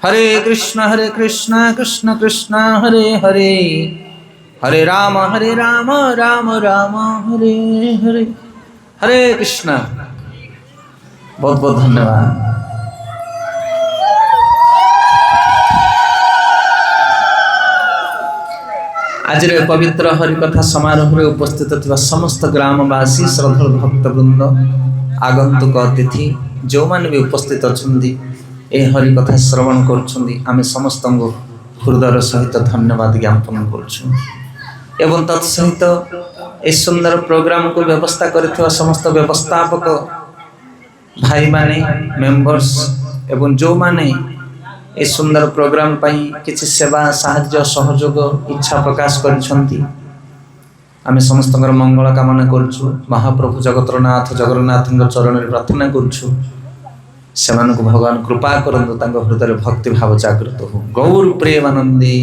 कृष्ण कृष्ण कृष्ण हरे हरे, हरे राम राम राम हरे हरे। हरे कृष्ण। बहुत बहुत धन्यवाद। आज पवित्र हरिकथा समारोह में उपस्थित थिबा समस्त ग्रामवासी, श्रद्धा भक्तवृंद, आगंतुक अतिथि जो माने भी उपस्थित अछंदी ए हरिकथा श्रवण करुछंदी, आमे समस्त को हृदय सहित धन्यवाद ज्ञापन करुछु। एवं तत्सहित ए सुंदर प्रोग्राम को व्यवस्था करथिबा समस्त व्यवस्थापक भाई माने, मेंबर्स एवं जो माने ए सुंदर प्रोग्राम पाई किछि सेवा साहाय्य सहयोग इच्छा प्रकाश करिसंती, आमे समस्त मंगल कामना करछु। महाप्रभु जगतरनाथ जगन्नाथ चरण में प्रार्थना करछु, सेमानकु भगवान कृपा करंतु, तांको हृदय भक्ति भाव जागृत हो। गौर प्रेमानंदे।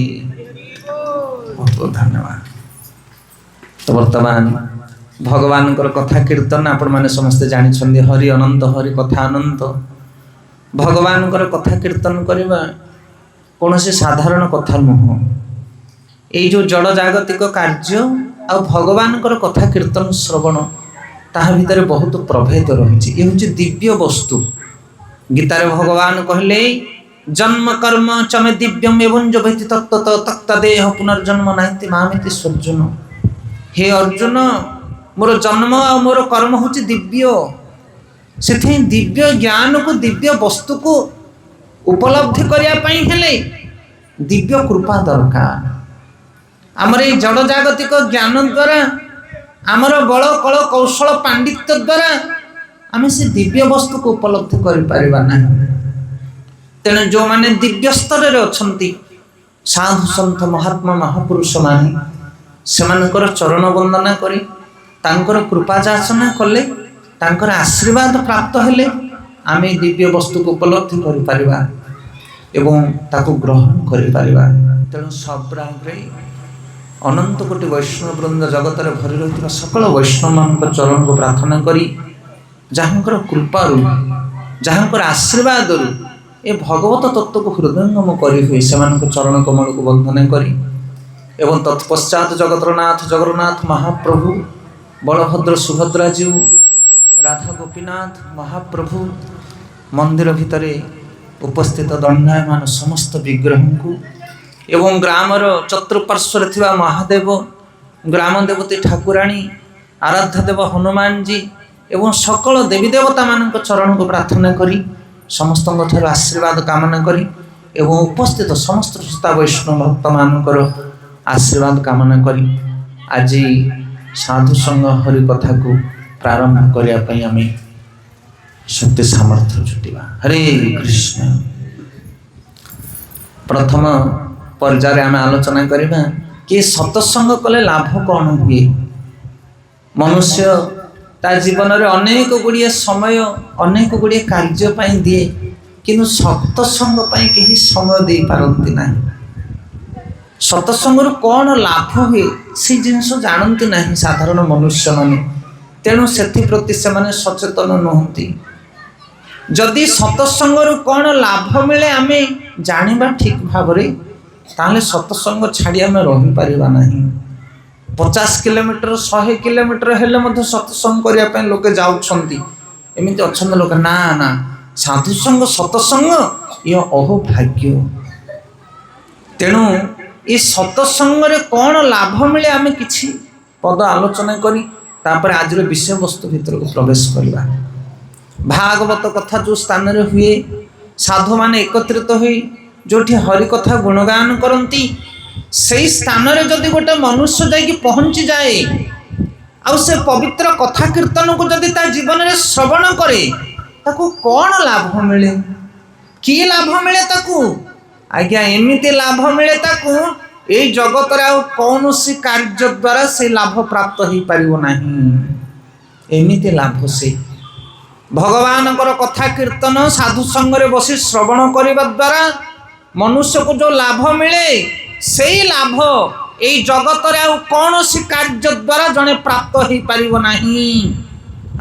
बहुत बहुत धन्यवाद। तो वर्तमान भगवान कथा कीर्तन आपण माने समस्त जानि छंदी। हरि अनंत, हरि कथा अनंत। भगवान कथा कीर्तन करवा कौन से साधारण कथा नुह। ये जो जड़ जागतिक कार्य आ भगवान कथा कीर्तन श्रवण ता भितर बहुत प्रभेद रही। ये हूँ दिव्य वस्तु। गीतारे भगवान कहले जन्म कर्म चमे दिव्यम एवं जो भैति तत्त तत्तदेह पुनर्जन्म नाहिति मामिति सर्जुन। हे अर्जुन, मोर जन्म आ मोर कर्म हूँ दिव्य। से दिव्य ज्ञान को, दिव्य वस्तु को उपलब्धि करने दिव्य कृपा दरकार। आमर ये जड़ जागतिक ज्ञान द्वारा, आमर बल कल कौशल पांडित्य द्वारा आम से दिव्य वस्तु को उपलब्धि कर। तेणु जो माने दिव्य स्तर रे अछंती, साधु सन्थ महात्मा महापुरुष माने सेमानकर चरण वंदना करी, तांकर कृपा जाचना कले, तांकर आशीर्वाद प्राप्त हेले आमे दिव्य वस्तु को उपलब्धि करि परिबा एवं ताको ग्रहण करि परिबा। तेणु सबराग्रे अनंत कोटि वैष्णव वृंद जगत रे भरी रहिଥିବା सकल वैष्णव मान चरण को प्रार्थना करी, जहाँकर कृपा जहाँकर आशीर्वाद ए भगवत तत्व को हृदयंगम करी हुए सेमानक चरण कमल को वंदना करी एवं तत्पश्चात जगतरनाथ जगन्नाथ महाप्रभु, बलभद्र सुभद्रा जी, राधा गोपीनाथ महाप्रभु मंदिर भितर उपस्थित दंडायमान समस्त विग्रह को एवं ग्रामर चतुर्पार्श्वर थिबा महादेव, ग्राम देवती ठाकुराणी, आराध्य देव हनुमान जी एवं सकल देवी देवता मानक चरण को प्रार्थना करी, समस्त आशीर्वाद कामना करी एवं उपस्थित समस्त श्रोता वैष्णव भक्त मानकर आशीर्वाद कामना करी आज साधु संग हरि कथा को प्रारंभ करने आम शक्ति सामर्थ्य जुटिबा। हरे कृष्ण। प्रथम पर्याय आम आलोचना करवा कि सत्संग कले लाभ कौन हुए। मनुष्य ता जीवन रे अनेक गुड़िए समय अनेक गुड़िए कार्य दिए, किंतु सत्संग कहीं समय दे पारती ना। सत्संग कौन लाभ हुए से जिनस जानती ना साधारण मनुष्य माने। तेणु से प्रति से माने सचेतन नुहति। जदि सत्संग कौन लाभ मिले आमे जानिबा ठीक भाव रे, ताले सत्संग छाड़ी आमे रही परिबा नहीं। 50 किलोमीटर 100 किलोमीटर हेले मध्य सत्संग करिया पे लोके जाउछंती। एमिति अछन लोक ना ना साधुसंग सत्संग ये अहो भाग्य। तेणु ये सत्संग रे कौन लाभ मिले आमे किछि पद आलोचना करी तापर आज विषय वस्तु भीतर को प्रवेश करवा। भागवत कथा जो स्थान रे हुए, साधु माने एकत्रित हुई जो हरि कथा गुणगान करती, से स्थान रे जदि गोटे मनुष्य जाकि पहुंची जाए आ से पवित्र कथा कीर्तन को जदि ता जीवन रे श्रवण करे, ताको कौन लाभ मिले, कि लाभ मिले ताको? आज्ञा एमिति लाभ मिले ताको ए जगत रे कौन सी कार्य द्वारा से लाभ प्राप्त हो पारिबो नाही। एमिति लाभ से भगवान कथा कीर्तन साधु संग रे बसी श्रवण करने द्वारा मनुष्य को जो लाभ मिले, से लाभ ए जगत रे कौन सी कार्य द्वारा जने प्राप्त हो पारिबो नाही।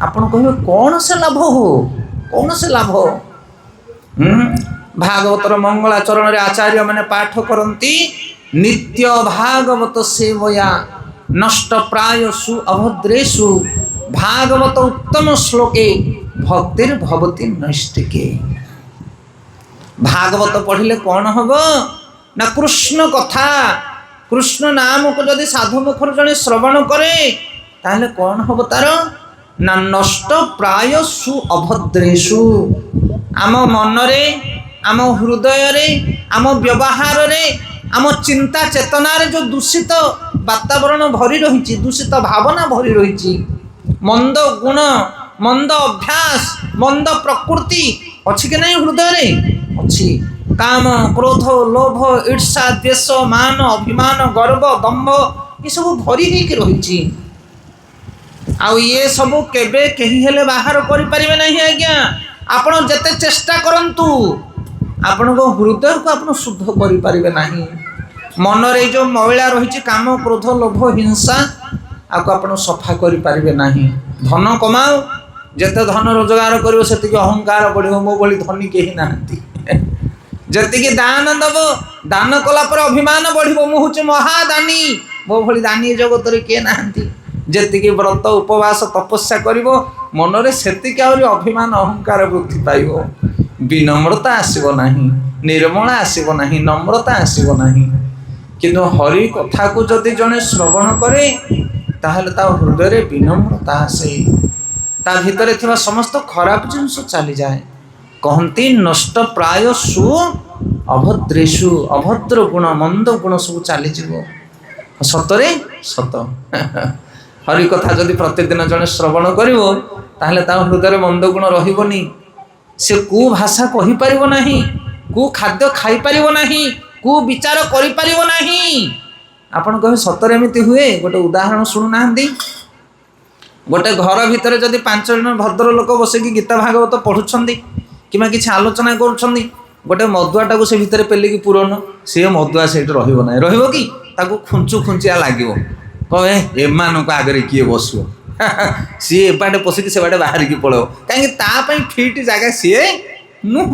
आपण कहिबे कौन से लाभ हो, कौन से लाभ? भागवतर मंगलाचरण रे आचार्य माने पाठ करती नित्य भागवत सेवया नष्ट प्रायसु अभद्रेषु भागवत उत्तम श्लोके भक्तिर भवती नैष्टिके। भागवत पढ़िले कौन हम ना कृष्ण कथा कृष्ण नाम को जदि साधु मुखर जड़े श्रवण करे ताहले कौन हम तार ना नष्ट प्रायसु अभद्रेषु आम मनरे आम हृदय रे आम व्यवहार रे आम चिंता चेतना रे जो दूषित वातावरण भरी रही दूषित भावना भरी रही मंद गुण मंद अभ्यास मंद प्रकृति अच्छी कि नहीं हृदय रे अच्छी काम क्रोध लोभ ईर्षा द्वेष मान अभिमान गर्व दंभ ये सब भरी होकर रही आउ ये सब केबे कहीं हेले बाहर करि परिबे नहीं आज्ञा। आपण जते चेष्टा करंतु आपण को हृदय को आपण शुद्ध करि परिबे नहीं। मन रे जो मैला रही काम क्रोध लोभ हिंसा आपको आपण सफा करि परिबे नहीं। धन कमाओ जते धन रोजगार करिवो सेतिके अहंकार बढ़िवो मो बोली धनी केही नाहंती जतिके दान दब दान कला पर अभिमान बढ़िवो मु होचे महादानी मो भली दानी जगत रे के नाहंती जेतिके व्रत उपवास तपस्या करिवो मन रे सेतिके आउरी अभिमान अहंकार वृद्धि पाइबो विनम्रता आसीबो नाही निर्मला आसीबो नाही नम्रता आसीबो नाही। किंतु हरि कथा को जदि जने श्रवण करे ताहले ता हृदय रे विनम्रता आसे ता भितरे थिबा समस्त खराब जिनिस चली जाए। कहती नष्ट प्रायसु अभद्रेषु अभद्र गुण मंद गुण सब चली जीवो सतरे सत हरि कथा जदि प्रतिदिन जने श्रवण करिवो ताहले ता हृदय मंद गुण रहिबोनी से कु भाषा कहि परिबो नाही कु खाद्य खाई परिबो नाही कु विचार करि परिबो नाही। आपण कहे सतरे एमिति हुए गोटे उदाहरण सुनु नाहंदी। गोटे घर भितर जदि 5 जन भद्र लोक बसिकी गीता भागवत पढ़ुछंदी किमा किछि आलोचना करूछंदी गोटे मदुआटा को से भितर पेलिकी पुरन से मदुआ सेठ रहिबो नाही रहिबो कि ताको खुंचु खुंचिया लागिवो कहे एमानको आगरे किए बसो सी एबाटे पसिकी से बाटे बाहर की पळो काहे ता पई फिट जगह सी नुह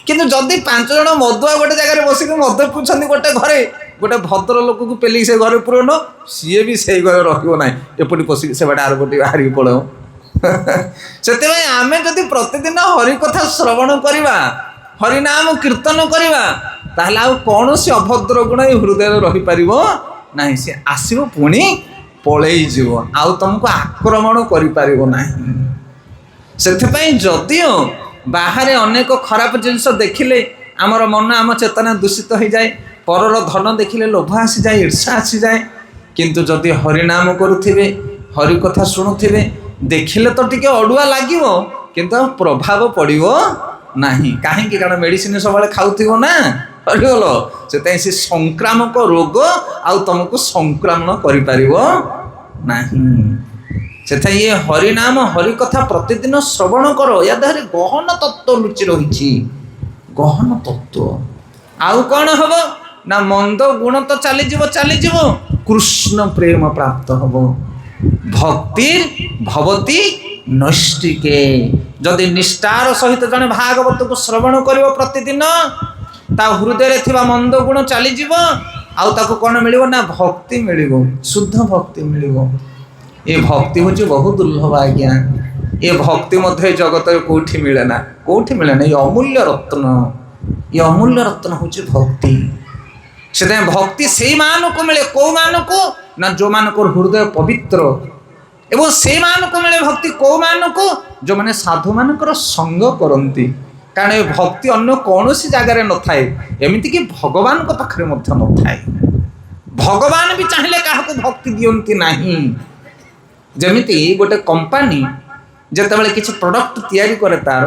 किंतु जदि 5 जन मदुआ गोटे जगह बसिकी मद पुछंदी गोटे घरे गोटे भद्र लोक को पेलिकी से घर पुरन सी भी से घर रहिबो नाही एपटी पसिकी से बाटे आरपटी बाहर की पळो से आमे जदि प्रतिदिन हरि कथा श्रवण करिबा हरि नाम कीर्तन करिबा ताहले आ कोनोसी अभद्र गुण हृदय रही परिबो नाही से आसीबो पुणी पळेई जीवो आउ तुमको आक्रमण करि परिबो नाही। सेथि जदियो बाहर अनेक खराब जिनिस देखिले आमर मन आम चेतना दूषित हो जाए परर धन देखिले लोभ आसी जाए ईर्षा आसी जाए किंतु जदि हरि नाम करुथिबे हरि कथा शुणुथिबे देखिले तो टिके अड़ुआ लागिवो किंतु प्रभाव पड़िवो नाही काहे कारण मेडिसिन सब खाउथिबो ना हरिगल से संक्रामक रोग आउ तुमको संक्रमण करि परिवो नाही। सेथा ये हरि नाम हरि कथा प्रतिदिन श्रवण करो या देहरे गहन तत्व लुचि रहिछि गहन तत्व आउ कौन हबो ना मंद गुण तो चली जीवो कृष्ण प्रेम प्राप्त हबो भक्तिर भवती नैष्टिके। जदि निष्ठार सहित जने भागवत को श्रवण करिवो प्रतिदिन ता हृदय थिबा मंद गुण चली जीवो आउ ताको कोन मिलिवो ना भक्ति मिलिवो शुद्ध भक्ति मिलिवो। ए भक्ति होची बहुत दुर्लभ आज्ञा ए भक्ति मध्य जगत कोठी मिले ना ये अमूल्य रत्न होची भक्ति। से भक्ति से मान को मिले को मान को ना जो मान को हृदय पवित्र एवं से मान को मिले भक्ति को मान को जो माने साधु मान संग करती कारण ये भक्ति अन्य कौन सी जगार न थाए एमती कि भगवान को पाखरे मध्य न थाए भगवान भी चाहिए क्या भक्ति दियंती नहीं। जमिति गोटे कंपनी जिते किसी प्रोडक्ट तैयारी करे तार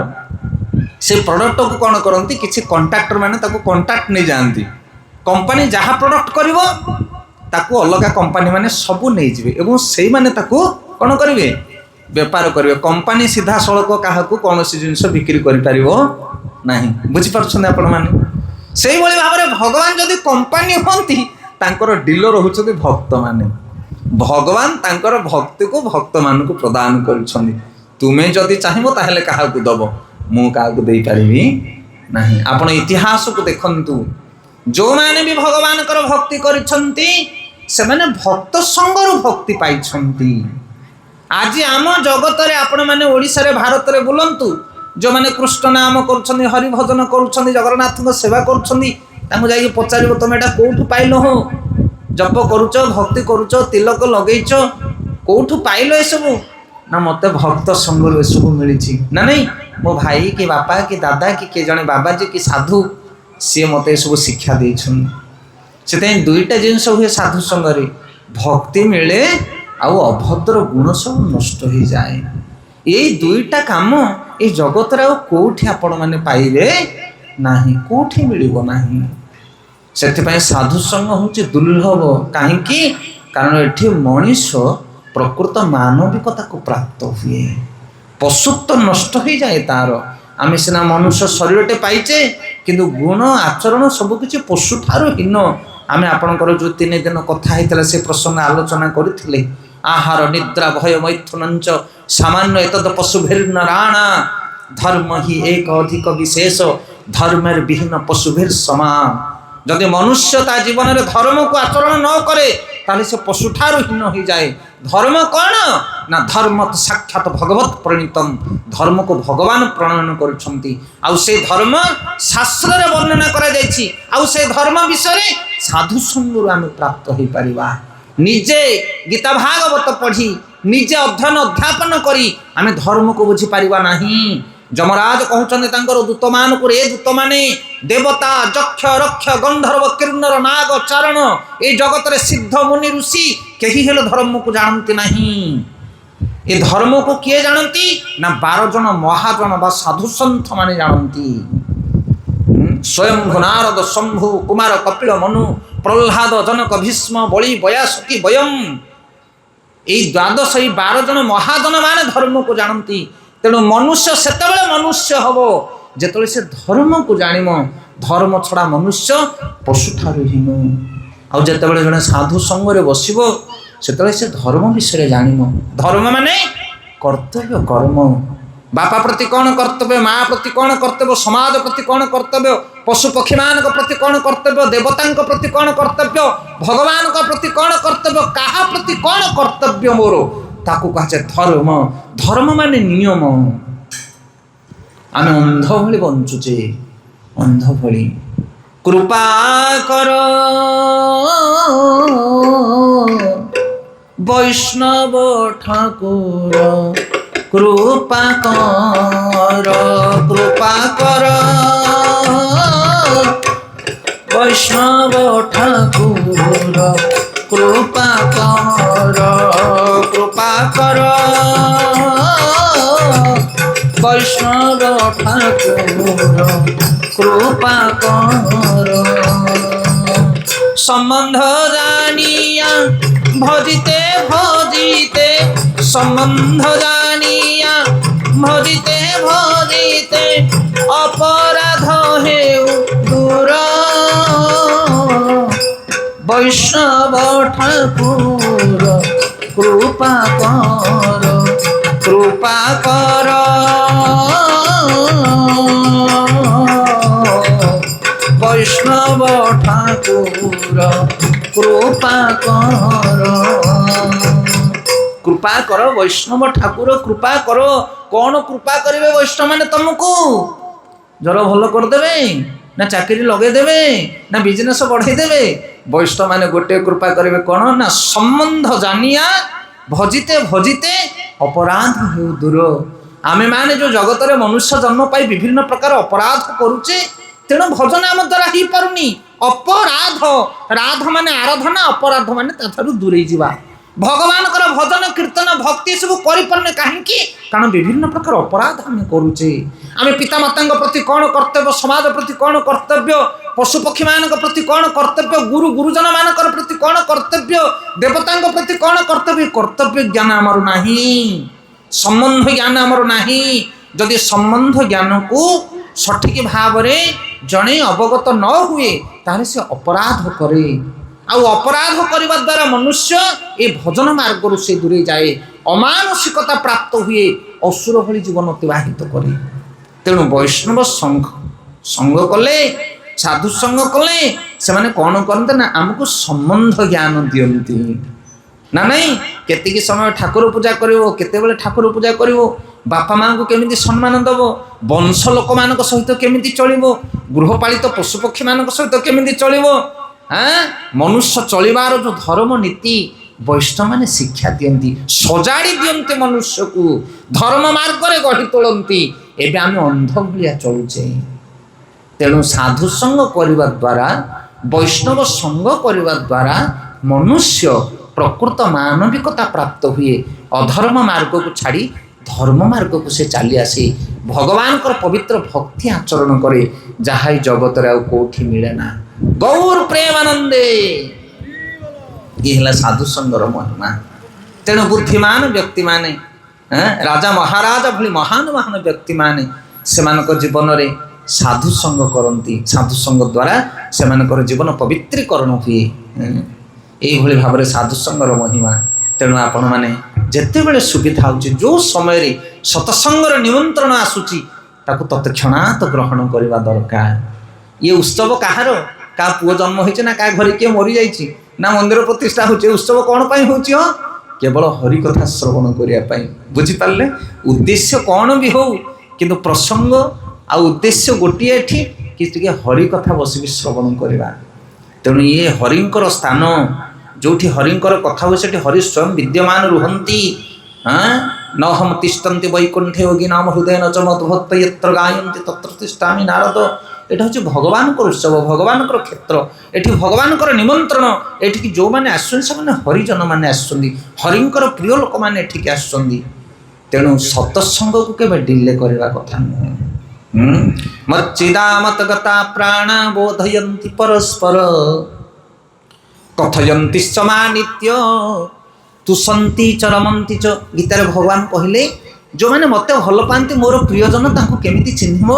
से प्रोडक्ट को कौन करती किसी कॉन्ट्रैक्टर माने ताको कॉन्ट्रैक्ट नहीं जाती कंपनी जहाँ प्रोडक्ट करिवो ताको अलग कंपनी माने सबू नहीं जिवे एवं से माने ताको कौन करिवे व्यापार करिवे कंपनी सीधा सड़क क्या कौन सी जिनिस बिक्री करि परिवो नाही। बुझी पारछन आपण माने सेही भली भाबरे भगवान जदि कंपनी होंती तांकर डीलर होचते भक्त माने भगवान तांकर भक्ति को भक्त मान को प्रदान करिछन्ती तुमे जदि चाहिबो ताहेले काहा को दबो मु काहा को देई परिबी ନାହିଁ। ଆପଣ ଇତିହାସକୁ ଦେଖନ୍ତୁ, ଯେଉଁମାନେ ବି ଭଗବାନଙ୍କର ଭକ୍ତି କରିଛନ୍ତି ସେମାନେ ଭକ୍ତ ସଙ୍ଗରୁ ଭକ୍ତି ପାଇଛନ୍ତି। ଆଜି ଆମ ଜଗତରେ ଆପଣମାନେ ଓଡ଼ିଶାରେ ଭାରତରେ ବୁଲନ୍ତୁ, ଯେଉଁମାନେ କୃଷ୍ଣ ନାମ କରୁଛନ୍ତି, ହରିଭଜନ କରୁଛନ୍ତି, ଜଗନ୍ନାଥଙ୍କ ସେବା କରୁଛନ୍ତି, ତାଙ୍କୁ ଯାଇକି ପଚାରିବ ତମେ ଏଇଟା କେଉଁଠୁ ପାଇଲ? ହୋ ଜପ କରୁଛ, ଭକ୍ତି କରୁଛ, ତିଲକ ଲଗେଇଛ, କେଉଁଠୁ ପାଇଲ ଏସବୁ? ନା ମୋତେ ଭକ୍ତ ସଙ୍ଗରୁ ଏସବୁ ମିଳିଛି। ନା ନାଇଁ, ମୋ ଭାଇ କି ବାପା କି ଦାଦା କି କିଏ ଜଣେ ବାବାଜୀ କି ସାଧୁ ସିଏ ମୋତେ ଏସବୁ ଶିକ୍ଷା ଦେଇଛନ୍ତି। ସେଥିପାଇଁ ଦୁଇଟା ଜିନିଷ ହୁଏ ସାଧୁ ସଙ୍ଗରେ, ଭକ୍ତି ମିଳେ ଆଉ ଅଭଦ୍ର ଗୁଣ ସବୁ ନଷ୍ଟ ହେଇଯାଏ। ଏଇ ଦୁଇଟା କାମ ଏଇ ଜଗତରେ ଆଉ କେଉଁଠି ଆପଣମାନେ ପାଇବେ ନାହିଁ, କେଉଁଠି ମିଳିବ ନାହିଁ। ସେଥିପାଇଁ ସାଧୁସଙ୍ଗ ହେଉଛି ଦୁର୍ଲଭ। କାହିଁକି? କାରଣ ଏଠି ମଣିଷ ପ୍ରକୃତ ମାନବିକତାକୁ ପ୍ରାପ୍ତ ହୁଏ, ପଶୁତ୍ୱ ନଷ୍ଟ ହେଇଯାଏ ତାର। ଆମେ ସିନା ମନୁଷ୍ୟ ଶରୀରଟେ ପାଇଛେ କିନ୍ତୁ ଗୁଣ ଆଚରଣ ସବୁକିଛି ପଶୁଠାରୁ ହୀନ। ଆମେ ଆପଣଙ୍କର ଯେଉଁ 3 ଦିନ କଥା ହେଇଥିଲା ସେ ପ୍ରସଙ୍ଗ ଆଲୋଚନା କରିଥିଲେ। ଆହାର ନିଦ୍ରା ଭୟ ମୈଥୁନଞ୍ଚ ସାମାନ୍ୟ ଏତଦ ପଶୁଭିର୍ନରାଣା ଧର୍ମ ହି ଏକ ଅଧିକ ବିଶେଷ ଧର୍ମେର ବିହୀନ ପଶୁଭିର୍ ସମାନ। ଯଦି ମନୁଷ୍ୟ ତା ଜୀବନରେ ଧର୍ମକୁ ଆଚରଣ ନ କରେ ତାହେଲେ ସେ ପଶୁଠାରୁ ହୀନ ହୋଇଯାଏ। ଧର୍ମ କ'ଣ? ନା ଧର୍ମ ସାକ୍ଷାତ ଭଗବତ ପ୍ରଣୀତମ୍, ଧର୍ମକୁ ଭଗବାନ ପ୍ରଣୟନ କରୁଛନ୍ତି। ଆଉ ସେ ଧର୍ମ ଶାସ୍ତ୍ରରେ ବର୍ଣ୍ଣନା କରାଯାଇଛି। ଆଉ ସେ ଧର୍ମ ବିଷୟରେ ସାଧୁ ସଙ୍ଗରୁ ଆମେ ପ୍ରାପ୍ତ ହୋଇପାରିବା। ନିଜେ ଗୀତା ଭାଗବତ ପଢ଼ି ନିଜେ ଅଧ୍ୟୟନ ଅଧ୍ୟାପନ କରି ଆମେ ଧର୍ମକୁ ବୁଝିପାରିବା ନାହିଁ। ଯମରାଜ କହୁଛନ୍ତି ତାଙ୍କର ଦୂତମାନଙ୍କୁ, ଏ ଦୂତମାନେ ଦେବତା ଯକ୍ଷ ରକ୍ଷ ଗନ୍ଧର୍ବ କିନ୍ନର ନାଗ ଚାରଣ ଏ ଜଗତରେ ସିଦ୍ଧ ମୁନି ଋଷି କେହି ହେଲେ ଧର୍ମକୁ ଜାଣନ୍ତି ନାହିଁ। ଏ ଧର୍ମକୁ କିଏ ଜାଣନ୍ତି? ନା 12 ଜଣ ମହାଜନ ବା ସାଧୁସନ୍ଥ ମାନେ ଜାଣନ୍ତି। ସ୍ୱୟଂ ନାରଦ ଶମ୍ଭୁ କୁମାର କପିଳ ମନୁ ପ୍ରହ୍ଲାଦ ଜନକ ଭୀଷ୍ମ ବଳି ବୟାସତି ବୟଂ, এই 12 এই 12 ଜଣ ମହାଜନ ମାନେ ଧର୍ମକୁ ଜାଣନ୍ତି। ତେଣୁ ମନୁଷ୍ୟ ସେତେବେଳେ ମନୁଷ୍ୟ ହବ ଯେତେବେଳେ ସେ ଧର୍ମକୁ ଜାଣିବ। ଧର୍ମ ଛଡ଼ା ମନୁଷ୍ୟ ପଶୁଠାରୁ ହୀନ। ଆଉ ଯେତେବେଳେ ଜଣେ ସାଧୁ ସଙ୍ଗରେ ବସିବ ସେତେବେଳେ ସେ ଧର୍ମ ବିଷୟରେ ଜାଣିବ। ଧର୍ମ ମାନେ କର୍ତ୍ତବ୍ୟ କର୍ମ। ବାପା ପ୍ରତି କ'ଣ କର୍ତ୍ତବ୍ୟ, ମା ପ୍ରତି କ'ଣ କର୍ତ୍ତବ୍ୟ, ସମାଜ ପ୍ରତି କ'ଣ କର୍ତ୍ତବ୍ୟ, ପଶୁ ପକ୍ଷୀମାନଙ୍କ ପ୍ରତି କ'ଣ କର୍ତ୍ତବ୍ୟ, ଦେବତାଙ୍କ ପ୍ରତି କ'ଣ କର୍ତ୍ତବ୍ୟ, ଭଗବାନଙ୍କ ପ୍ରତି କ'ଣ କର୍ତ୍ତବ୍ୟ, କାହା ପ୍ରତି କ'ଣ କର୍ତ୍ତବ୍ୟ ମୋର, ତାକୁ କୁହାଯାଏ ଧର୍ମ। ଧର୍ମ ମାନେ ନିୟମ। ଆମେ ଅନ୍ଧ ଭଳି ବଞ୍ଚୁଛେ, ଅନ୍ଧ ଭଳି। କୃପା କର ବୈଷ୍ଣବ ଠାକୁର, কৃপা কর, কৃপা কর বৈষ্ণব ঠাকুর, কৃপা কর, কৃপা কর বৈষ্ণব ঠাকুর, কৃপা কর। সম্বন্ধ জানিয়া ভজিতে ভজিতে, সম্বন্ধ জানিয়া ভজিতে ভজিতে অপরাধ হেউ দূর, বৈষ্ণব ঠাকুর কৃপা কর, কৃপা কর বৈষ্ণব ঠাকুর কৃপা কর। কৃপা কর বৈষ্ণব ঠাকুর কৃপা কর। কোন কৃপা করিবে বৈষ্ণব মানে? তুমকু জ্বর ভাল করদেবে, না চাকরি লগাইদেবে, না বিজনেস বড়াই দেবে? বৈষ্ণব মানে গোটে কৃপা করিবে কোন? না সম্বন্ধ জানিয়া ভজিতে ভজিতে অপরাধ হেউ দূর। আমি মানে যে জগতরে মনুষ্য জন্ম পাই বিভিন্ন প্রকার অপরাধ করুছে, তেণু ভজন আম দ্বারা হই পারুনি। অপরাধ, রাধ মানে আরাধনা, অপরাধ মানে তাঠারু দূরেই ଯିବା। ভগবানଙ୍କର ভজন কীর্তন ভক্তি ସବୁ କରିପାରୁନେ କାହିଁକି? କାରଣ ବିଭିନ୍ନ ପ୍ରକାର ଅପରାଧ ଆମେ କରୁଛେ। ଆମେ ପିତାମାତାଙ୍କ ପ୍ରତି କ'ଣ କର୍ତ୍ତବ୍ୟ, ସମାଜ ପ୍ରତି କ'ଣ କର୍ତ୍ତବ୍ୟ, ପଶୁପକ୍ଷୀମାନଙ୍କ ପ୍ରତି କ'ଣ କର୍ତ୍ତବ୍ୟ, ଗୁରୁ ଗୁରୁଜନମାନଙ୍କର ପ୍ରତି କ'ଣ କର୍ତ୍ତବ୍ୟ, ଦେବତାଙ୍କ ପ୍ରତି କ'ଣ କର୍ତ୍ତବ୍ୟ, କର୍ତ୍ତବ୍ୟ ଜ୍ଞାନ ଆମର ନାହିଁ, ସମ୍ବନ୍ଧ ଜ୍ଞାନ ଆମର ନାହିଁ। ଯଦି ସମ୍ବନ୍ଧ ଜ୍ଞାନକୁ ସଠିକ ଭାବରେ ଜଣେ ଅବଗତ ନ ହୁଏ ତାହେଲେ ସେ ଅପରାଧ କରେ। ଆଉ ଅପରାଧ କରିବା ଦ୍ୱାରା ମନୁଷ୍ୟ ଏ ଭଜନ ମାର୍ଗରୁ ସେ ଦୂରେଇ ଯାଏ, ଅମାନସିକତା ପ୍ରାପ୍ତ ହୁଏ, ଅସୁର ଭଳି ଜୀବନ ଅତିବାହିତ କରେ। ତେଣୁ ବୈଷ୍ଣବ ସଂଘ संग कले साधु संग कले से कौन करते ना आमको संबंध ज्ञान दियंती ना नहीं केतिकी समय ठाकुर पूजा करिवो केतेबेले ठाकुर पूजा करिवो बापा माँ को केमिति सम्मान दब वंश लोक मान सहित केमिति चलिवो गृहपालित पशुपक्षी मान सहित केमिति चलिवो हाँ मनुष्य चलिबार जो धर्म नीति वैष्णव माने शिक्षा दियंती सजाड़ी दियंती मनुष्य को धर्म मार्ग रे गढ़ी तोलंती एबे आमे अंध भलिया चलुचे तेणु साधु संग करिबा द्वारा वैष्णव संग करिबा द्वारा मनुष्य प्रकृत मानविकता प्राप्त हुए अधर्म मार्ग को छाड़ी धर्म मार्ग को से चली आसे भगवान को पवित्र भक्ति आचरण करे जहाँ जगत रे कोठी मिले ना गौर प्रेमानंदे ये साधु संगर महिमा तेणु बुद्धिमान व्यक्ति माने राजा महाराजा भली महान महान व्यक्ति माने सेमानक जीवन रे साधु संग करती साधु संग द्वारा सेमानकर जीवन पवित्रीकरण हुए यही भाव में साधु संगर महिमा तेणु आपण मैंने जिते बड़े सुविधा हो जो समय सत्संगर निमंत्रण आसूची ताकू तत्क्षणात ग्रहण करने दरकार ये उत्सव कहार क्या पुओ जन्म होती ना क्या घर किए मरी जाइए ना मंदिर प्रतिष्ठा होती उत्सव कौन पाई होची हो केवल हरि कथा श्रवण करने बुझीपारे उद्देश्य कौन भी हो किंतु प्रसंग आ उद्देश्य गोटे कि हरि कथा बसिक श्रवण करवा तेणु ये हरिंकर स्थान जो हरिंकर कथा हुए से हरि स्वयं विद्यमान रुहंती हाँ न हम तिष्ठन्ति वैकुंठे योगी नाम हृदय न च मद्भक्त यत्र गायन्ति तत्र तिष्ठामि नारद एटा हूँ भगवान उत्सव भगवान क्षेत्र एठी भगवान निमंत्रण एठी जो मैंने आसुन हरिजन मैंने आसुँच हरिंकर प्रिय लोक मैंने एठिक आसुँच तेणु सत्संग को केवे डिले करवा कथा नुहे मच्चिदामतगता प्राणा बोधयन्ति परस्पर कथयन्ति समानित्य तुसंती च रमन्ति च गीतार भगवान कहले जो मैंने मत भल पाती मोर प्रियजन ताको केमिति चिन्हिब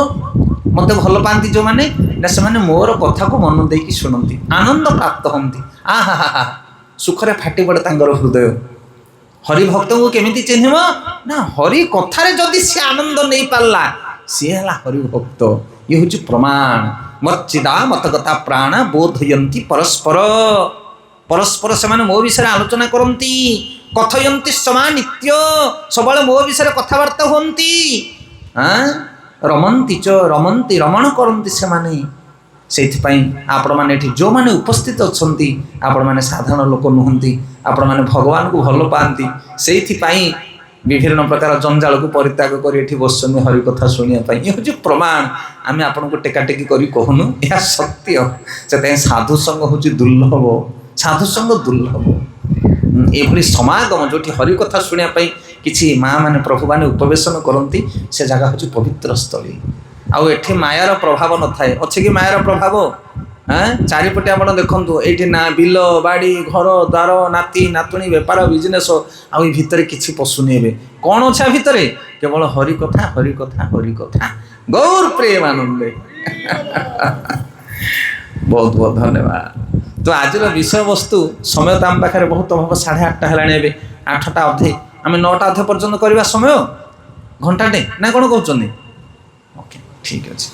मत भल पाती जो मैंने ना से मोर कथा को मन देकी शुणती आनंद प्राप्त होती आहा हा हा सुखरे फाटी पड़े तांगर हृदय हरिभक्त को केमिति चिन्हिब ना हरि कथारे जदि से आनंद नहीं पारला सी है हरिभक्त ये हूँ प्रमाण मच्चिदा मतगता प्राण बोधयन्ति परस्पर परस्पर से मो विषय आलोचना करती कथयन्ति समानित्य सब मो विषय कथबार्ता होती रमन्ति च रमन्ति रमण करती से आपण मैंने जो मैंने उपस्थित अच्छा आपण मैंने साधारण लोक नुहति आपण मैंने भगवान को भल पाती से विभिन्न प्रकार जंजाल को परित्याग कर बसन हरि कथा शुणा ये हूँ प्रमाण आम आपन को टेकाटेकी करी कहूनु यह सत्य से साधु संग हूँ दुर्लभ साधु संग दुर्लभ ये समागम जो हरि कथा शुणापी किसी माँ मैंने प्रभु मैंने उपवेशन करती से जगह हूँ पवित्र स्थली आउ एठी मायार प्रभाव न थाए अच्छे कि मायार प्रभाव हाँ चारिपटे आप देखूँ ये ना बिल बाड़ी घर द्वार नाती नातुणी बेपार बिजनेस आ भितर किसी पशुनी हे कौन अच्छे भितर केवल हरि कथा हरि कथा हरि कथा गौर प्रेमानंदे बहुत बहुत धन्यवाद तो आज विषय वस्तु समय तो आम पाखे बहुत हम 8:30 है 8टा अधे आम 9टा अधे पर्यंत करवा समय घंटाटे ना कौन कहते ओके ठीक अच्छे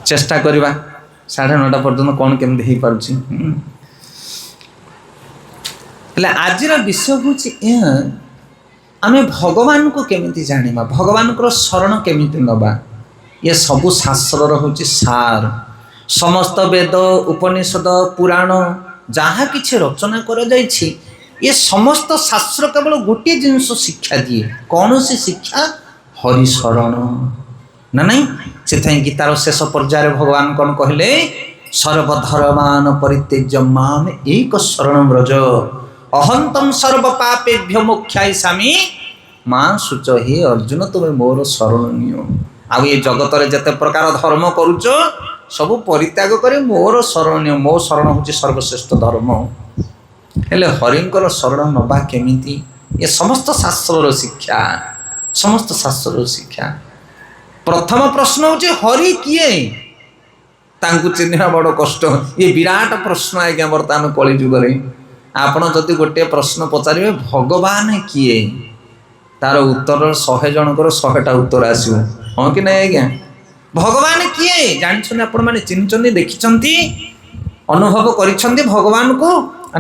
चेष्टा करवा 9:30 पर्यंत कौन केमती हो पार्छ आज विषय हूँ आम भगवान को केमिति जानिबा भगवान को शरण केमिति नबा ये सबू शास्त्र हूँ सार समस्त वेद उपनिषद पुराण जहाँ किछि रचना कर जाइछि ये समस्त शास्त्र केवल गोटे जिनस शिक्षा दिए कौन सी शिक्षा हरिशरण ना नहीं से गीतार शेष पर्यायर भगवान कौन कहले सर्वधर्मान परित्यज्य माम एक शरण व्रज अहंतम सर्व पापेभ्य मोक्षायिषामि माँ शुच हे अर्जुन तुम्हें मोर शरण नियो आ ये जगत रे जते प्रकार धर्म करुच सब परित्याग करे मोर शरण नियो मो शरण हूँ सर्वश्रेष्ठ धर्म हेले हरिंकर शरण नबा केमिति ये समस्त शास्त्र शिक्षा समस्त शास्त्र शिक्षा प्रथम प्रश्न हूँ हरि किए तांकु चिन्हवा बड़ कष्ट ये विराट प्रश्न आज्ञा बर्तमान कली जुगरे आपण जदि गोटे प्रश्न पचारे भगवान किए तार उत्तर 100 जनकर 100टा उत्तर आसो हाँ कि नहीं आज्ञा भगवान किए जानछन्ती आपण माने चिन्हछन्ती देखिछन्ती अनुभव करिछन्ती भगवान को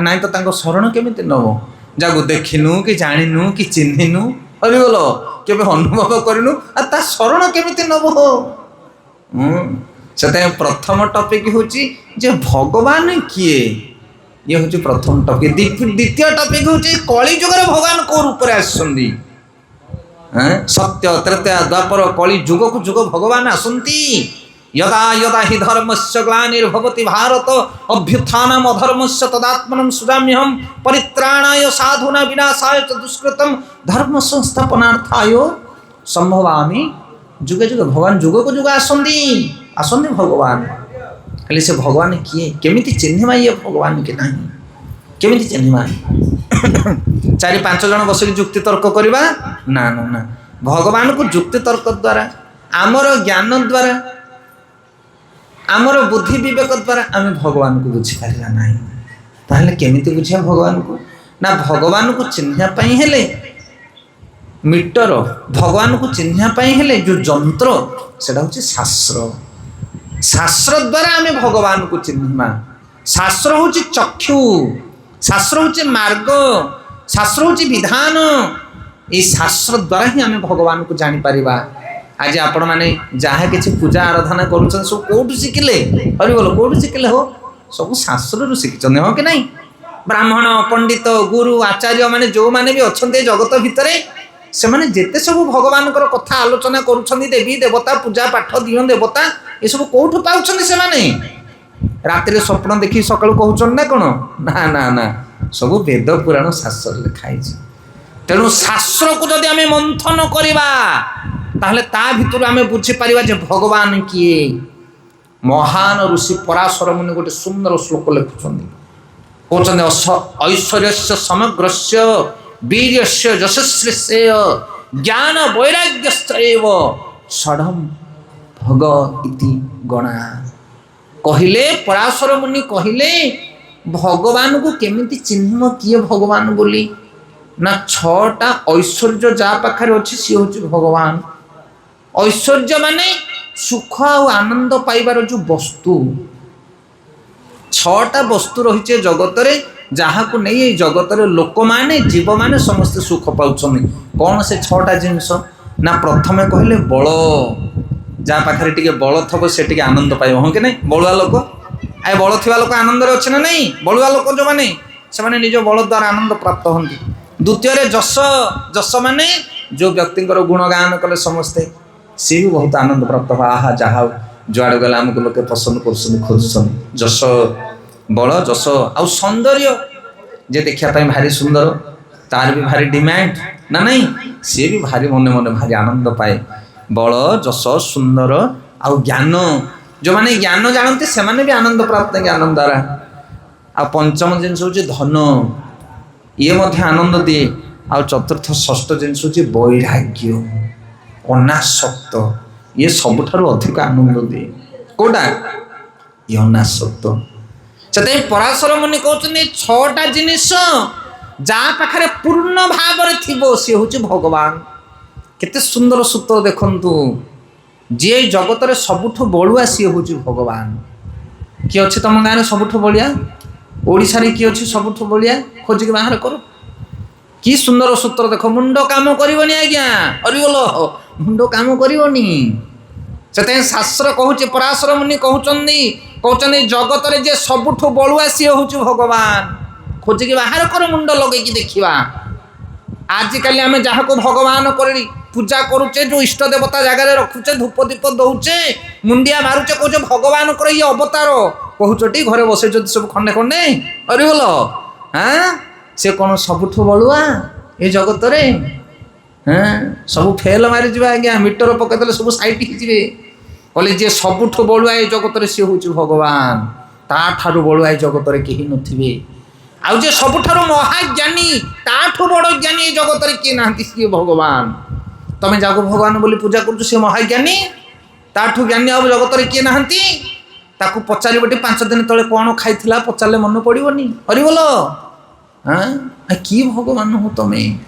नाइ तो तांको शरण केमिति नबो जागो देखिनु कि जानिनु कि चिन्हिनु हरि बोलो केबे अनुभव करिनु आ ता शरण केमिति नबो सेते प्रथम टॉपिक होची जे भगवान किए ये होची प्रथम टॉपिक द्वितीय टॉपिक होची कली युग रे भगवान को रूप रे आसछन्ती सत्य त्रेता द्वापर कली जुग को जुग भगवान आसंती यदा यदा हि धर्मस्य ग्लानिर्भवति भारत अभ्युत्थानम अधर्मस्य तदात्मनं सृजाम्यहं परित्राणाय साधूनां विनाशाय च दुष्कृतं धर्म संस्थापनार्थाय संभवामि जुगे जुगे भगवान जुग को जुग आसंती भगवान खाली से भगवान किए केमिति चिन्हिमा ये भगवान के नहीं केमिति चिन्हिमा 4-5 जन बसिक जुक्ति तर्क करवा ना ना ना भगवान को जुक्ति तर्क द्वारा आमर ज्ञान द्वारा आमर बुद्धि विवेक द्वारा आम भगवान को बुझी पारा ना ताहले केमिति बुझिया भगवान को ना भगवान को चिन्हिया पई हेले मीटर भगवान को चिन्हिया पई हेले जो जंत्र सेटा होची शास्त्र शास्त्र द्वारा आम भगवान को चिन्हिमा शास्त्र होची चक्षु शास्त्र होची मार्ग शास्त्र होची विधान ये शास्त्र द्वारा ही आम भगवान को जानी परिबा आज आपण माने जहाँ किसी पूजा आराधना करूँ सब कौटू शिखिले हरि बोल कौटू शिखिले हो सब शास्त्र शिखिं हो कि नहीं ब्राह्मण पंडित गुरु आचार्य माने जो माने भी अच्छा जगत भितर से माने जेते सब भगवान कथा आलोचना करुछन्ति देवी देवता पूजा पाठ दियो देवता ये सब कौटू पाउछन्ति से माने रात्रि स्वप्न देखी सकाळु कहउछन ना कोन ना ना ना सब वेद पुराण शास्त्र लिखाई तेणु शास्त्र को जदि आमे मंथन करिबा ताहले ता भितर आमे बुझी परिबा जे भगवान किए महान ऋषि पराशर मुनि गोटे सुंदर श्लोक लिखुछन्ति कहउछन्ति ऐश्वर्यस्य समग्रस्य वीर्यस्य यशस्स्य ज्ञान वैराग्यश्चैव षडं भग इति गणा कहिले पराशर मुनि कहिले भगवान को केमिति चिन्हिम किए भगवान बोली ना 6टा ऐश्वर्य जा पाखरे अछि सी होछि भगवान ऐश्वर्य माने सुख और आनंद पाइबार जो वस्तु 6टा वस्तु रही जगत रे जहाँ को नहीं जगत रे लोक माने जीव माने समस्त सुख पाउछन कौन से 6टा जिनिस ना प्रथमे कहले बल जहाँ पाखरे टिके बल थब से टिके आनंद पाइब हाँ कि नहीं बलुआ लोक आए बल थिबा लोक आनंद रे अछि ना नहीं बलुआ लोक जो माने से माने निज बल द्वारा आनंद प्राप्त होंती द्वितीय जस जस माने जो व्यक्ति गुणगान कले समस्ते सी भी बहुत आनंद प्राप्त हो आहा जहा जुआड़े गले आमको लोके पसंद कर खोजुन जस बल जस आउ सौंदर्य जे देखा भारी सुंदर तार भी भारी डिमांड ना नहीं सी भी भारी मन मन भारी आनंद पाए बल जस सुंदर आउ ज्ञान जो माने ज्ञान जानते से माने भी आनंद प्राप्त ज्ञान द्वारा आ पंचम जिनस हूँ धन ये मध्य आनंद दिए आ चतुर्थ षष्ठ जिनस हूँ वैराग्य अनासक्त ये सबुठारु अधिक आनंद दिए कोटा ये अनासक्त से पराशर मुनि कहते 6टा जिनिस जहाँ पाखरे पूर्ण भाव थो सी हूँ भगवान केते सुंदर सूत्र देखंतु जी जगत रे सबुठु बलुआ सी हूँ भगवान किए अच्छे तुम गाँव में सबुठु बलिया ओडिशा रे किए अच्छे सबुठु बलिया खोजिक बाहर करो कि सुंदर सूत्र देख मुंड काम करबनी आज्ञा अरे बोलो मुंड काम करबनी से शास्त्र कहूँ पराशर मुनि कहते जगत रे जे सबुठु बलुआ सी हूँ भगवान खोजिक बाहर कर मुंड लगे देखा आजिकल आम जहाँ को भगवान कर पूजा करुचे जो इष्ट देवता जगह रखुचे धूप दीप दौचे मुंडिया मारुचे कहे भगवान कर ये अवतार कहूचटी घरे बसे सब खंडे खंडे अरे बोलो हाँ से कौन सबुठु बलुआ ये जगत रे हाँ सब फेल मारी जा आज्ञा मीटर पकईदे सब साइट हो कहले जे सबुठु बलुआ ये जगत रे सी हूँ भगवान ताठारु बलुआ ये जगत रे केही नथिबे आउ जे सबुठारु महाज्ञानी ताठु बड़ ज्ञानी ये जगत रे किए नाहंती सी भगवान तमें जाको भगवान बोली पूजा करुछ से महाज्ञानी ताठु ज्ञानी अब जगत रे किए नाहंती ताकू पचारि बटी 5 दिन तले कौन खाइथिला पचारे मन पड़ोनी हरि बोलो हाँ कि भगवान हो तमें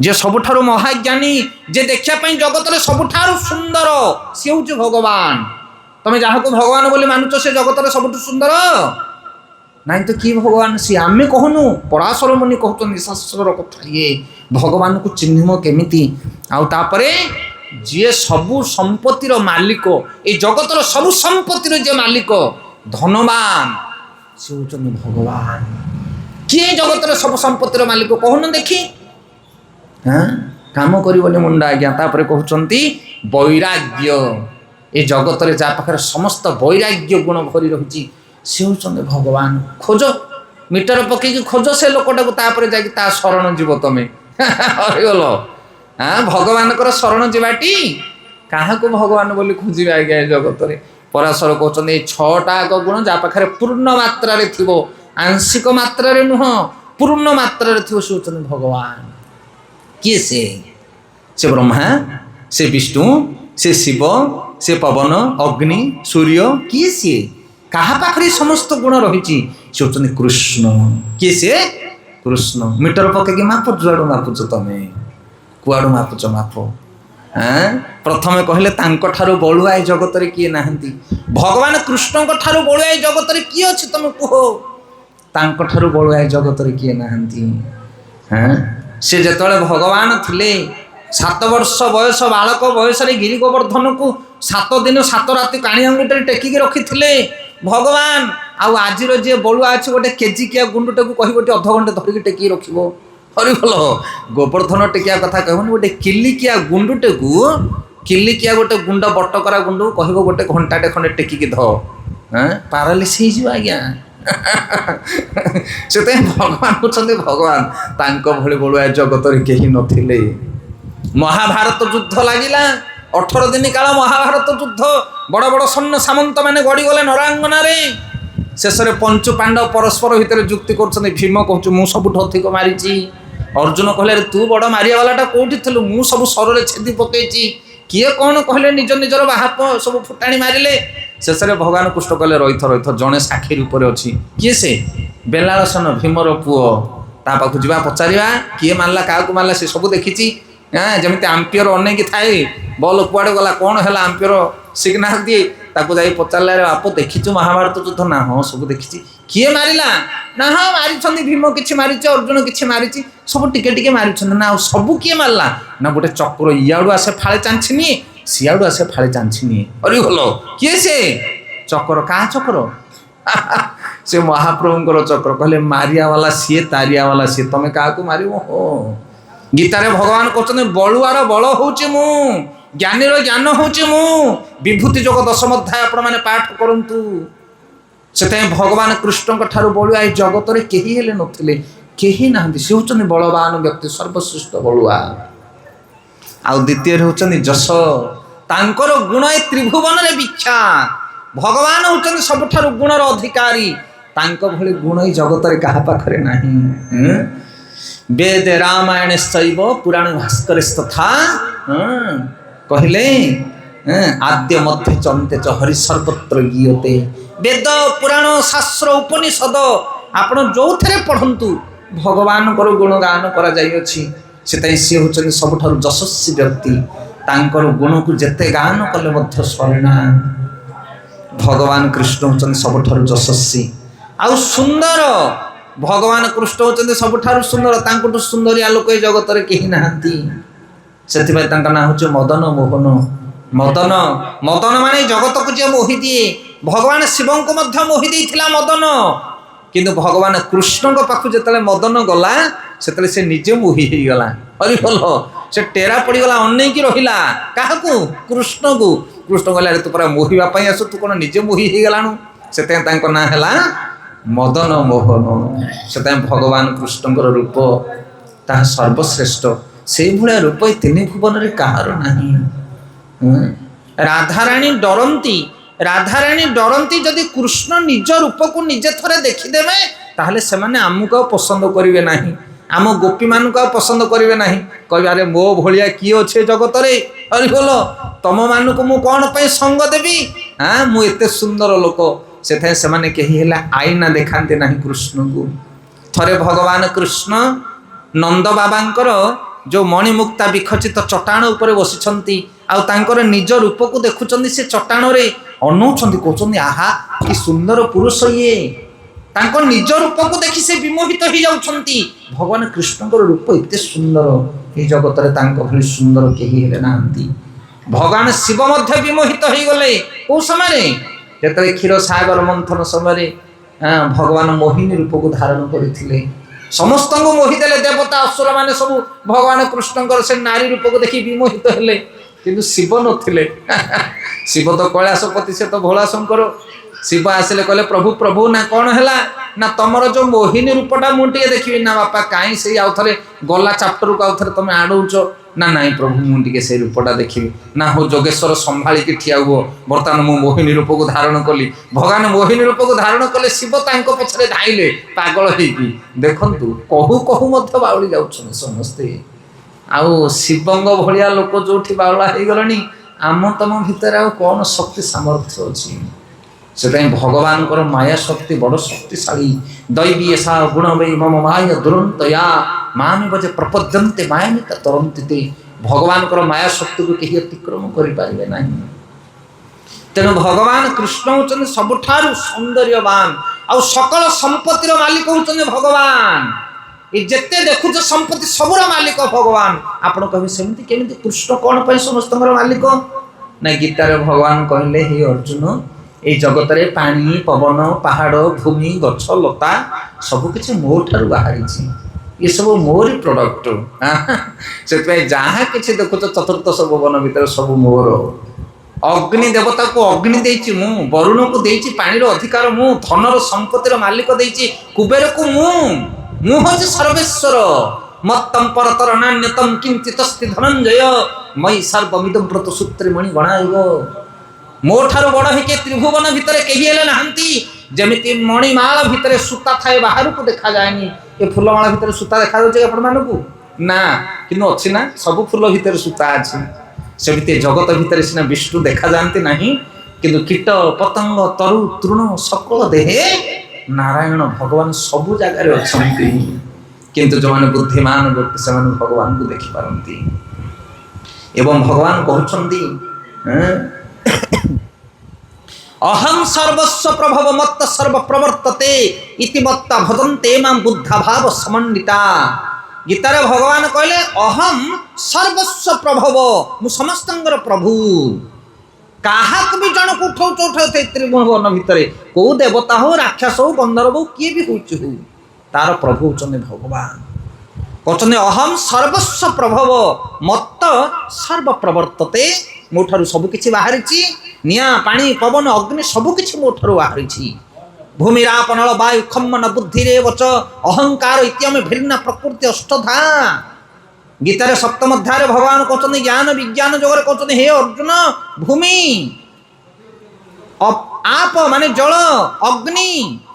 जे सबुठारु महाज्ञानी जे देखा जगत सबुठारु सुंदर सी हूँ भगवान। तुम जहाँ को भगवान बोली मानुच से जगत सबुठ सुंदर नाई तो कि भगवान सी आमे कहूनु पराशर मुनि कहते शास्त्र कथा ये भगवान को चिन्हम केमिति आउे जी सबु संपत्तिर मालिक ये जगतर सबु संपत्तिर जे मालिक धनवान सी हूँ भगवान। किए जगतर सब संपत्तिर मालिक कहून देखी हाँ काम कर मुंडा आज्ञा तापर कहते वैराग्य ये जगत रे जा पाखे समस्त वैराग्य गुण भरी रही सी हूँ भगवान। खोज मीटर पकईकि खोज से लोकटा जा शरण जीव तुम हरिगल हाँ भगवान शरण जीवाटी क्या भगवान बोली खोजे आज्ञा जगत रे पराशर कहते छटा गुण जा पाखे पूर्ण मात्रा थी आंशिक मात्रा नुह पूर्ण मात्रा थी सी हूँ भगवान। किए से ब्रह्मा से विष्णु से शिव से पवन अग्नि सूर्य किए सी कहा पाखरे समस्त गुण रही सी हूँ कृष्ण। किए सी कृष्ण मीटर पकईकि माप जुआड़ मापुच तुम कुआड़ मापुच माप हाँ प्रथमे कहले ठारू बलुआ ए जगत रे किए नाहंती भगवान कृष्ण ठारू बलुआ ए जगत रे किए अछि तुम कह ठारू बलुआ ए जगत रे किए नाहंती। हाँ से जेतले भगवान थिले 7 वर्ष बयस बालक बयस गिरी गोवर्धन को 7 दिन 7 राति काणी अंगुटे टेकिकी रखी भगवान आज जी बलुआ अच्छे गोटे केजिकिया गुंडटे को कह गोटे अधघंटे धरिकी टेकी रख हरि भल गोवर्धन टेकिया कथा कहूनी गोटे किलिकिया गुंडटे को किलिकिया गोटे गुंड बटकरा गुंड को कह गोटे घंटाटे खंडे टेकिकी ध पारालिसिस हो आज्ञा से भगवान होते भगवान तांको भली बलुआ जगत कहीं नथिले। महाभारत युद्ध लगिला 18 दिन काल महाभारत युद्ध बड़ बड़ सैन्य सामंत मैंने गड़ीगले नरांगन शेष में पंचु पांडव परस्पर भितर जुक्ति कर भीम कहूँ मु सबुठ अधिक मारी अर्जुन कहले तू बड़ मारिया वालाटा कौटी थलु मु सब सर छेदी पकई किए कौन कहले निज निजर बाहाप सब फुटाणी मारे शेष में भगवान कृष्ण कहले रईथ रईथ जड़े साक्षी रूप अच्छी किए से बेलासन भीमर पुओ ता पाखु जा पचारा किए मारला क्या मारला से सब देखी हाँ जमी आंपियर अनेक थाए बल कुआड़े गला कौन है आंपियर सिग्नाल दिए ताको जाई पचारे बाप देखीचु महाभारत युद्ध ना हाँ सब देखी किए मारिला ना हाँ मारी भीम कि मारी अर्जुन कि मारी सब टिके टिके मारी ना सब किए मारला ना गोटे चक्र इयाड़ू आसे फाड़े चांछी निए सियाड़ू आसे फाड़े चांछी निए अरे भल किए से चक्र क्या चक्र से महाप्रभुंर चक्र कहले मारिया वाला सीए तारिया वाला सीए तुम क्या मार हो गीतारे भगवान कहते बलुआर बल हूँ मु ज्ञानीर ज्ञान हूँ मु विभूति जोग 10 अध्याय आपण मैंने पाठ करंतु से भगवान कृष्ण ठारू बलुआ जगत रे केही हेले नथिले केही नाहंती से होचनी बलवान व्यक्ति सर्वश्रेष्ठ बलुआ। आ द्वितीय होचनी जश तांकर गुण ए त्रिभुवन रे विख्यात भगवान होचनी सबठारू गुणर अधिकारी तांको भली गुण ए जगत रे कहा पाखरे नाही। वेद रामायण शैव पुराण भास्कर तथा कहले आद्य मध्य चंते च हरि सर्वत्र गीयते वेद पुराण शास्त्र उपनिषद आपण जो थे पढ़ंतु भगवान को गुणगान करा जाई अछि से सी होचन सबठारु यशस्वी व्यक्ति तांकर गुण को जेते गान कले मध्य स्वर्णा भगवान कृष्ण होचन सबठारु यशस्वी आउ सुंदर भगवान कृष्ण होचन सबठारु सुंदर तांकटु सुंदरिया लोक जगत रे केही नाहंती सेथिबाई तांका ना होचे मदन मोहन मदन मदन माने जगत को जे मोहि दिए भगवान शिव को मध्य मोहि देइथिला मदन किंतु भगवान कृष्ण को पाखु जेतले मदन गला सेतले से निजे मोहि हे गला अरे बोल से टेरा पड़ी गला अनेक रहिला काहाकू कृष्ण कहला तू पूरा मोहिबा पई आसु तू कोन निजे मोहि हे गलानु सेते तांको ना हैला मदन मोहन से भगवान कृष्ण रूप ता सर्वश्रेष्ठ से भाया रूप तीन भुवन रे कहार नाही। राधाराणी डरंती जदि कृष्ण निज रूप को निजे थरे देखीदेवे ताहले से माने आमको पसंद करेंगे नहीं आम गोपी मान पसंद करेंगे नहीं कह अरे मो भलिया किए अच्छे जगत रे अरे बोल तुम मान को मु कौन पे संग देवी हाँ मु एते सुंदर लोक से माने कही हेला आईना देखाते नहीं कृष्ण को थरे भगवान कृष्ण नंद बाबांकर जो मणिमुक्ता विखचित चट्टाण उपर बसिछंती आउ तांकर निज रूप को देखुछंती से चट्टाण रे अनौछंती कहउछंती आहा कि सुंदर पुरुष ये तांकर निज रूप को देखि से विमोहित हो जाउछंती भगवान कृष्णकर रूप एते सुंदर ए जगत रे तांको भली सुंदर केही हेले नांती भगवान शिव मध्य विमोहित हो गले ओ समय जेतरे क्षीर सागर मंथन समय भगवान मोहिनी रूप को धारण करथिले समस्त को मोहि देले देवता असुर माने सब भगवान कृष्णकर से नारी रूप को देखि विमोहित हेले किंतु शिव नथिले शिव तो कैलाशपति से तो भोला शंकर शिव आसिले कहले प्रभु प्रभु ना कौन हैला ना तमर जो मोहिनी रूपटा मुझे देखी ना बापा कहीं से आउ थे गला चैप्टर को आउ थे तुम आड़ौच ना नाई प्रभु मुझे से रूपटा देखी ना हो जोगेश्वर संभाली ठिया हुआ बर्तमान मु मोहिनी रूप को धारण कली भगवान मोहिनी रूप को धारण कले शिव तांको पछरे धाइले पागल होइकी देखंतु कहू कहू मध्य बाउली जाउछन समस्ते आउ शिवंग भलिया लोक जोठी बाउला हे गलनी आम तम भितर आ कौन शक्ति सामर्थ्य अछि से भगवान को माया शक्ति बड़ शक्तिशाली दैवी ऐसा गुण वै मम माया दुरंतया मामी बजे प्रपद्यन्ते मायामिता तरंती भगवान को माया शक्ति को कहीं अतिक्रम करें ना तेणु भगवान कृष्ण होचन सबुठारु सौंदर्यवान आउ सकल संपत्तिर मालिक होचन भगवान ये जेते देखुच संपत्ति सबुर मालिक भगवान आपण कहे सेमती केमिति कृष्ण कौन पर समस्त मालिक ना गीतार भगवान कहले हे अर्जुन ए जगत रे पानी पवन पहाड़ भूमि गछ लता सबकि मो ठार बाहरी ये सब मोरी प्रोडक्ट से जहाँ कि देखुच चतुर्थ सब वन भर सब मोर अग्नि देवता को अग्नि देछि मु वरुण को देछि पानी अधिकार मु धनर संपत्तिर मालिक देछि कुबेर को मु हूँ सर्वेश्वर मत्तम परतर नान्यतम किंचितस्ति धनंजय मई सर्वमिदं प्रतसूत्रे मणि गणाइब मो ठार बड़ हिके त्रिभुवन भितर कही हेले नाहंती जेमिति मणिमाला भितर सूता थाए बाहर को देखा जाएनी ये फूलमाला भितर सूता देखा जाउछ आपण मानकू ना किनु अछि ना सब फूल भितर सूता अछि सेमिति जगत भितर सिना विष्णु देखा जानते नहीं किंतु कीट पतंग तरु तृण सकल देहे नारायण भगवान सबु जगह रे अछंती किंतु जो माने बुद्धिमान व्यक्ति से माने भगवान को देखि पारंती एवं भगवान कहउछंती अहम सर्वस्व प्रभव मत्त सर्व प्रवर्तते इति मत्ता भजन्ते मां बुद्धा भाव समन्विता गीतार भगवान कहले अहम सर्वस्व प्रभव मु समस्तंगर प्रभु काहाक भी जन को उठौते त्रिभुवन भितर को देवता हो राक्षस हो गंधर्व हो किए भी होचु तार प्रभु होचने भगवान कहते अहम सर्वस्व प्रभव मत्त सर्व प्रवर्तते मोठारू सबकि बाहरी निया पानी पवन अग्नि सबकि मोठारू बाहरी भूमिरापनल वायु खम्मन बुद्धि वच अहंकार इत्याम भिन्ना प्रकृति अष्टधा गीतार सप्तम अध्याय भगवान कहते ज्ञान विज्ञान जगह कहते हे अर्जुन भूमि आप माने जल अग्नि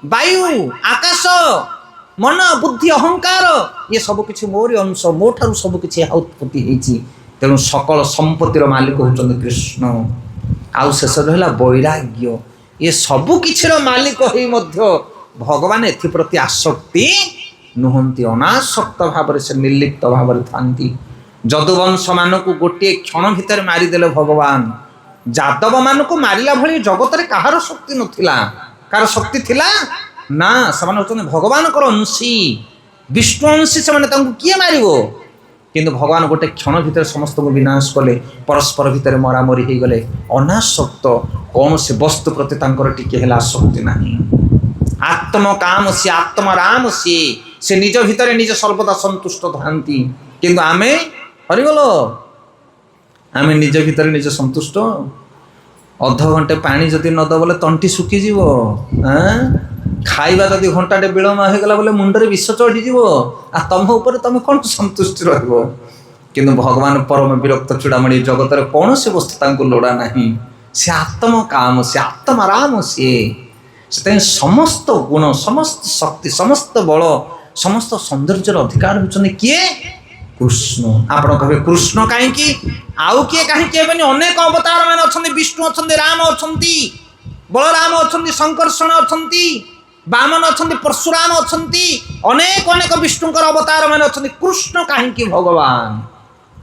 वायु आकाश मन बुद्धि अहंकार ये सबकि मोरी अंश मोठारू सबकि उत्पत्ति होती तेणु सकल संपत्तिर मालिक होचंदी कृष्ण आउ शेष रहा वैराग्य ये सबु किछिर मालिक होई मध्य भगवान एप्रति आसक्ति नुहंती अनासक्त भाव से निर्लिप्त भाव थांती जदुवंश मान को गोटे क्षण भितर मारिदेले भगवान जादव मान को मारिला भली जगत रे कहार शक्ति नथिला कार शक्ति थिला ना समान होचंदी भगवान कर अंशी विष्णु अंशी से किए मारिबो किंतु भगवान गोटे क्षण भितर समस्त को विनाश कले परस्पर भितर मरामरी हो गले अनासक्त कौन से वस्तु प्रति टिके है आसक्ति नहीं आत्म काम सी आत्म राम सी से निज भितर निज सर्वदा संतुष्ट थांती किंतु आमे हरिगल आमे निज भितर निज संतुष्ट अध घंटे पानी जदि न दबले तंटी सुखीज खाइबा जदि घंटाटे विलम्ब होगला बोले मुंडरे विष चढ़ीज आ तुम उपर तुम कौन संतुष्टि रहो किंतु भगवान परम विरक्त चूड़ामणि जगत कौन से वस्तु लोड़ा नहीं से आत्म काम से आत्माराम से समस्त गुण समस्त शक्ति समस्त बल समस्त सौंदर्यर अधिकार होचने किए कृष्ण आप कहे कृष्ण कहीं आउ किए कहीं अनेक अवतार मान अच्छा विष्णु अच्छा राम अच्छा बलराम अच्छा शंकर्षण अच्छा बामन अच्छा परशुराम अच्छा अनेक अनेक विष्णुकर अवतार मान अच्छा कृष्ण कहीं भगवान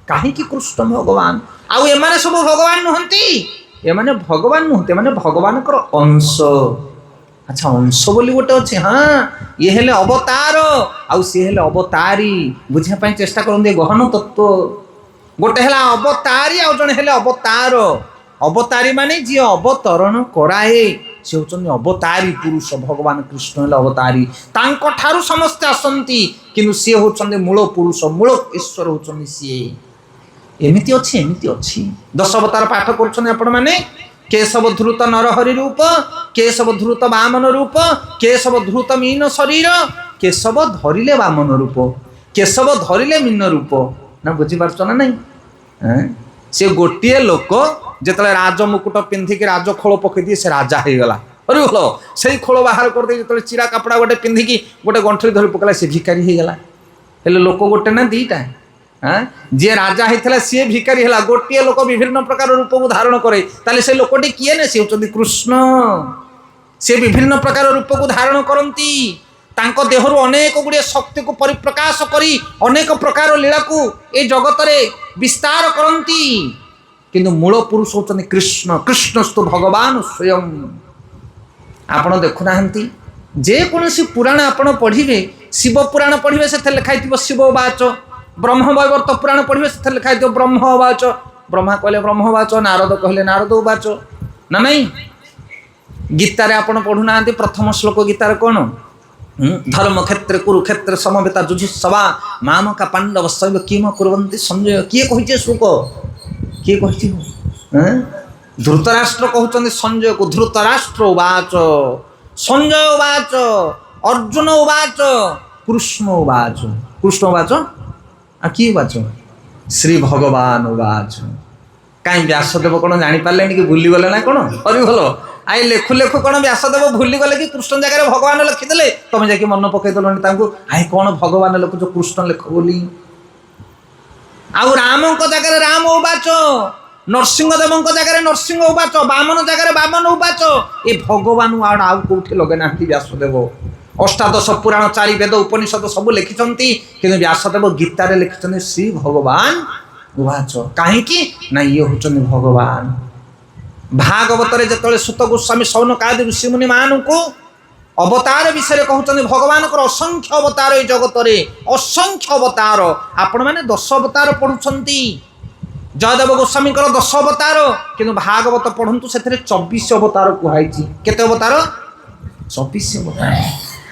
कहीं कृष्ण भगवान आउ एमाने सब भगवान नुहंती एमाने भगवान नुहंती एमाने भगवान अंश अच्छा अंश बोली गोटे अच्छे हाँ ये हेले अवतार आउ सी हेले अवतारी बुझापी चेष्टा करते गहन तत्व गोटे है अवतारी आउ जड़े हेले अवतार अवतारी माने जी अवतरण कराए से होचंदी अवतारी पुरुष भगवान कृष्ण हेले अवतारी तांको ठारू समस्ते आसंती किंतु सी होचंदी मूल पुरुष मूल ईश्वर होचंदी सी एमिति अछि 10 अवतार पाठ करछन आपण माने केशव धृत नरहरि रूप केशव धृत वामन रूप केशव धृत मीन शरीर केशव धरिले वामन रूप केशव धरिले मीन रूप ना बुझी पारछ ना नहीं से गोटिए लोक जिते राज मुकुट पिंधिकी राज खोल पकई दिए से राजा हो गला अरे बोलो से खोल बाहर कर दे जो चिरा कपड़ा गोटे पिंधिकी गोटे गंठरी धरी पकड़ा से भिकारी हो गला हेले लोक गोटे ना दीटा हाँ जी राजा होता सी भिकारी है गोटे लोक विभिन्न प्रकार रूप को धारण करे ताले से लोकटी किए ना सी होचंदी कृष्ण से विभिन्न प्रकार रूप को धारण करती तांको देहरु अनेक गुड़े शक्ति को परिप्रकाश करी अनेक प्रकार लीला को ए जगत रे विस्तार करती किंतु मूल पुरुष होचंदी कृष्ण कृष्णस्तु भगवान स्वयं आपण देखुना जे कोनसी पुराण आपण पढ़िबे शिव पुराण पढ़िबे से लिखाई शिववाच ब्रह्म वैवर्त पुराण पढ़िबे से लिखाई ब्रह्मवाच ब्रह्मा कहले ब्रह्मवाच नारद कहले नारद उवाच ना नहीं गीतारे आपण पढ़ुना प्रथम श्लोक गीतार कौन धर्म क्षेत्र कुरुक्षेत्र समवेता जुजुत्सवा मामका पांडव शैव किम कुर्वन्ति संजय किए कहिचे श्लोक किए कहिचे धृतराष्ट्र कहते संजय को धृतराष्ट्र उवाच संजय उवाच अर्जुन उवाच कृष्ण उवाच कृष्ण उवाच आ कि उवाच श्री भगवान उवाच कहीं व्यासदेव कौन जापारे कि भूली गले ना कौन अरे भल आई लेखु लेखु कौन व्यासदेव भूली गले कि कृष्ण जगह भगवान लिखिदे तुम जाकि मन पकईदेल आई कौन भगवान लिखुच कृष्ण लेख बोली आउ राम जगह राम उवाच नरसिंहदेव जगह नरसिंह उवाच बामन जगह बामन उवाच ये भगवान आउ कौटी लगे ना व्यासदेव अष्टादश पुराण 4 वेद उपनिषद सब लिखिं कि व्यासदेव गीतार लिखिं श्री भगवान उवाच कहीं ना ये हूँ भगवान भागवत जो सुत गोस्वामी शौनकादि ऋषिमुनि मान को अवतार विषय कहते भगवान असंख्य अवतार ये जगत में असंख्य अवतार आपण मैंने 10 अवतार पढ़ुंट जयदेव गोस्वामी 10 अवतार किंतु भागवत पढ़ु से 24 अवतार कहुई केते अवतार 24 अवतार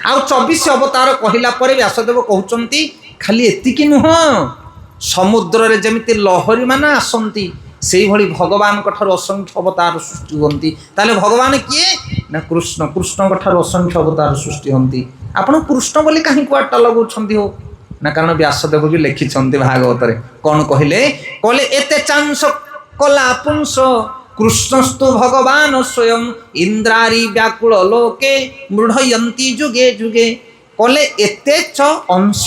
आउ 24 अवतार कहला पर व्यासदेव कहते खाली एतिकी नुह समुद्र रे जमिति लहरी मान आसंती से भली भगवान ठार असंख्य अवतार सृष्टि होती ताले भगवान किए ना कृष्ण कृष्ण ठार असंख्य अवतार सृष्टि होती आपण कृष्ण बोली कहीं कुआटा लगाउछंती हो ना कारण व्यासदेव भी लिखिछंती भागवत रे कौन कहले कहले एते चांस कला पुंस कृष्णस्तु भगवान स्वयं इंद्रारी व्याकुल लोके मृढ़यंती जुगे जुगे कहले एते च अंश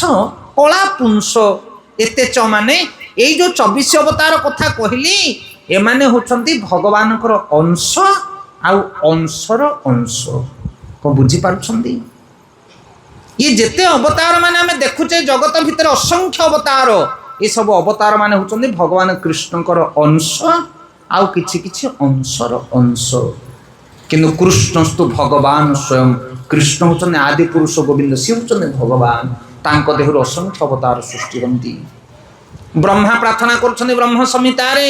कला पुंस एते च माने ये जो 24 अवतार कथा कहली एमाने होचंती भगवान अंश आउ अंशर अंश कौन बुझी पारुछंती ये जेते अवतार माने आमे देखुचे जगत भितर असंख्य अवतार ये सब अवतार माने होचंती भगवान कृष्णकर अंश आउ किछि किछि अंशर अंश किंतु कृष्णस्तु भगवान स्वयं कृष्ण होचंती आदि पुरुष गोविंद सी होचंती भगवान तांको देहरु असंख्य अवतार सृष्टि होंती ब्रह्मा प्रार्थना कर ब्रह्म संहितारे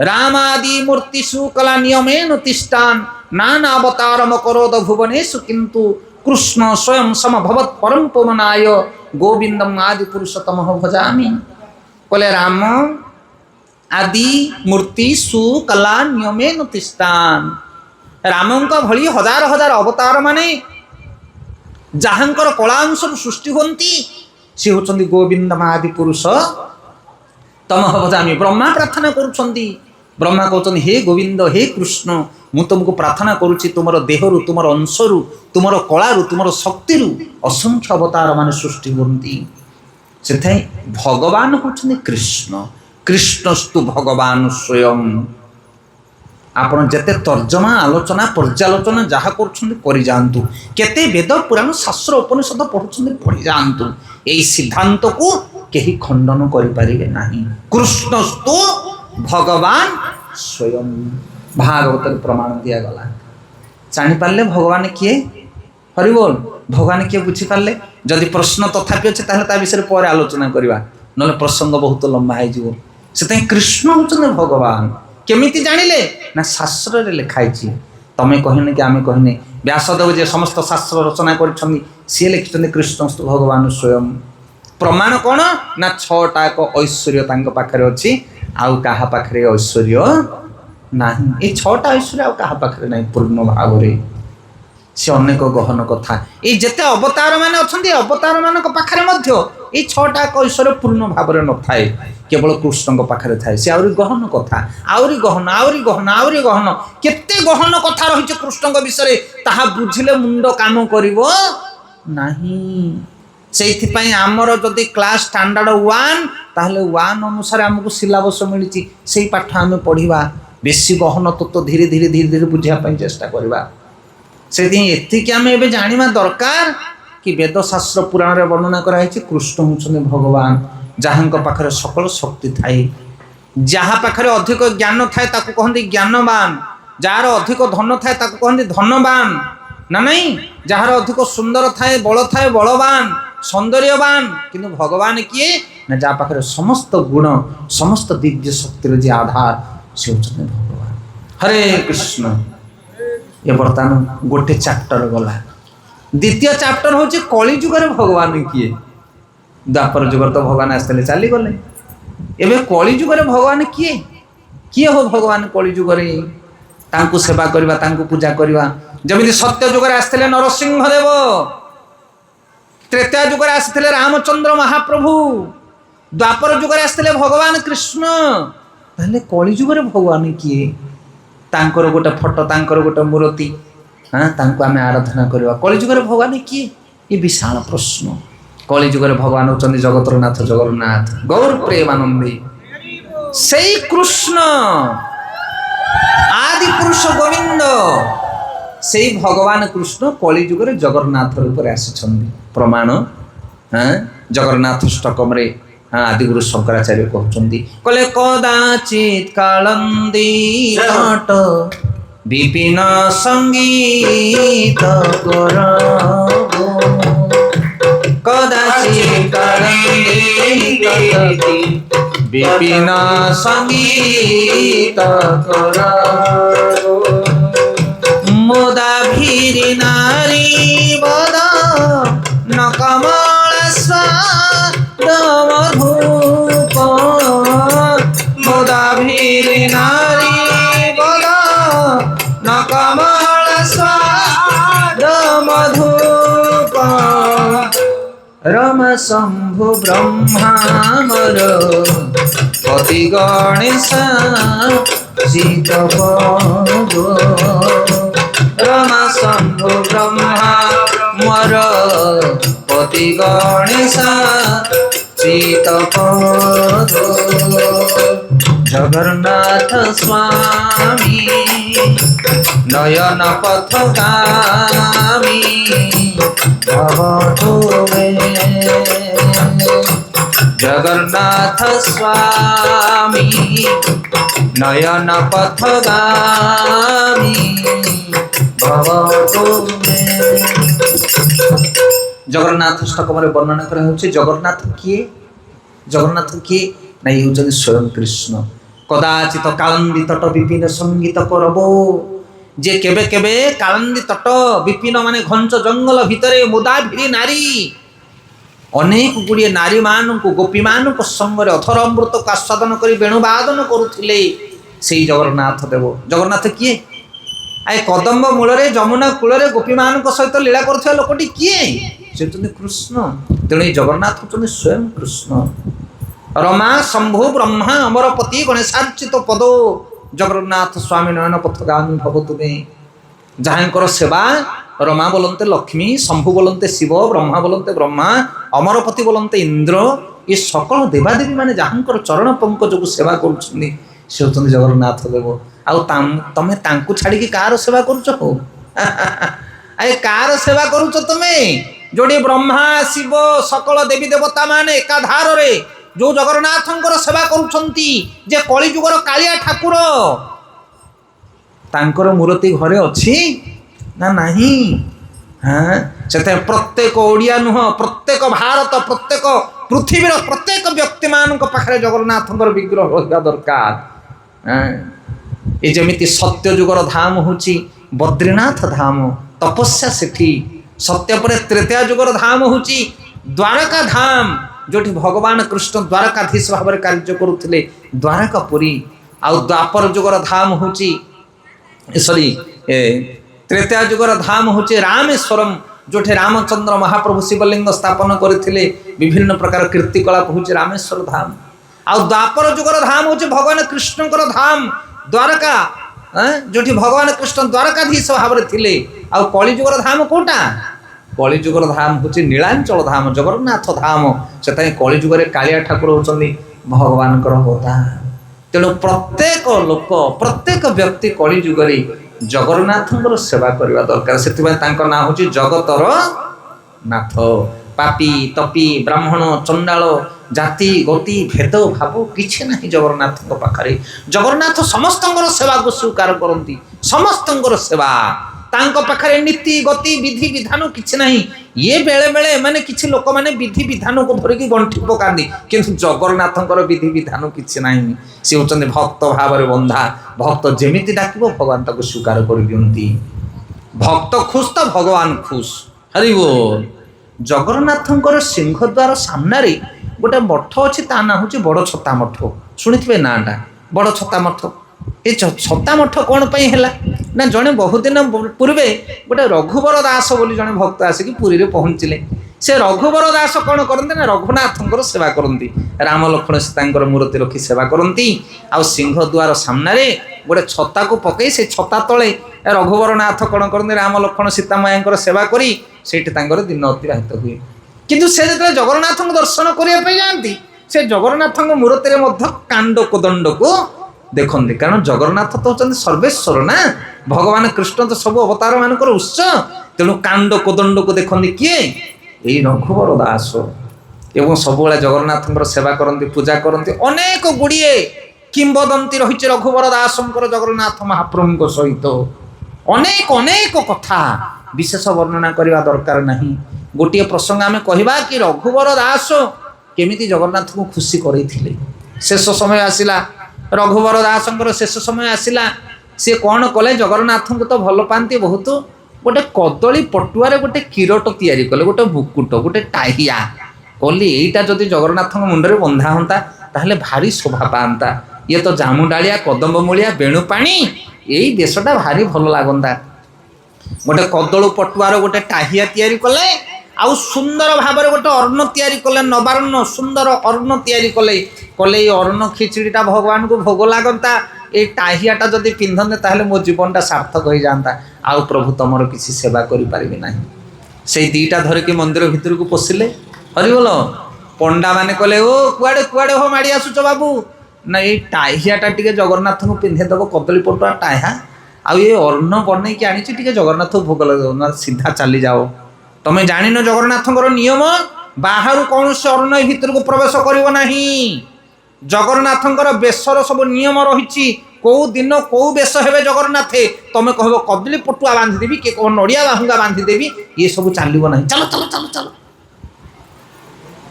रामादि मूर्तिषु कला नियमेन तिष्ठान नाना अवतारम करोद भुवनेषु किंतु कृष्ण स्वयं समभवत् परम पवनाय गोविंदम आदि पुरुषोत्तम भजामि बोले राम आदि मूर्तिषु कला नियमेन तिष्ठान रामंक भली हजार हजार अवतार माने जहांकर कलांश सृष्टि होती सी होचंदी गोविंदम आदि पुरुष तम भजामि ब्रह्मा प्रार्थना करुछंती ब्रह्मा कहते हे गोविंद हे कृष्ण मु तुमको प्रार्थना करुच्ची तुमर देहरु तुमर अंशरु तुमर कलारु तुमर शक्तिरु असंख्य अवतार मान सृष्टि होती से भगवान होचंदी कृष्ण कृष्णस्तु भगवान स्वयं ଆପଣ ଯେତେ ତର୍ଜମା ଆଲୋଚନା ପର୍ଯ୍ୟାଲୋଚନା ଯାହା କରୁଛନ୍ତି କରି ଯାଆନ୍ତୁ, କେତେ ବେଦ ପୁରାଣ ଶାସ୍ତ୍ର ଉପନିଷଦ ପଢ଼ୁଛନ୍ତି ପଢ଼ି ଯାଆନ୍ତୁ, ଏହି ସିଦ୍ଧାନ୍ତକୁ କେହି ଖଣ୍ଡନ କରିପାରିବେ ନାହିଁ। କୃଷ୍ଣସ୍ତୁ ଭଗବାନ ସ୍ୱୟଂ, ଭାଗବତରେ ପ୍ରମାଣ ଦିଆଗଲା। ଜାଣିପାରିଲେ ଭଗବାନ କିଏ? ହରିବୋଲ। ଭଗବାନ କିଏ ବୁଝିପାରିଲେ? ଯଦି ପ୍ରଶ୍ନ ତଥାପି ଅଛି ତାହେଲେ ତା ବିଷୟରେ ପରେ ଆଲୋଚନା କରିବା, ନହେଲେ ପ୍ରସଙ୍ଗ ବହୁତ ଲମ୍ବା ହେଇଯିବ। ସେଥିପାଇଁ କୃଷ୍ଣ ହେଉଛନ୍ତି ଭଗବାନ। କେମିତି ଜାଣିଲେ? ନା ଶାସ୍ତ୍ରରେ ଲେଖା ହେଇଛି। ତମେ କହିନେ କି ଆମେ କହିନେ, ବ୍ୟାସଦେବ ଯେ ସମସ୍ତ ଶାସ୍ତ୍ର ରଚନା କରିଛନ୍ତି ସିଏ ଲେଖିଛନ୍ତି କୃଷ୍ଣସ୍ତୁ ଭଗବାନ ସ୍ୱୟଂ। ପ୍ରମାଣ କ'ଣ? ନା 6ଟା ଐଶ୍ୱର୍ଯ୍ୟ ତାଙ୍କ ପାଖରେ ଅଛି, ଆଉ କାହା ପାଖରେ ଐଶ୍ୱର୍ଯ୍ୟ ନାହିଁ। এই 6ଟା ଐଶ୍ୱର୍ଯ୍ୟ ଆଉ କାହା ପାଖରେ ନାହିଁ ପୂର୍ଣ୍ଣ ଭାବରେ। ସେ ଅନେକ ଗହନ କଥା। ଏଇ ଯେତେ ଅବତାର ମାନେ ଅଛନ୍ତି ଅବତାର ମାନଙ୍କ ପାଖରେ ମଧ୍ୟ ଏଇ 6ଟା ଐଶ୍ୱର୍ଯ୍ୟ ପୂର୍ଣ୍ଣ ଭାବରେ ନଥାଏ, କେବଳ କୃଷ୍ଣଙ୍କ ପାଖରେ ଥାଏ। ସେ ଆହୁରି ଗହନ କଥା, ଆହୁରି ଗହନ, ଆହୁରି ଗହନ, ଆହୁରି ଗହନ, କେତେ ଗହନ କଥା ରହିଛି କୃଷ୍ଣଙ୍କ ବିଷୟରେ, ତାହା ବୁଝିଲେ ମୁଣ୍ଡ କାମ କରିବ ନାହିଁ। ସେଇଥିପାଇଁ ଆମର ଯଦି କ୍ଲାସ୍ ଷ୍ଟାଣ୍ଡାର୍ଡ 1 ତାହେଲେ 1 ଅନୁସାରେ ଆମକୁ ସିଲାବସ୍ ମିଳିଛି, ସେଇ ପାଠ ଆମେ ପଢ଼ିବା। ବେଶୀ ଗହନ ତତ୍ତ୍ୱ ଧୀରେ ଧୀରେ ଧୀରେ ଧୀରେ ବୁଝିବା ପାଇଁ ଚେଷ୍ଟା କରିବା। ସେଥିପାଇଁ ଏତିକି ଆମେ ଏବେ ଜାଣିବା ଦରକାର କି ବେଦଶାସ୍ତ୍ର ପୁରାଣରେ ବର୍ଣ୍ଣନା କରାଯାଇଛି କୃଷ୍ଣ ହେଉଛନ୍ତି ଭଗବାନ, ଯାହାଙ୍କ ପାଖରେ ସକଳ ଶକ୍ତି ଥାଏ। ଯାହା ପାଖରେ ଅଧିକ ଜ୍ଞାନ ଥାଏ ତାକୁ କହନ୍ତି ଜ୍ଞାନବାନ, ଯାହାର ଅଧିକ ଧନ ଥାଏ ତାକୁ କହନ୍ତି ଧନବାନ, ନା ନାହିଁ? ଯାହାର ଅଧିକ ସୁନ୍ଦର ଥାଏ, ବଳ ଥାଏ, ବଳବାନ, ସୌନ୍ଦର୍ଯ୍ୟବାନ। କିନ୍ତୁ ଭଗବାନ କିଏ? ନା ଯାହା ପାଖରେ ସମସ୍ତ ଗୁଣ, ସମସ୍ତ ଦିବ୍ୟ ଶକ୍ତିର ଯେ ଆଧାର, ସେ ହେଉଛନ୍ତି ଭଗବାନ। ହରେ କୃଷ୍ଣ। ଏ ବର୍ତ୍ତମାନ ଗୋଟେ ଚାପ୍ଟର ଗଲା। ଦ୍ୱିତୀୟ ଚାପ୍ଟର ହେଉଛି କଳିଯୁଗରେ ଭଗବାନ କିଏ? ଦ୍ୱାପର ଯୁଗରେ ତ ଭଗବାନ ଆସିଥିଲେ ଚାଲିଗଲେ। ଏବେ କଳିଯୁଗରେ ଭଗବାନ କିଏ? କିଏ ହବ ଭଗବାନ କଳିଯୁଗରେ? ତାଙ୍କୁ ସେବା କରିବା, ତାଙ୍କୁ ପୂଜା କରିବା। ଯେମିତି ସତ୍ୟ ଯୁଗରେ ଆସିଥିଲେ ନରସିଂହ ଦେବ, ତ୍ରେତୟା ଯୁଗରେ ଆସିଥିଲେ ରାମଚନ୍ଦ୍ର ମହାପ୍ରଭୁ, ଦ୍ୱାପର ଯୁଗରେ ଆସିଥିଲେ ଭଗବାନ କୃଷ୍ଣ। ତାହେଲେ କଳିଯୁଗରେ ଭଗବାନ କିଏ? ତାଙ୍କର ଗୋଟେ ଫଟୋ, ତାଙ୍କର ଗୋଟେ ମୂର୍ତ୍ତି, ତାଙ୍କୁ ଆମେ ଆରାଧନା କରିବା। କଳିଯୁଗରେ ଭଗବାନ କିଏ? ଏ ବିଶାଳ ପ୍ରଶ୍ନ। କଳିଯୁଗରେ ଭଗବାନ ହେଉଛନ୍ତି ଜଗତର ନାଥ ଜଗନ୍ନାଥ, ଗୌର ପ୍ରେମାନନ୍ଦୀ। ସେଇ କୃଷ୍ଣ ଆଦି ପୁରୁଷ ଗୋବିନ୍ଦ, ସେଇ ଭଗବାନ କୃଷ୍ଣ କଳିଯୁଗରେ ଜଗନ୍ନାଥ ରୂପରେ ଆସିଛନ୍ତି। ପ୍ରମାଣ ଜଗନ୍ନାଥ ଷ୍ଟକମରେ ଆଦିଗୁରୁ ଶଙ୍କରାଚାର୍ଯ୍ୟ କହୁଛନ୍ତି, କହିଲେ କଦାଚିତ୍ କାଳନ୍ଦୀ ତଟ ବିପିନ ସଙ୍ଗୀତ କରବ, କଦାଚିତ୍ କାଳନ୍ଦୀ ତଟ ବିପିନ ସଙ୍ଗୀତ କରବ, মোদাভিরি নারী বদ ন কমল স্বাদ মধুপ, মোদাভিরি নারী বদ ন কমল স্বাদ মধুপ, রম শম্ভু ব্রহ্মামর পতি গণেশ শীতপদ, রমা শম্ভু ব্রহ্মা মর পতি গণেশ শীতপদ, জগন্নাথ স্বামী নয়ন পথগামী ভব তুমে, জগন্নাথ স্বামী নয়ন পথগামী ভব তুমে। জগন্নাথ ଷ୍ଟକମରେ ବର୍ଣ୍ଣନା କରାଯାଉଛି ଜଗନ୍ନାଥ କିଏ? ଜଗନ୍ନାଥ କିଏ? ନା ଇଏ ହେଉଛନ୍ତି ସ୍ୱୟଂ କୃଷ୍ଣ। କଦାଚିତ କାଳନ୍ଦୀ ତଟ ବିପିନ ସଙ୍ଗୀତ କରବ, ଯେ କେବେ କେବେ କାଳନ୍ଦୀ ତଟ, ବିପିନ ମାନେ ଘଞ୍ଚ ଜଙ୍ଗଲ ଭିତରେ ମୁଦାଭିରି ନାରୀ, ଅନେକ ଗୁଡ଼ିଏ ନାରୀମାନଙ୍କୁ ଗୋପୀମାନଙ୍କ ସଙ୍ଗରେ ଅଥର ଅମୃତକୁ ଆସ୍ୱାଦନ କରି ବେଣୁବାଦନ କରୁଥିଲେ ସେଇ ଜଗନ୍ନାଥ ଦେବ। ଜଗନ୍ନାଥ କିଏ? ଏ କଦମ୍ବ ମୂଳରେ ଯମୁନା କୂଳରେ ଗୋପୀମାନଙ୍କ ସହିତ ଲୀଳା କରୁଥିବା ଲୋକଟି କିଏ? ସେ ହେଉଛନ୍ତି କୃଷ୍ଣ। ତେଣୁ ଏଇ ଜଗନ୍ନାଥ ହେଉଛନ୍ତି ସ୍ୱୟଂ କୃଷ୍ଣ। ରମା ଶମ୍ଭୁ ବ୍ରହ୍ମା ଅମରପତି ଗଣେଶାର୍ଚିତ ପଦ, ଜଗନ୍ନାଥ ସ୍ୱାମୀ ନୟନ ପଥଗାମୀ ଭବ ତୁମେ। ଯାହାଙ୍କର ସେବା ରମା ବୋଲନ୍ତେ ଲକ୍ଷ୍ମୀ, ଶମ୍ଭୁ ବୋଲନ୍ତେ ଶିବ, ବ୍ରହ୍ମା ବୋଲନ୍ତେ ବ୍ରହ୍ମା, ଅମରପତି ବୋଲନ୍ତେ ଇନ୍ଦ୍ର, ଏ ସକଳ ଦେବାଦେବୀ ମାନେ ଯାହାଙ୍କର ଚରଣ ପଙ୍କଜକୁ ସେବା କରୁଛନ୍ତି ସେ ହେଉଛନ୍ତି ଜଗନ୍ନାଥ ଦେବ। तमे तांकु छाड़ी कार सेवा करुच हो अरे कार सेवा करुच तुमे जोड़ी ब्रह्मा शिव सकल देवी देवता माने एकाधार रे जो जगन्नाथंकर सेवा करुछंती जे कलिजुगर कालिया ठाकुर तांकर मूर्ति घरे अच्छी ना नहीं। हाँ से प्रत्येक ओडिया नुह प्रत्येक भारत प्रत्येक पृथ्वीर प्रत्येक व्यक्ति मान पाखे जगन्नाथंकर विग्रह रहा दरकार। ये जमीती सत्य जुगर धाम होची बद्रीनाथ धाम तपस्या सेठी सत्य पर त्रेता जुगर धाम होची द्वारका धाम जोठी भगवान कृष्ण द्वारकाधीश भाव में कार्य करुले द्वारकापुरी आउ द्वापर जुगर धाम होची सॉरी त्रेता जुगर धाम होची रामेश्वरम जोठे रामचंद्र महाप्रभु शिवलिंग स्थापन करथिले विभिन्न प्रकार कीर्तिकलाप होची रामेश्वर धाम आउ द्वापर जुगर धाम होची भगवान कृष्णकर धाम द्वारका जोठी भगवान कृष्ण द्वारकाधीश भाव में थिले आउ कलिजुगर धाम कोटा कलिजुगर धाम होची नीलांचल धाम जगन्नाथ धाम से कलिजुगर कालिया ठाकुर होचंदी भगवान अवतार। तेणु प्रत्येक लोक प्रत्येक व्यक्ति कलिजुगरे जगन्नाथंकर सेवा करवा दरकार। से ना हूँ जगतर नाथ पापी तपी ब्राह्मण चंडाल जाति गति भेद भाव किसी ना जगन्नाथ पाखे जगन्नाथ समस्त सेवा को स्वीकार करती समस्त सेवा तांको पाखरे नीति गति विधि विधान किसी ना ये बेले बेले माने किसी लोक माने विधि विधान को धरिकी गंठी पकाती किंतु जगन्नाथंकर विधि विधान किसी ना सी होचंदी भक्त भाव में बंधा भक्त जेमिति डाकिबो भगवान ताको स्वीकार कर दियंती भक्त खुश तो भगवान खुश। हरि बोल। जगन्नाथंकर सिंहद्वार सामने गोटे मठ अच्छी ता ना हूँ बड़ छता मठ शुणिथे नाटा बड़ छता मठ ये छता मठ कौन पाई है ना जड़े बहुत दिन पूर्वे गोटे रघुवर दास बोली जड़े भक्त आसिक पुरी रे पहुँचले से रघुवर दास कौन करते ना रघुनाथंकर सेवा करती राम लक्ष्मण सीता मूर्ति रखी सेवा करती आ सिंहद्वार सामने गोटे छता को पकई से छता तले रघुवर नाथ कौन करते राम लक्ष्मण सीता माया सेवा करी दिन अतिबाहित हुए किंतु से जो जगन्नाथ दर्शन करने जाती से जगन्नाथ मूर्ति कांड कोदंड को देखते कारण जगन्नाथ तो होती सर्वेश्वर ना भगवान कृष्ण तो सब अवतार मान उत्स तेणु कांड कोदंड को देखते किए यही रघुवर दास एवं सब जगन्नाथ सेवा करती पूजा करती अनेक गुड़िए किंबदंती रही रघुवर दास जगन्नाथ महाप्रभु सहित अनेक अनेक कथा विशेष वर्णना करने दरकार नहीं। गोटे प्रसंग आम कहवा कि रघुवर दास केमिति जगन्नाथ को खुशी करते शेष समय आसला रघुवर दास शेष समय आसला सी कौन कले जगन्नाथ को तो भल पाती बहुत गोटे कदली पटुआर गोटे किरट तैयारी कले गोटे बुकुट गोटे टाहिया कहली यहीटा जदि जगन्नाथ मुंडे बंधा होता ताहले भारी शोभा पाता ये तो जामु डालिया कदम्ब मूलिया बेणुपाणी यही देशटा भारी भल लगता गोटे कदलू पटुआर गोटे टाहिया तैयारी कले आउ सुंदर भाव गोटे अर्ण तैयारी कले नवार्ण सुंदर अर्ण तैयारी कले कले अर्ण खिचड़ीटा भगवान को भोग लगता ये टाहियाटा जदि पिंधते ताहले मो जीवनटा सार्थक हो जाता आउ प्रभु तुमर किसी सेवा करें ना से दीटा धरिकी मंदिर भितर को पशिले हरिबोल पंडा माने कले ओ कुआड़े कुआड़े हो माड़ी आसुच बाबू ना ये टाहियाटा टिके जगन्नाथ को पिंधेदेव कदली पटुआ टाहा आउ ये अर्ण बनई कि आनी टिके जगन्नाथ भोग लगे सीधा चली जाओ तमें जान जगन्नाथंकर नियम बाहर कौन से अर्ण भितर को प्रवेश करिवो नहीं जगन्नाथंकर बेशर सब नियम रही कौ दिन कौ बेश हे जगन्नाथ तमें कह कदली पटुआ बांधिदेवी किए कह नड़िया बाहुंगा बांधिदेवी ये सब चलो ना चलो चलो चलो चलो।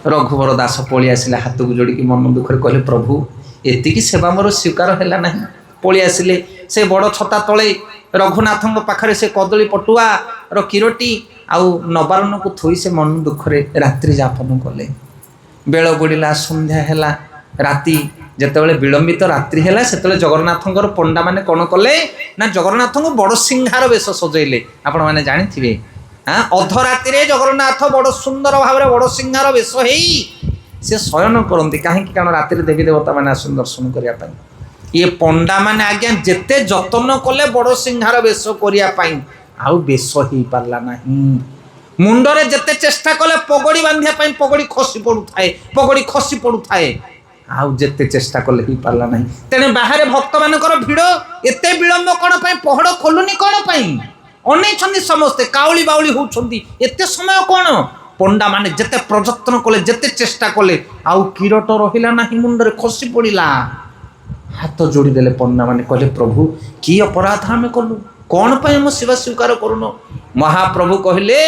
रघुवर दास पलि आसिले हाथ को जोड़िकी मन दुखरे कहले प्रभु एतिकी सेवा मोर स्वीकार है ना पलि आसिले से बड़ छता तले रघुनाथ पाखरे से कदली पटुआ रो किरोटी आउ नवारण को थोई से मन दुखरे रात्रि जापन कले बेल बुड़िला संध्या है राति जितेबाला विलंबित रात्रि है से जगन्नाथंकर पंडा माने कौन कले ना जगन्नाथ को बड़ सिंहार बेश सजैले आपण मैंने जानी हाँ अधराति जगन्नाथ बड़ सुंदर भाव में बड़ सिंहार बेश हो सी शयन करती कहीं कारण राति देवी देवता मैंने आसन दर्शन करने ये पंडा मैंने आज्ञा जिते जतन कले बड़ सिंहार बेश करने आउ बेश हो पारा ना मुंडरे जिते चेष्टा कले पगड़ी बांधिया पगड़ी खसी पड़ू थाए पगड़ी खसी पड़ू थाए आउ जेते चेष्टा कले ही पारला नहीं तेने बाहर भक्त मानकर भिड़ एते विलंब कौन पाई पहड़ खोलुनी कौन पाई अनेक समस्ते काउली बाउली होउछंदी एते समय कौन पंडा माने जेते प्रयत्न कले जेते चेष्टा कले आउ किरट रहिला नाही मुंडरे खसी पड़िला हाथ जोड़ी देले पंडा माने कहले प्रभु की अपराध आमे कलु कौन पाई हम सेवा स्वीकार करूनो महाप्रभु कहले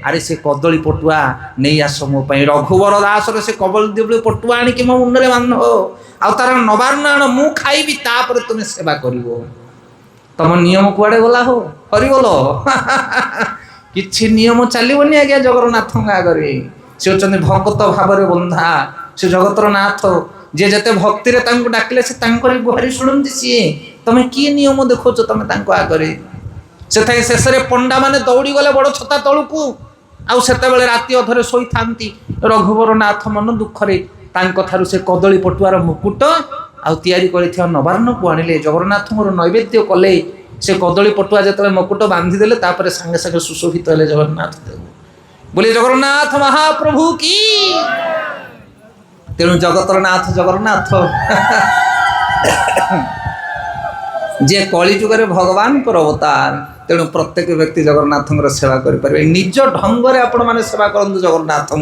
अरे से कदली पटुआ नहीं आस मो पाई रघुवर दास रे से कदली पटुआ आनी कि मो मुंडरे बांध आ तार नबारन आण मु खाइबी तापर तुम सेवा करिवो तम नियम कुआडे गला हो हरि बोलो किछि नियम चलिबनी आज्ञा जगन्नाथ आगे से होचंदी भक्त भाव बंधा से जगतर नाथ जे जते भक्ति रे तांको डाकिले से तांकर गुहारी शुणुंती सी तमे की नियम देखो तमे तांको आगे से थाई शेष रे पंडा माने दौड़ी गले बड़ छता तळुकू आउ सेते बेले राति अधरे सोई थांती रघुवर नाथ मन दुख रे तांको थारु से कदली पटुआर मुकुट आउ तयारी करिथिया नबारन को आनिले जगन्नाथ मोर नैवेद्य कले से कदली पटुआ जतले मुकुट बांधी देले तापरे संगे संगे सुशोभित हेले जगन्नाथ देव बोले जगन्नाथ महाप्रभु की तेणु जगतर नाथ जगन्नाथ जे कली जुगे भगवान को अवतार तेणु प्रत्येक व्यक्ति जगन्नाथ सेवा करें निज ढंग से आपण मैंने सेवा करूँ जगन्नाथ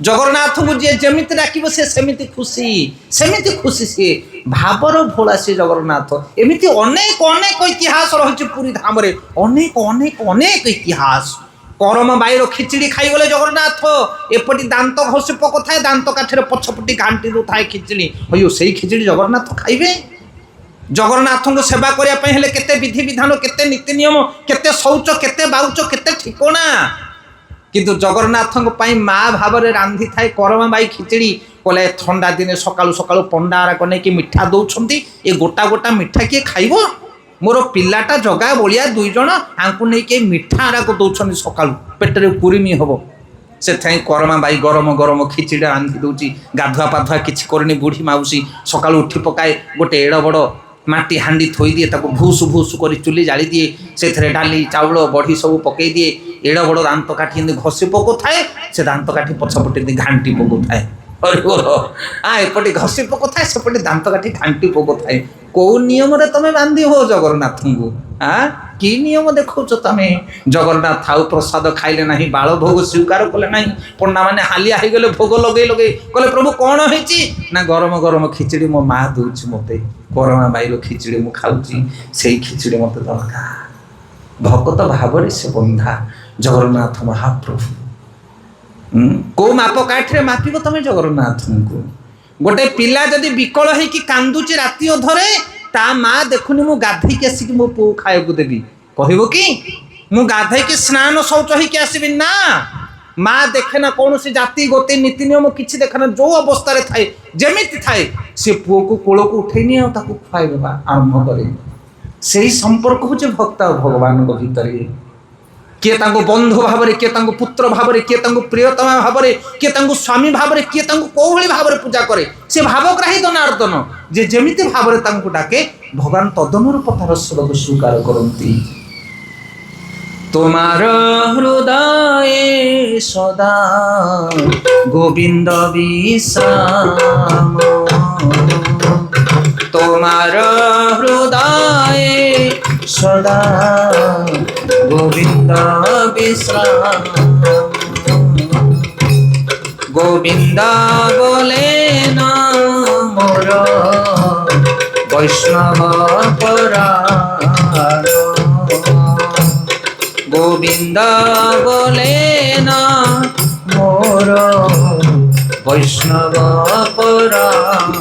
जगन्नाथ को जी जमी डाक से सेमिति खुशी सी भावर भोला सी जगन्नाथ एमती अनेक अनेक इतिहास रही पुरी धाम अनेक अनेक अनेक इतिहास करम बाईर खिचड़ी खाईगले जगन्नाथ एपटी दांत घसी पक थाए दांत काठे पछपटी घाटी दो थाए खिचड़ी अयो से खिचड़ी जगन्नाथ खाइबे जगन्नाथ को सेवा करने केते विधि विधान केते नीति नियम केते शौच केते बाउच केते ठिकोना किंतु जगन्नाथ माँ भाव में रांधि थाए करमा बाई खिचड़ी कले ठंडा दिने सकाळु सकाळु पंडा आरा कि मिठा दौरान ये गोटा गोटा मिठा किए खाइब मोर पिलाटा जगा बलिया दुई जन आंकु नहीं कि मिठा आराक दौरान सकाळु पेटरे कुरिमी हम से करमा बाई गरम गरम खिचड़ी रांधि दौची गाधुआ पाधुआ किसी करनी बुढ़ी माउसी सकाळु उठी पकाए गोटे एड़ बड़ माटी हांडी थोई दिए ताको भूसु भूसु कर चुली जाली दिए से डाली चाउल बढ़ी सब पकई दिए एड़ बड़ दांत काठी घसी पकौ थाए से दांत काठी पछपटे घाटी पकौ थाए एपटे घसी पकौ थाए सेपटे दांत काठी घाटी पकौ थाए कौ नियम रे तमे बांधी हो जगन्नाथ को कि नियम देखो तमे जगन्नाथ आउ प्रसाद खाइले नहीं बाल भोग स्वीकार कले नहीं पंडा माने हालिया हो गले भोग लगे लगे कहले प्रभु कौन होइची ना गरम गरम खिचड़ी मो माँ दूची मते करमा बाईर खिचड़ी मु खाऊची से खिचड़ी मते दरकार भक्त भाव से बंधा जगन्नाथ महाप्रभु को माप काठरे मापिब तमे जगन्नाथ को गोटे पिला जदि विकल है कि कांदुची राति अधरे ता माँ देखुनी मु गाधे के आसिक मो पु खाइबू देवी कहबो कि मु गाधे के स्नान शौच होइके आसबि ना माँ देखे ना कौन सी जाति गोते नीति नियम किसी देखे ना जो अवस्था थाए जमीती थाए से पुओ को कोल को उठेनी खुआइबा आरंभ करे से संपर्क हूँ भक्त भगवान भीतर किए बंधु भाव में किए पुत्र भाव में किए प्रियतमा भाव में किए स्वामी भाव में किए कौली भाव में पूजा करे से भावग्राही जनार्दन जे जेमिति भाव में डाके भगवान तदनुरूप तार सेवा स्वीकार करती तुम्हार हृदय सदा गोविंद विश्राम तुम्हार हृदय सदा गोविंद विश्राम गोविंद बोले न मोर वैष्णव परार गोविंद बोले न मोर वैष्णव परार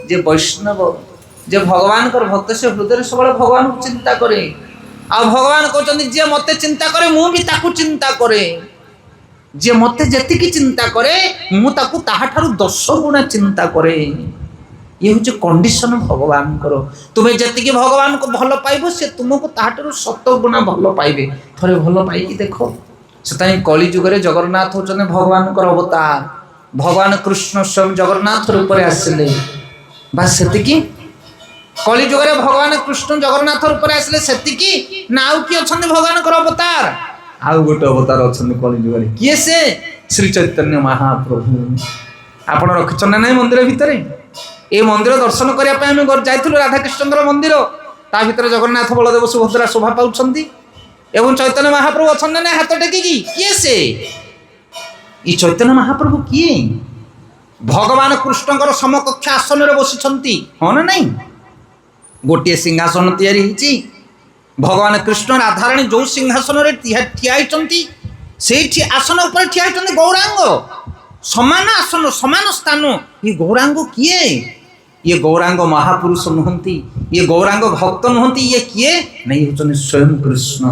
जे वैष्णव जे भगवान कर भक्त से हृदय सब भगवान को चिंता करे आ भगवान कहते जे मते चिंता करे मु भी ताकू चिंता करे जे मते जतिकी चिंता करे मु ताकू ताहा ठारू 10 गुणा चिंता करे ये हूँ कंडीशन भगवान करो तुम्हें जतिकी भगवान को भल पाइब से तुमको ताहा ठारू 7 गुणा भल पाइबे थरे भल पाइकी देखो से कली जुगे जगन्नाथ होचने भगवान कर अवतार भगवान कृष्ण स्वयं जगन्नाथ रूप में आसिले बस सेतिकी कली जुगे भगवान कृष्ण जगन्नाथ रूप में आसिले सेतिकी ना आउ किए अछंती भगवान कर अवतार आउ गोटे अवतार अछंती कली जुगे किए से श्री चैतन्य महाप्रभु ଆପଣ ରଖିଛନ୍ତି ନା ନାହିଁ ମନ୍ଦିର ଭିତରେ? ଏ ମନ୍ଦିର ଦର୍ଶନ କରିବା ପାଇଁ ଆମେ ଯାଇଥିଲୁ ରାଧାକୃଷ୍ଣଙ୍କର ମନ୍ଦିର। ତା ଭିତରେ ଜଗନ୍ନାଥ ବଳଦେବ ସୁଭଦ୍ରା ଶୋଭା ପାଉଛନ୍ତି ଏବଂ ଚୈତନ୍ୟ ମହାପ୍ରଭୁ ଅଛନ୍ତି ନା ନାହିଁ ହାତ ଟେକିକି? କିଏ ସେ? ଏ ଚୈତନ୍ୟ ମହାପ୍ରଭୁ କିଏ? ଭଗବାନ କୃଷ୍ଣଙ୍କର ସମକକ୍ଷ ଆସନରେ ବସିଛନ୍ତି, ହଁ ନା ନାହିଁ? ଗୋଟିଏ ସିଂହାସନ ତିଆରି ହେଇଛି। ଭଗବାନ କୃଷ୍ଣ ରାଧାରାଣୀ ଯେଉଁ ସିଂହାସନରେ ଠିଆ ହେଇଛନ୍ତି ସେଇଠି ଆସନ ଉପରେ ଠିଆ ହେଇଛନ୍ତି ଗୌରାଙ୍ଗ। ସମାନ ଆସନ, ସମାନ ସ୍ଥାନ। ଏ ଗୌରାଙ୍ଗ କିଏ? ଇଏ ଗୌରାଙ୍ଗ ମହାପୁରୁଷ ନୁହନ୍ତି, ଇଏ ଗୌରାଙ୍ଗ ଭକ୍ତ ନୁହନ୍ତି। ଇଏ କିଏ? ନାଇଁ, ହେଉଛନ୍ତି ସ୍ୱୟଂ କୃଷ୍ଣ।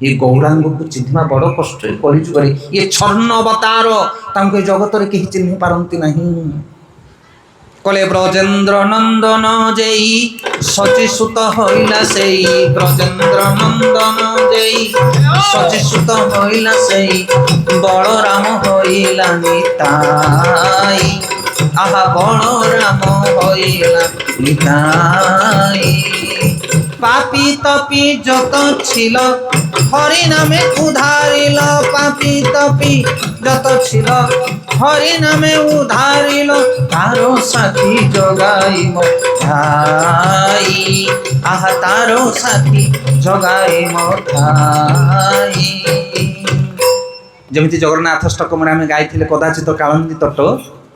ଏ ଗୌରାଙ୍ଗକୁ ଚିହ୍ନିବା ବଡ଼ କଷ୍ଟ ଏ କଳିଯୁଗରେ। ଇଏ ଛନ୍ନ ଅବତାର, ତାଙ୍କୁ ଏ ଜଗତରେ କେହି ଚିହ୍ନି ପାରନ୍ତି ନାହିଁ। কলে ব্রজেন্দ্র নন্দন যেই শচীসুত হইলা সেই, ব্রজেন্দ্র নন্দন যেই শচীসুত হইলা সেই, বলরাম হইলা নিতাই। আহা বলরাম হইলা নিতাই। পাপি তপি যত ছিল হরি নামে উধারিল, পাপি তপি যত ছিল হরি নামে উধারিল, তারো সাথী জগাইম ঠাই। আহা তারো সাথী জগাইম ঠাই। যেମିତି ଜଗନ୍ନାଥ ଷ୍ଟକମରେ ଆମେ ଗାଇଥିଲେ କଦାଚିତ କାଳନ୍ଦୀ ତଟ,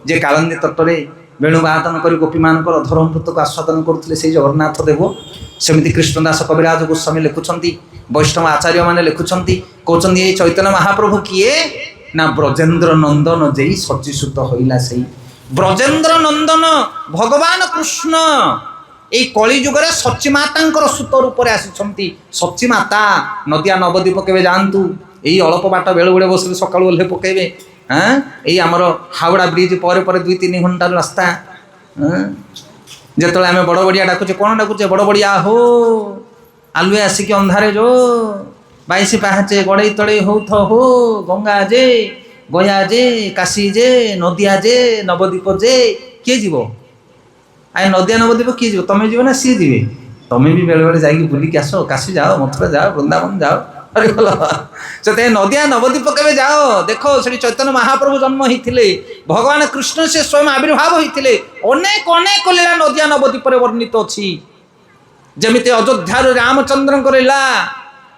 ଯେ କାଳନ୍ଦୀ ତଟରେ ବେଣୁବାଦନ କରି ଗୋପୀମାନଙ୍କର ଅଧରମୃତକୁ ଆସ୍ୱାଦନ କରୁଥିଲେ ସେଇ ଜଗନ୍ନାଥ ଦେବ। ସେମିତି କୃଷ୍ଣଦାସ କବିରାଜ ଗୋସ୍ୱାମୀ ଲେଖୁଛନ୍ତି, ବୈଷ୍ଣବ ଆଚାର୍ଯ୍ୟମାନେ ଲେଖୁଛନ୍ତି, କହୁଛନ୍ତି ଏଇ ଚୈତନ୍ୟ ମହାପ୍ରଭୁ କିଏ? ନା ବ୍ରଜେନ୍ଦ୍ର ନନ୍ଦନ ଯେଇ ଶଚୀସୁତ ହଇଲା ସେଇ। ବ୍ରଜେନ୍ଦ୍ର ନନ୍ଦନ ଭଗବାନ କୃଷ୍ଣ এই কলিযুগরে সচী মাতাঙ্কর সুত রূপরে আসিছন্তি। সচী মাতা নদিয়া নবদ্বীপ কেবে যাআন্তু, এই অল্প বাট বেড়ে বেড়ে বসলে সকালু ওহ্লে পকাইবে। হ্যাঁ, এই আমার হাওড়া ব্রিজ পরে পরে 2-3 ঘন্টার রাস্তা। হ্যাঁ, যেতବେଳେ ଆମେ ବଡ଼ ବଡ଼ିଆ ଡାକୁଛେ, କ'ଣ ଡାକୁଛେ? ବଡ଼ ବଡ଼ିଆ ହୋ, ଆଲୁଏ ଆସିକି ଅନ୍ଧାରେ ଯୋ, 22 ପାହାଚେ ଗଡ଼େଇ ତଳେଇ ହଉଥ ହୋ, ଗଙ୍ଗା ଯେ, ଗୟା ଯେ, କାଶୀ ଯେ, ନଦିଆ ଯେ, ନବଦ୍ୱୀପ ଯେ। କିଏ ଯିବ? ଆଏ ନଦିଆ ନବଦ୍ୱୀପ କିଏ ଯିବ? ତମେ ଯିବ ନା ସିଏ ଯିବେ? ତମେ ବି ବେଳେବେଳେ ଯାଇକି ବୁଲିକି ଆସ, କାଶୀ ଯାଅ, ମଥୁରା ଯାଅ, ବୃନ୍ଦାବନ ଯାଅ। ସେଥିପାଇଁ ନଦିଆ ନବଦ୍ୱୀପ କେବେ ଯାଅ, ଦେଖ ସେଠି ଚୈତନ୍ୟ ମହାପ୍ରଭୁ ଜନ୍ମ ହେଇଥିଲେ, ଭଗବାନ କୃଷ୍ଣ ସେ ସ୍ୱୟଂ ଆବିର୍ଭାବ ହେଇଥିଲେ। ଅନେକ ଅନେକ ଲୀଳା ନଦିଆ ନବଦ୍ୱୀପରେ ବର୍ଣ୍ଣିତ ଅଛି। ଯେମିତି ଅଯୋଧ୍ୟାରୁ ରାମଚନ୍ଦ୍ରଙ୍କର ଲୀଳା,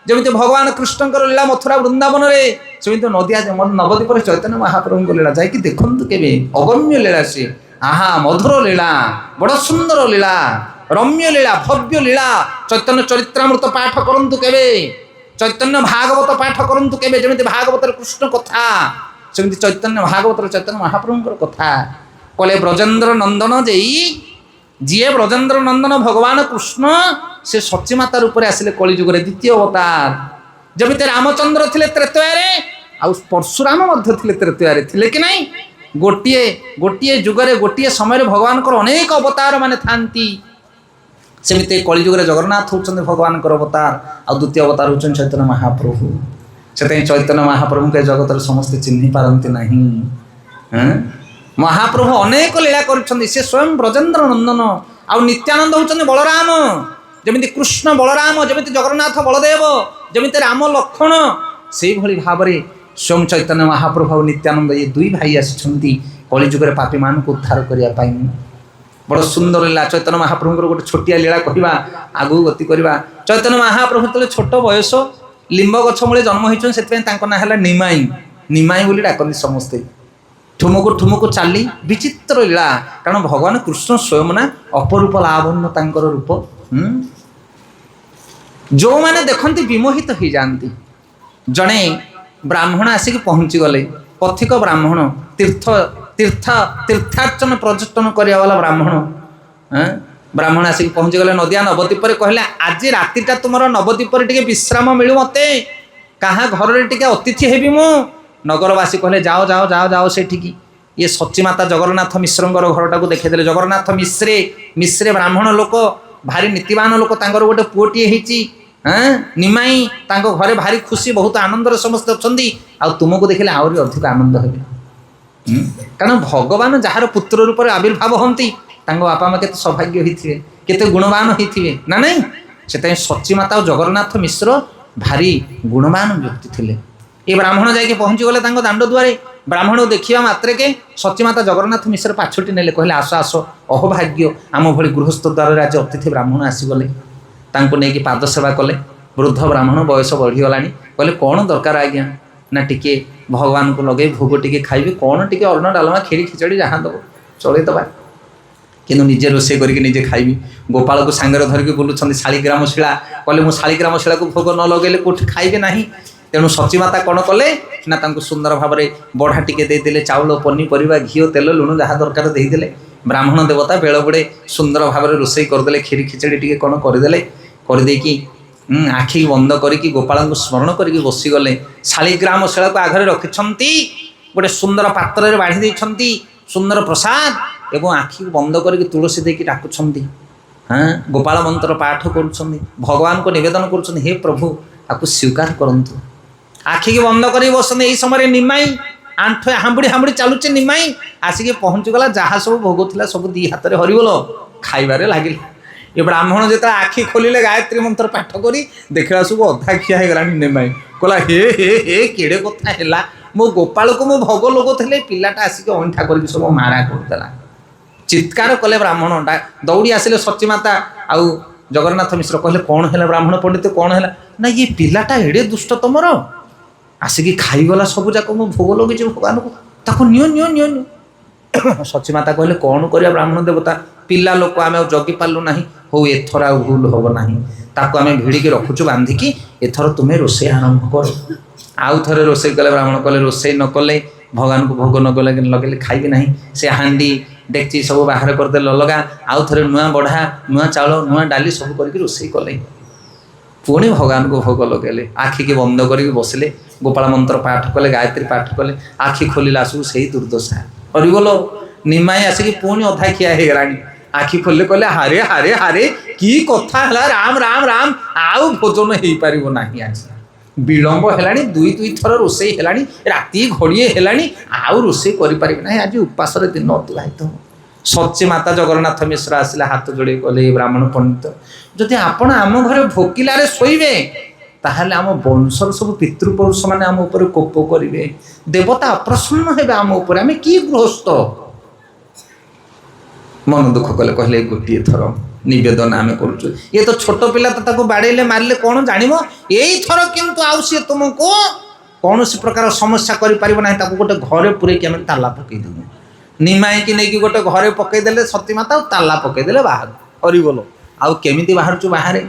ଯେମିତି ଭଗବାନ କୃଷ୍ଣଙ୍କର ଲୀଳା ମଥୁରା ବୃନ୍ଦାବନରେ, ସେମିତି ନଦିଆ ନବଦ୍ୱୀପରେ ଚୈତନ୍ୟ ମହାପ୍ରଭୁଙ୍କ ଲୀଳା ଯାଇକି ଦେଖନ୍ତୁ କେବେ। ଅଗମ୍ୟ ଲୀଳା ସେ, ଆହା ମଧୁର ଲୀଳା, ବଡ଼ ସୁନ୍ଦର ଲୀଳା, ରମ୍ୟ ଲୀଳା, ଭବ୍ୟ ଲୀଳା। ଚୈତନ୍ୟ ଚରିତ୍ରାମୃତ ପାଠ କରନ୍ତୁ କେବେ, ଚୈତନ୍ୟ ଭାଗବତ ପାଠ କରନ୍ତୁ କେବେ। ଯେମିତି ଭାଗବତର କୃଷ୍ଣ କଥା, ସେମିତି ଚୈତନ୍ୟ ଭାଗବତର ଚୈତନ୍ୟ ମହାପ୍ରଭୁଙ୍କର କଥା। କଲେ ବ୍ରଜେନ୍ଦ୍ର ନନ୍ଦନ ଯେଇ, ଯିଏ ବ୍ରଜେନ୍ଦ୍ର ନନ୍ଦନ ଭଗବାନ କୃଷ୍ଣ, ସେ ସଚୀ ମାତା ରୂପରେ ଆସିଲେ କଳିଯୁଗରେ ଦ୍ୱିତୀୟ ଅବତାର। ଯେମିତି ରାମଚନ୍ଦ୍ର ଥିଲେ ତ୍ରେତୟାରେ, ଆଉ ପରଶୁରାମ ମଧ୍ୟ ଥିଲେ ତ୍ରେତୟାରେ, ଥିଲେ କି ନାହିଁ? ଗୋଟିଏ ଯୁଗରେ ଗୋଟିଏ ସମୟରେ ଭଗବାନଙ୍କର ଅନେକ ଅବତାର ମାନେ ଥାନ୍ତି। ସେମିତି କଳିଯୁଗରେ ଜଗନ୍ନାଥ ହେଉଛନ୍ତି ଭଗବାନଙ୍କର ଅବତାର, ଆଉ ଦ୍ୱିତୀୟ ଅବତାର ହେଉଛନ୍ତି ଚୈତନ୍ୟ ମହାପ୍ରଭୁ। ସେଥିପାଇଁ ଚୈତନ୍ୟ ମହାପ୍ରଭୁଙ୍କ ଏ ଜଗତରେ ସମସ୍ତେ ଚିହ୍ନି ପାରନ୍ତି ନାହିଁ। ମହାପ୍ରଭୁ ଅନେକ ଲୀଳା କରିଛନ୍ତି, ସେ ସ୍ୱୟଂ ବ୍ରଜେନ୍ଦ୍ର ନନ୍ଦନ। ଆଉ ନିତ୍ୟାନନ୍ଦ ହେଉଛନ୍ତି ବଳରାମ। ଯେମିତି କୃଷ୍ଣ ବଳରାମ, ଯେମିତି ଜଗନ୍ନାଥ ବଳଦେବ, ଯେମିତି ରାମ ଲକ୍ଷ୍ମଣ, ସେଇଭଳି ଭାବରେ ସ୍ୱୟଂ ଚୈତନ୍ୟ ମହାପ୍ରଭୁ ଆଉ ନିତ୍ୟାନନ୍ଦ ଏ ଦୁଇ ଭାଇ ଆସିଛନ୍ତି କଳିଯୁଗରେ ପାପୀମାନଙ୍କୁ ଉଦ୍ଧାର କରିବା ପାଇଁ। ବଡ଼ ସୁନ୍ଦର ଲୀଳା। ଚୈତନ୍ୟ ମହାପ୍ରଭୁଙ୍କର ଗୋଟେ ଛୋଟିଆ ଲୀଳା କହିବା, ଆଗକୁ ଗତି କରିବା। ଚୈତନ୍ୟ ମହାପ୍ରଭୁ ଯେତେବେଳେ ଛୋଟ ବୟସ, ଲିମ୍ବ ଗଛ ମୂଳେ ଜନ୍ମ ହେଇଛନ୍ତି, ସେଥିପାଇଁ ତାଙ୍କ ନାଁ ହେଲା ନିମାଇଁ। ନିମାଇଁ ବୋଲି ଡାକନ୍ତି ସମସ୍ତେ। ଠୁମକୁ ଠୁମକୁ ଚାଲି, ବିଚିତ୍ର ଲୀଳା। କାରଣ ଭଗବାନ କୃଷ୍ଣ ସ୍ୱୟଂ ନା ଅପରୂପ ଲାବଣ୍ୟ ତାଙ୍କର ରୂପ। ଯେଉଁମାନେ ଦେଖନ୍ତି ବିମୋହିତ ହେଇଯାଆନ୍ତି। ଜଣେ ବ୍ରାହ୍ମଣ ଆସିକି ପହଞ୍ଚିଗଲେ, ପଥିକ ବ୍ରାହ୍ମଣ, ତୀର୍ଥାର୍ଚନ ପର୍ଯ୍ୟଟନ କରିବା ବାଲା ବ୍ରାହ୍ମଣ। ବ୍ରାହ୍ମଣ ଆସିକି ପହଞ୍ଚିଗଲେ ନଦିଆ ନବଦ୍ୱୀପରେ, କହିଲେ ଆଜି ରାତିଟା ତୁମର ନବଦ୍ୱୀପରେ ଟିକେ ବିଶ୍ରାମ ମିଳୁ ମତେ, କାହା ଘରରେ ଟିକେ ଅତିଥି ହେବି ମୁଁ। ନଗରବାସୀ କହିଲେ ଯାଅ ଯାଅ ଯାଅ ଯାଅ ସେଠିକି। ଇଏ ସଚୀ ମାତା ଜଗନ୍ନାଥ ମିଶ୍ରଙ୍କର ଘରଟାକୁ ଦେଖେଇଦେଲେ। ଜଗନ୍ନାଥ ମିଶ୍ରେ ବ୍ରାହ୍ମଣ ଲୋକ, ଭାରି ନୀତିବାନ ଲୋକ, ତାଙ୍କର ଗୋଟେ ପୁଅଟିଏ ହେଇଛି ନିମାଇଁ। ତାଙ୍କ ଘରେ ଭାରି ଖୁସି, ବହୁତ ଆନନ୍ଦରେ ସମସ୍ତେ ଅଛନ୍ତି। ଆଉ ତୁମକୁ ଦେଖିଲେ ଆହୁରି ଅଧିକ ଆନନ୍ଦ ହେବେ। କାରଣ ଭଗବାନ ଯାହାର ପୁତ୍ର ରୂପରେ ଆବିର୍ଭାବ ହୁଅନ୍ତି, ତାଙ୍କ ବାପା ମା କେତେ ସୌଭାଗ୍ୟ ହେଇଥିବେ, କେତେ ଗୁଣବାନ ହେଇଥିବେ ନା ନାହିଁ? ସେଥିପାଇଁ ସଚୀ ମାତା ଆଉ ଜଗନ୍ନାଥ ମିଶ୍ର ଭାରି ଗୁଣବାନ ବ୍ୟକ୍ତି ଥିଲେ। ଏ ବ୍ରାହ୍ମଣ ଯାଇକି ପହଞ୍ଚିଗଲେ ତାଙ୍କ ଦାଣ୍ଡ ଦୁଆରେ, ब्राह्मण को देखा मात्रे के सचीमाता जगन्नाथ मिश्र पाछुटी नेले कहले आस आस अहोभाग्य आम भली गृहस्थ द्वार आज अतिथि ब्राह्मण आसीगले तांको नेकी पाद सेवा कले। वृद्ध ब्राह्मण बयस बढ़ीगला कहले कौन दरकार आज्ञा ना टिके भगवान को लगे भोग टिके खाइबे कौन टिके अन्न डालमा खीरी खिचड़ी जहाँ दब चलईदबा किंतु निजे रोषे करके निजे खाइबी। गोपाल को सांगरे धरिकी बुलुछंती शालिग्राम शिला कहले मु शालिग्राम शिला को भोग न लगेले कोठी खाइबे नाही। तेणु सचीमाता कौन कले ना तांको सुंदर भाव में बढ़ा टिके देदेले चाउल पनीपरिया घी तेल लुण जहाँ दरकार देदेले। ब्राह्मण देवता बेल बुड़े सुंदर भाव में रोषे करदे खीरी खिचड़ी टिके कौन करदे करदेकी आखि बंद करके गोपाल को स्मरण करके बसीगले। शालिग्राम शिला को आगे रखिंट गोटे सुंदर पात्र बाढ़ी देती सुंदर प्रसाद एवं आखि बंद करके तुलसी देकी डाकुंट। हाँ गोपाल मंत्र पाठ कर भगवान को निवेदन कर हे प्रभु आपको स्वीकार करंतु। आखि की बंद कर बसते यही समय निमाई आंठ हांबुड़ी हांबुड़ी चलुचे निमाई आसिक पहुँचीगला जहाँ सब भोग था सब दी हाथ में हरिबोल खाइबारे लगिल। ये ब्राह्मण जो आखि खोलिले गायत्री मंत्र पाठ करी देखा सब अधा खिया हो गला निमाई कहला हे हे हे केड़े कथा है मो गोपाल को मो भोग लगोले पिलाटा आसिक अंठा करके सब मारा करदेला चित्कार कले ब्राह्मण दौड़ी आसिले सचीमाता आउ जगन्नाथ मिश्र कहले कौन है ब्राह्मण पंडित कौन है ना ये पिलाटा एड़े दुष्ट तुमर आसिक खाईगला सब जाक मो भोग लगे भगवान को ताको नियो नियो नियो नियो। सचीमाता कहले कौन करिया ब्राह्मण देवता पिला लोक आम जगी पार्लु ना हो एथर आ भूल हम ना ताको आम भिड़िकी रखुचु बांधिकी एथर तुम्हें रोषे आरंभ कर। आउ थे रोषे कले ब्राह्मण कले रोषे न कले भगवान को भोग न लगे खाइबे ना से हांडी डेक्ची सब बाहर करदे अलगा आउ थे नुआ बढ़ा नुआ चाउल नुआ डाली सब करके रोषे कले पुणी भगवान को भोग लगे आखि की बंद करके बसिले गोपाल मंत्र पाठ कले गायत्री पाठ कले आखि खोलिला सब से दुर्दशा हरिबोल निमाई आसिक पुणी अधा खिया हो गला आखि खोलिले कहले हारे हारे हारे की कथा है राम राम राम आउ भोजन हो पार ना आज विलंब है दुई दुई थर रोषे है राति घड़िए है आउ रोषे करें आज उपास दिन अतिबाहित हो। सच्ची माता जगन्नाथ मिश्र आसिला हाथ जोड़े कहले ब्राह्मण पंडित जदि आपण आम घर भोकिलारे शोइबे ताहले आम वंशर सब पितृपुरुष मैंने आम उपर कोप करेंगे देवता अप्रसन्न हे आम उपर आम कि गृहस्थ मन दुख कले कहले गोटे थर निवेदन आम करुचु ये तो छोट पिला तो बाड़े मारे कौन जान यही थर किंतु आउ सी तुमको कौन प्रकार समस्या कर गोटे घरे पूरे आम ताला पकईदेमु निमाई की नहीं गोटे घरे पकईदे सतीमाता ताला पकईदे बाहर हरिबोल आउ केमी बाहर बाहर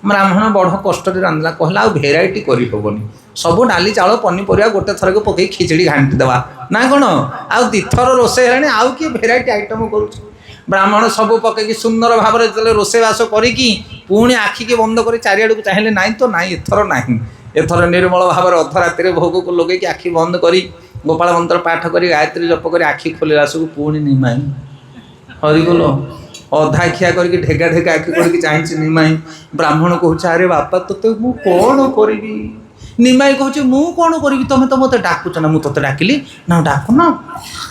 ब्राह्मण बड़ कष्ट रांधला कहला आउ भेराइटी करहबनी सब डाली चाउल पनीपरिया गोटे थर को पकई खिचड़ी घांटी देवा ना कौन आउ दिथर रोषे है आउ किए भेराइटी आइटम करुच्छे ब्राह्मण सब पकईकी सुंदर भाव में रोषेबास करी पुणी आखि की बंद कर चारिआड़ को चाहिए ना तो ना एथर ना एथर निर्मल भाव में अधरात्रि भोग को लगे आखि बंद करी गोपाल मंत्र पाठ करी गायत्री जप कर आखि खोलिला सब पुणी निमाई हरिबोल अधा खिया करके ढेगा ढेगा आखि करके चाहिए निमाई ब्राह्मण कहूँ अरे बापा तो मु कौन करी निमाई कहूँ मु कौन करी तुम तो मत डाकुच ना मुझे डाकिली ना डाकुन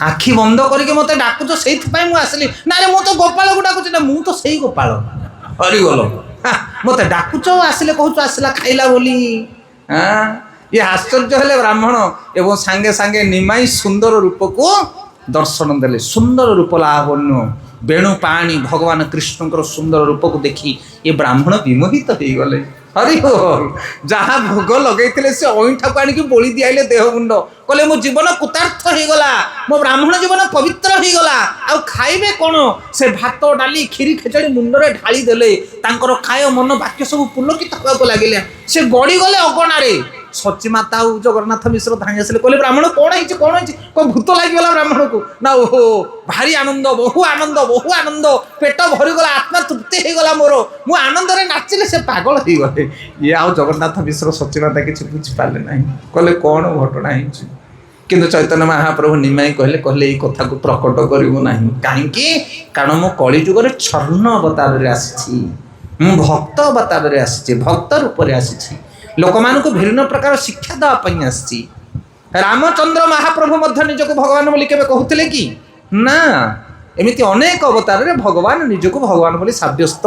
आखि बंद करके मत डाकुच से आसली ना रे मु तो गोपाल को डाकुच ना मु तो सही गोपाल हरिगल मत डाकुच आसिले कहूँ आसला खाइला बोली हाँ ये आश्चर्य है ब्राह्मण एवं सांगे सांगे निमाई सुंदर रूप को दर्शन देले सुंदर रूप लावण्य वेणु पाणी भगवान कृष्ण सुंदर रूप को देखी ये ब्राह्मण विमोहित हो गले हरि बोल जहाँ भोग लगे से अईठा को आनिक बोली दियाइले देह मुंड कहले मो जीवन कृतार्थ हो गला मो ब्राह्मण जीवन पवित्र हो गला आ खाइबे कौन से भात डाली खीरी खेचड़ी मुंडरे ढाली देले तांकर काय मन वाक्य सब पुलकित होगा लगे से गड़ी गले अगणारे सची माता जगन्नाथ मिश्र धाई आसिले कहले ब्राह्मण कौन है भूत लगिगला ब्राह्मण को ना ओहो भारी आनंद बहु आनंद पेट भरीगला आत्मा तृप्ति हो गला मोर मु आनंद नाचिले से पागल हो गले ये आउ जगन्नाथ मिश्र सची माता किसी बुझिपारे ना कहले कौन घटना है किंतु चैतन्य महाप्रभु निमाई कहले कहले ये कथा को प्रकट करू ना कहीं कारण मो कलिजुगर छर्ण अवतार आसी भक्त अवतार आसी भक्त रूप से आसी लोक मान को भिन्न प्रकार शिक्षा देवाई आसी रामचंद्र महाप्रभु निजक भगवान बोली केबे कहते कि ना एमती अनेक अवतार भगवान निजक भगवान बोली साब्यस्त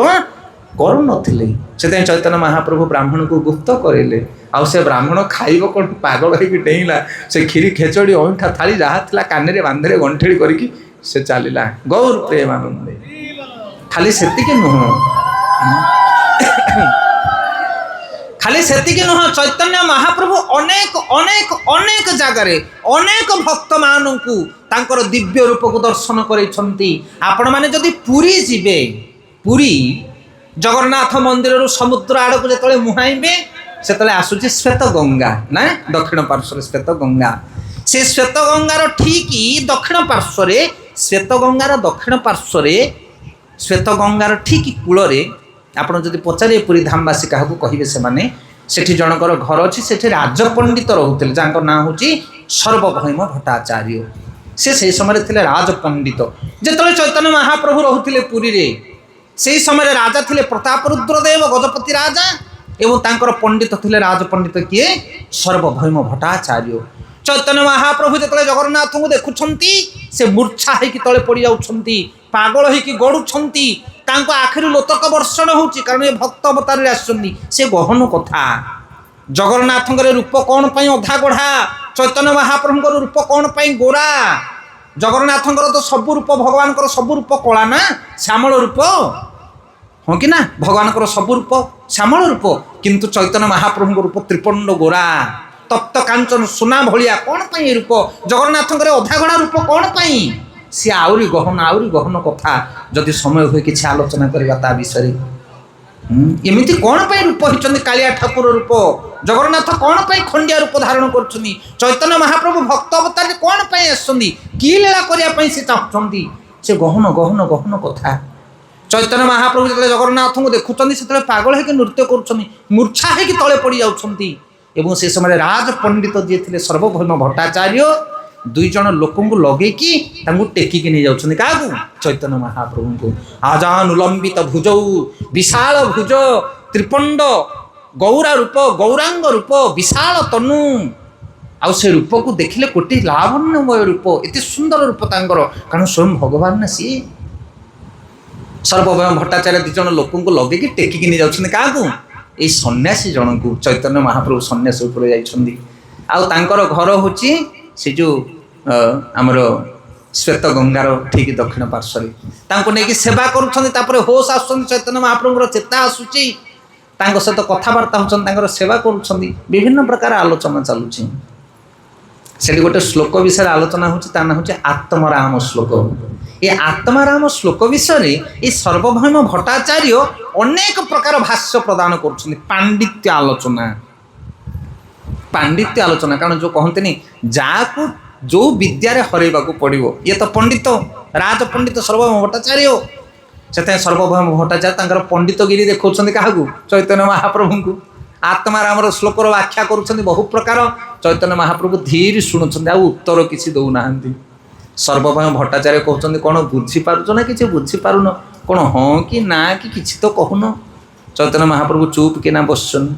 କରୁନଥିଲେ। ସେଥିପାଇଁ ଚୈତନ୍ୟ ମହାପ୍ରଭୁ ବ୍ରାହ୍ମଣକୁ ଗୁପ୍ତ କରିଲେ। ଆଉ ସେ ବ୍ରାହ୍ମଣ ଖାଇବ କ'ଣ, ପାଗଳ ହେଇକି ଡେଇଁଲା। ସେ କ୍ଷୀରି ଖେଚଡ଼ି ଅଇଁଠା ଥାଳି ଯାହା ଥିଲା କାନରେ ବାନ୍ଧିରେ ଗଣ୍ଠେଳି କରିକି ସେ ଚାଲିଲା ଗୌର ପ୍ରେମାନନ୍ଦେ। ଖାଲି ସେତିକି ନୁହଁ, ଖାଲି ସେତିକି ନୁହଁ, ଚୈତନ୍ୟ ମହାପ୍ରଭୁ ଅନେକ ଅନେକ ଅନେକ ଜାଗାରେ ଅନେକ ଭକ୍ତମାନଙ୍କୁ ତାଙ୍କର ଦିବ୍ୟ ରୂପକୁ ଦର୍ଶନ କରିଛନ୍ତି। ଆପଣମାନେ ଯଦି ପୁରୀ ଯିବେ, ପୁରୀ ଜଗନ୍ନାଥ ମନ୍ଦିରରୁ ସମୁଦ୍ର ଆଡ଼କୁ ଯେତେବେଳେ ମୁହାଁଇବେ, ସେତେବେଳେ ଆସୁଛି ଶ୍ଵେତ ଗଙ୍ଗା ନା, ଦକ୍ଷିଣ ପାର୍ଶ୍ୱରେ ଶ୍ଵେତ ଗଙ୍ଗା। ସେ ଶ୍ଵେତ ଗଙ୍ଗାର ଠିକ୍ ଦକ୍ଷିଣ ପାର୍ଶ୍ୱରେ, ଶ୍ଵେତ ଗଙ୍ଗାର ଦକ୍ଷିଣ ପାର୍ଶ୍ୱରେ, ଶ୍ଵେତ ଗଙ୍ଗାର ଠିକ୍ କୂଳରେ ଆପଣ ଯଦି ପଚାରିବେ ପୁରୀ ଧାମବାସୀ କାହାକୁ କହିବେ ସେମାନେ, ସେଠି ଜଣଙ୍କର ଘର ଅଛି, ସେଠି ରାଜପଣ୍ଡିତ ରହୁଥିଲେ, ଯାହାଙ୍କ ନାଁ ହେଉଛି ସର୍ବଭୈମ ଭଟ୍ଟାଚାର୍ଯ୍ୟ। ସେ ସେହି ସମୟରେ ଥିଲେ ରାଜପଣ୍ଡିତ। ଯେତେବେଳେ ଚୈତନ୍ୟ ମହାପ୍ରଭୁ ରହୁଥିଲେ ପୁରୀରେ, ସେହି ସମୟରେ ରାଜା ଥିଲେ ପ୍ରତାପରୁଦ୍ରଦେବ ଗଜପତି ରାଜା, ଏବଂ ତାଙ୍କର ପଣ୍ଡିତ ଥିଲେ ରାଜପଣ୍ଡିତ କିଏ, ସର୍ବଭୈମ ଭଟ୍ଟାଚାର୍ଯ୍ୟ। ଚୈତନ୍ୟ ମହାପ୍ରଭୁ ଯେତେବେଳେ ଜଗନ୍ନାଥଙ୍କୁ ଦେଖୁଛନ୍ତି, ସେ ମୂର୍ଚ୍ଛା ହେଇକି ତଳେ ପଡ଼ି ଯାଉଛନ୍ତି, ପାଗଳ ହେଇକି ଗଡ଼ୁଛନ୍ତି, ତାଙ୍କ ଆଖିରୁ ଲୋତକ ବର୍ଷଣ ହେଉଛି, କାରଣ ଏ ଭକ୍ତ ଅବତାରରେ ଆସିଛନ୍ତି। ସେ ଗହନ କଥା, ଜଗନ୍ନାଥଙ୍କର ରୂପ କ'ଣ ପାଇଁ ଅଧା ଗଢ଼ା, ଚୈତନ୍ୟ ମହାପ୍ରଭୁଙ୍କର ରୂପ କ'ଣ ପାଇଁ ଗୋରା। ଜଗନ୍ନାଥଙ୍କର ତ ସବୁ ରୂପ, ଭଗବାନଙ୍କର ସବୁ ରୂପ କଳା ନା, ଶ୍ୟାମଳ ରୂପ, ହଁ କି ନା, ଭଗବାନଙ୍କର ସବୁ ରୂପ ଶ୍ୟାମଳ ରୂପ, କିନ୍ତୁ ଚୈତନ୍ୟ ମହାପ୍ରଭୁଙ୍କ ରୂପ ତ୍ରିପଣ୍ଡ ଗୋରା, ତପ୍ତ କାଞ୍ଚନ ସୁନା ଭଳିଆ। କ'ଣ ପାଇଁ ଏ ରୂପ, ଜଗନ୍ନାଥଙ୍କର ଅଧାଗଢ଼ା ରୂପ କ'ଣ ପାଇଁ? ସିଏ ଆହୁରି ଗହନ କଥା, ଯଦି ସମୟ ହୁଏ କିଛି ଆଲୋଚନା କରିବା ତା ବିଷୟରେ। ଏମିତି କ'ଣ ପାଇଁ ରୂପ ହେଇଛନ୍ତି, କାଳିଆ ଠାକୁର ରୂପ, ଜଗନ୍ନାଥ କ'ଣ ପାଇଁ ଖଣ୍ଡିଆ ରୂପ ଧାରଣ କରୁଛନ୍ତି, ଚୈତନ୍ୟ ମହାପ୍ରଭୁ ଭକ୍ତ ଅବତାରରେ କ'ଣ ପାଇଁ ଆସିଛନ୍ତି, କି ଲୀଳା କରିବା ପାଇଁ ସେ ଚାହୁଁଛନ୍ତି, ସେ ଗହନ କଥା। ଚୈତନ୍ୟ ମହାପ୍ରଭୁ ଯେତେବେଳେ ଜଗନ୍ନାଥଙ୍କୁ ଦେଖୁଛନ୍ତି, ସେତେବେଳେ ପାଗଳ ହେଇକି ନୃତ୍ୟ କରୁଛନ୍ତି, ମୂର୍ଚ୍ଛା ହେଇକି ତଳେ ପଡ଼ି ଯାଉଛନ୍ତି। ଏବଂ ସେ ସମୟରେ ରାଜପଣ୍ଡିତ ଯିଏ ଥିଲେ ସର୍ବଭୈମ ଭଟ୍ଟାଚାର୍ଯ୍ୟ, ଦୁଇ ଜଣ ଲୋକଙ୍କୁ ଲଗେଇକି ତାଙ୍କୁ ଟେକିକି ନେଇ ଯାଉଛନ୍ତି। କାହାକୁ? ଚୈତନ୍ୟ ମହାପ୍ରଭୁଙ୍କୁ। ଆଜାନୁଲମ୍ବିତ ଭୁଜଉ, ବିଶାଳ ଭୁଜ, ତ୍ରିପଣ୍ଡ, ଗୌରା ରୂପ, ଗୌରାଙ୍ଗ ରୂପ, ବିଶାଳ ତନୁ। ଆଉ ସେ ରୂପକୁ ଦେଖିଲେ କୋଟି ଲାବଣ୍ୟମୟ ରୂପ, ଏତେ ସୁନ୍ଦର ରୂପ ତାଙ୍କର, କାରଣ ସ୍ୱୟଂ ଭଗବାନ ନା ସିଏ। ସର୍ବଭୈମ ଭଟ୍ଟାଚାର୍ଯ୍ୟ ଦୁଇ ଜଣ ଲୋକଙ୍କୁ ଲଗେଇକି ଟେକିକି ନେଇ ଯାଉଛନ୍ତି। କାହାକୁ? ଏଇ ସନ୍ନ୍ୟାସୀ ଜଣଙ୍କୁ। ଚୈତନ୍ୟ ମହାପ୍ରଭୁ ସନ୍ନ୍ୟାସୀ ଉପରେ ଯାଇଛନ୍ତି। ଆଉ ତାଙ୍କର ଘର ହେଉଛି ସେ ଯେଉଁ ଆମର ଶ୍ଵେତ ଗଙ୍ଗାର ଠିକ୍ ଦକ୍ଷିଣ ପାର୍ଶ୍ୱରେ। ତାଙ୍କୁ ନେଇକି ସେବା କରୁଛନ୍ତି। ତାପରେ ହୋସ ଆସୁଛନ୍ତି, ଚୈତନ୍ୟ ମହାପ୍ରଭୁଙ୍କର ଚେତା ଆସୁଛି, ତାଙ୍କ ସହିତ କଥାବାର୍ତ୍ତା ହେଉଛନ୍ତି, ତାଙ୍କର ସେବା କରୁଛନ୍ତି, ବିଭିନ୍ନ ପ୍ରକାର ଆଲୋଚନା ଚାଲୁଛି। ସେଠି ଗୋଟେ ଶ୍ଲୋକ ବିଷୟରେ ଆଲୋଚନା ହେଉଛି, ତା ନାଁ ହେଉଛି ଆତ୍ମରାମ ଶ୍ଲୋକ। ଏ ଆତ୍ମାରାମ ଶ୍ଲୋକ ବିଷୟରେ ଏ ସର୍ବଭୈମ ଭଟ୍ଟାଚାର୍ଯ୍ୟ ଅନେକ ପ୍ରକାର ଭାଷ୍ୟ ପ୍ରଦାନ କରୁଛନ୍ତି। ପାଣ୍ଡିତ୍ୟ ଆଲୋଚନା, କାରଣ ଯେଉଁ କହନ୍ତିନି ଯାହାକୁ ଯେଉଁ ବିଦ୍ୟାରେ ହରେଇବାକୁ ପଡ଼ିବ, ଇଏ ତ ପଣ୍ଡିତ, ରାଜପଣ୍ଡିତ ସର୍ବଭୈମ ଭଟ୍ଟାଚାର୍ଯ୍ୟ। ସେଥିପାଇଁ ସର୍ବଭୈମ ଭଟ୍ଟାଚାର୍ଯ୍ୟ ତାଙ୍କର ପଣ୍ଡିତଗିରି ଦେଖାଉଛନ୍ତି କାହାକୁ? ଚୈତନ୍ୟ ମହାପ୍ରଭୁଙ୍କୁ। ଆତ୍ମାରାମର ଶ୍ଲୋକର ବ୍ୟାଖ୍ୟା କରୁଛନ୍ତି ବହୁ ପ୍ରକାର। ଚୈତନ୍ୟ ମହାପ୍ରଭୁ ଧୀର ଶୁଣୁଛନ୍ତି, ଆଉ ଉତ୍ତର କିଛି ଦେଉନାହାନ୍ତି। ସର୍ବଭୈମ ଭଟ୍ଟାଚାର୍ଯ୍ୟ କହୁଛନ୍ତି, କ'ଣ ବୁଝିପାରୁଛ ନା କିଛି ବୁଝିପାରୁନ? କ'ଣ ହଁ କି ନା କି କିଛି ତ କହୁନ? ଚୈତନ୍ୟ ମହାପ୍ରଭୁ ଚୁପ୍ କିନା ବସୁଛନ୍ତି।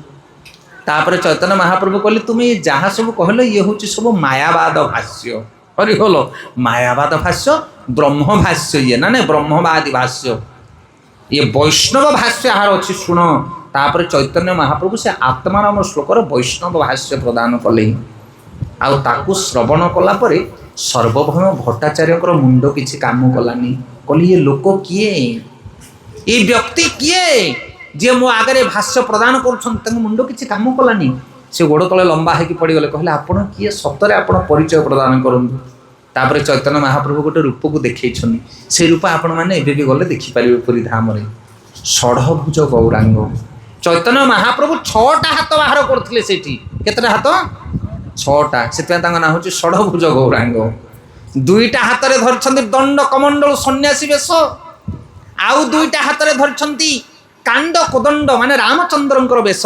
ତାପରେ ଚୈତନ୍ୟ ମହାପ୍ରଭୁ କହିଲେ, ତୁମେ ଯାହା ସବୁ କହିଲ ଇଏ ହେଉଛି ସବୁ ମାୟାବାଦ ଭାଷ୍ୟ। ହରିବୋଲ। ମାୟାବାଦ ଭାଷ୍ୟ, ବ୍ରହ୍ମ ଭାଷ୍ୟ ଇଏ ନା, ବ୍ରହ୍ମବାଦୀ ଭାଷ୍ୟ, ଇଏ ବୈଷ୍ଣବ ଭାଷ୍ୟ ଯାହାର ଅଛି ଶୁଣ। ତାପରେ ଚୈତନ୍ୟ ମହାପ୍ରଭୁ ସେ ଆତ୍ମାରାମ ଶ୍ଲୋକର ବୈଷ୍ଣବ ଭାଷ୍ୟ ପ୍ରଦାନ କଲେ। ଆଉ ତାକୁ ଶ୍ରବଣ କଲା ପରେ ସର୍ବଭୈମ ଭଟ୍ଟାଚାର୍ଯ୍ୟଙ୍କର ମୁଣ୍ଡ କିଛି କାମ କଲାନି। କହିଲେ ଇଏ ଲୋକ କିଏ, ଏ ବ୍ୟକ୍ତି କିଏ ଯିଏ ମୋ ଆଗରେ ଭାଷ୍ୟ ପ୍ରଦାନ କରୁଛନ୍ତି? ତାଙ୍କ ମୁଣ୍ଡ କିଛି କାମ କଲାନି। ସେ ଗୋଡ଼ ତଳେ ଲମ୍ବା ହେଇକି ପଡ଼ିଗଲେ। କହିଲେ ଆପଣ କିଏ, ସତରେ ଆପଣ ପରିଚୟ ପ୍ରଦାନ କରନ୍ତୁ। ତାପରେ ଚୈତନ୍ୟ ମହାପ୍ରଭୁ ଗୋଟେ ରୂପକୁ ଦେଖେଇଛନ୍ତି। ସେ ରୂପ ଆପଣମାନେ ଏବେ ବି ଗଲେ ଦେଖିପାରିବେ ପୁରୀ ଧାମରେ। ଷଢ଼ଭୁଜ ଗୌରାଙ୍ଗ। ଚୈତନ୍ୟ ମହାପ୍ରଭୁ 6ଟା ହାତ ବାହାର କରୁଥିଲେ ସେଇଠି। କେତେଟା ହାତ? 6ଟା। ସେଥିପାଇଁ ତାଙ୍କ ନାଁ ହେଉଛି ଷଢ଼ଭୁଜ ଗୌରାଙ୍ଗ। 2ଟା ହାତରେ ଧରିଛନ୍ତି ଦଣ୍ଡ କମଣ୍ଡଳ ସନ୍ନ୍ୟାସୀ ବେଶ, ଆଉ 2ଟା ହାତରେ ଧରିଛନ୍ତି କାଣ୍ଡ କୋଦଣ୍ଡ, ମାନେ ରାମଚନ୍ଦ୍ରଙ୍କର ବେଶ।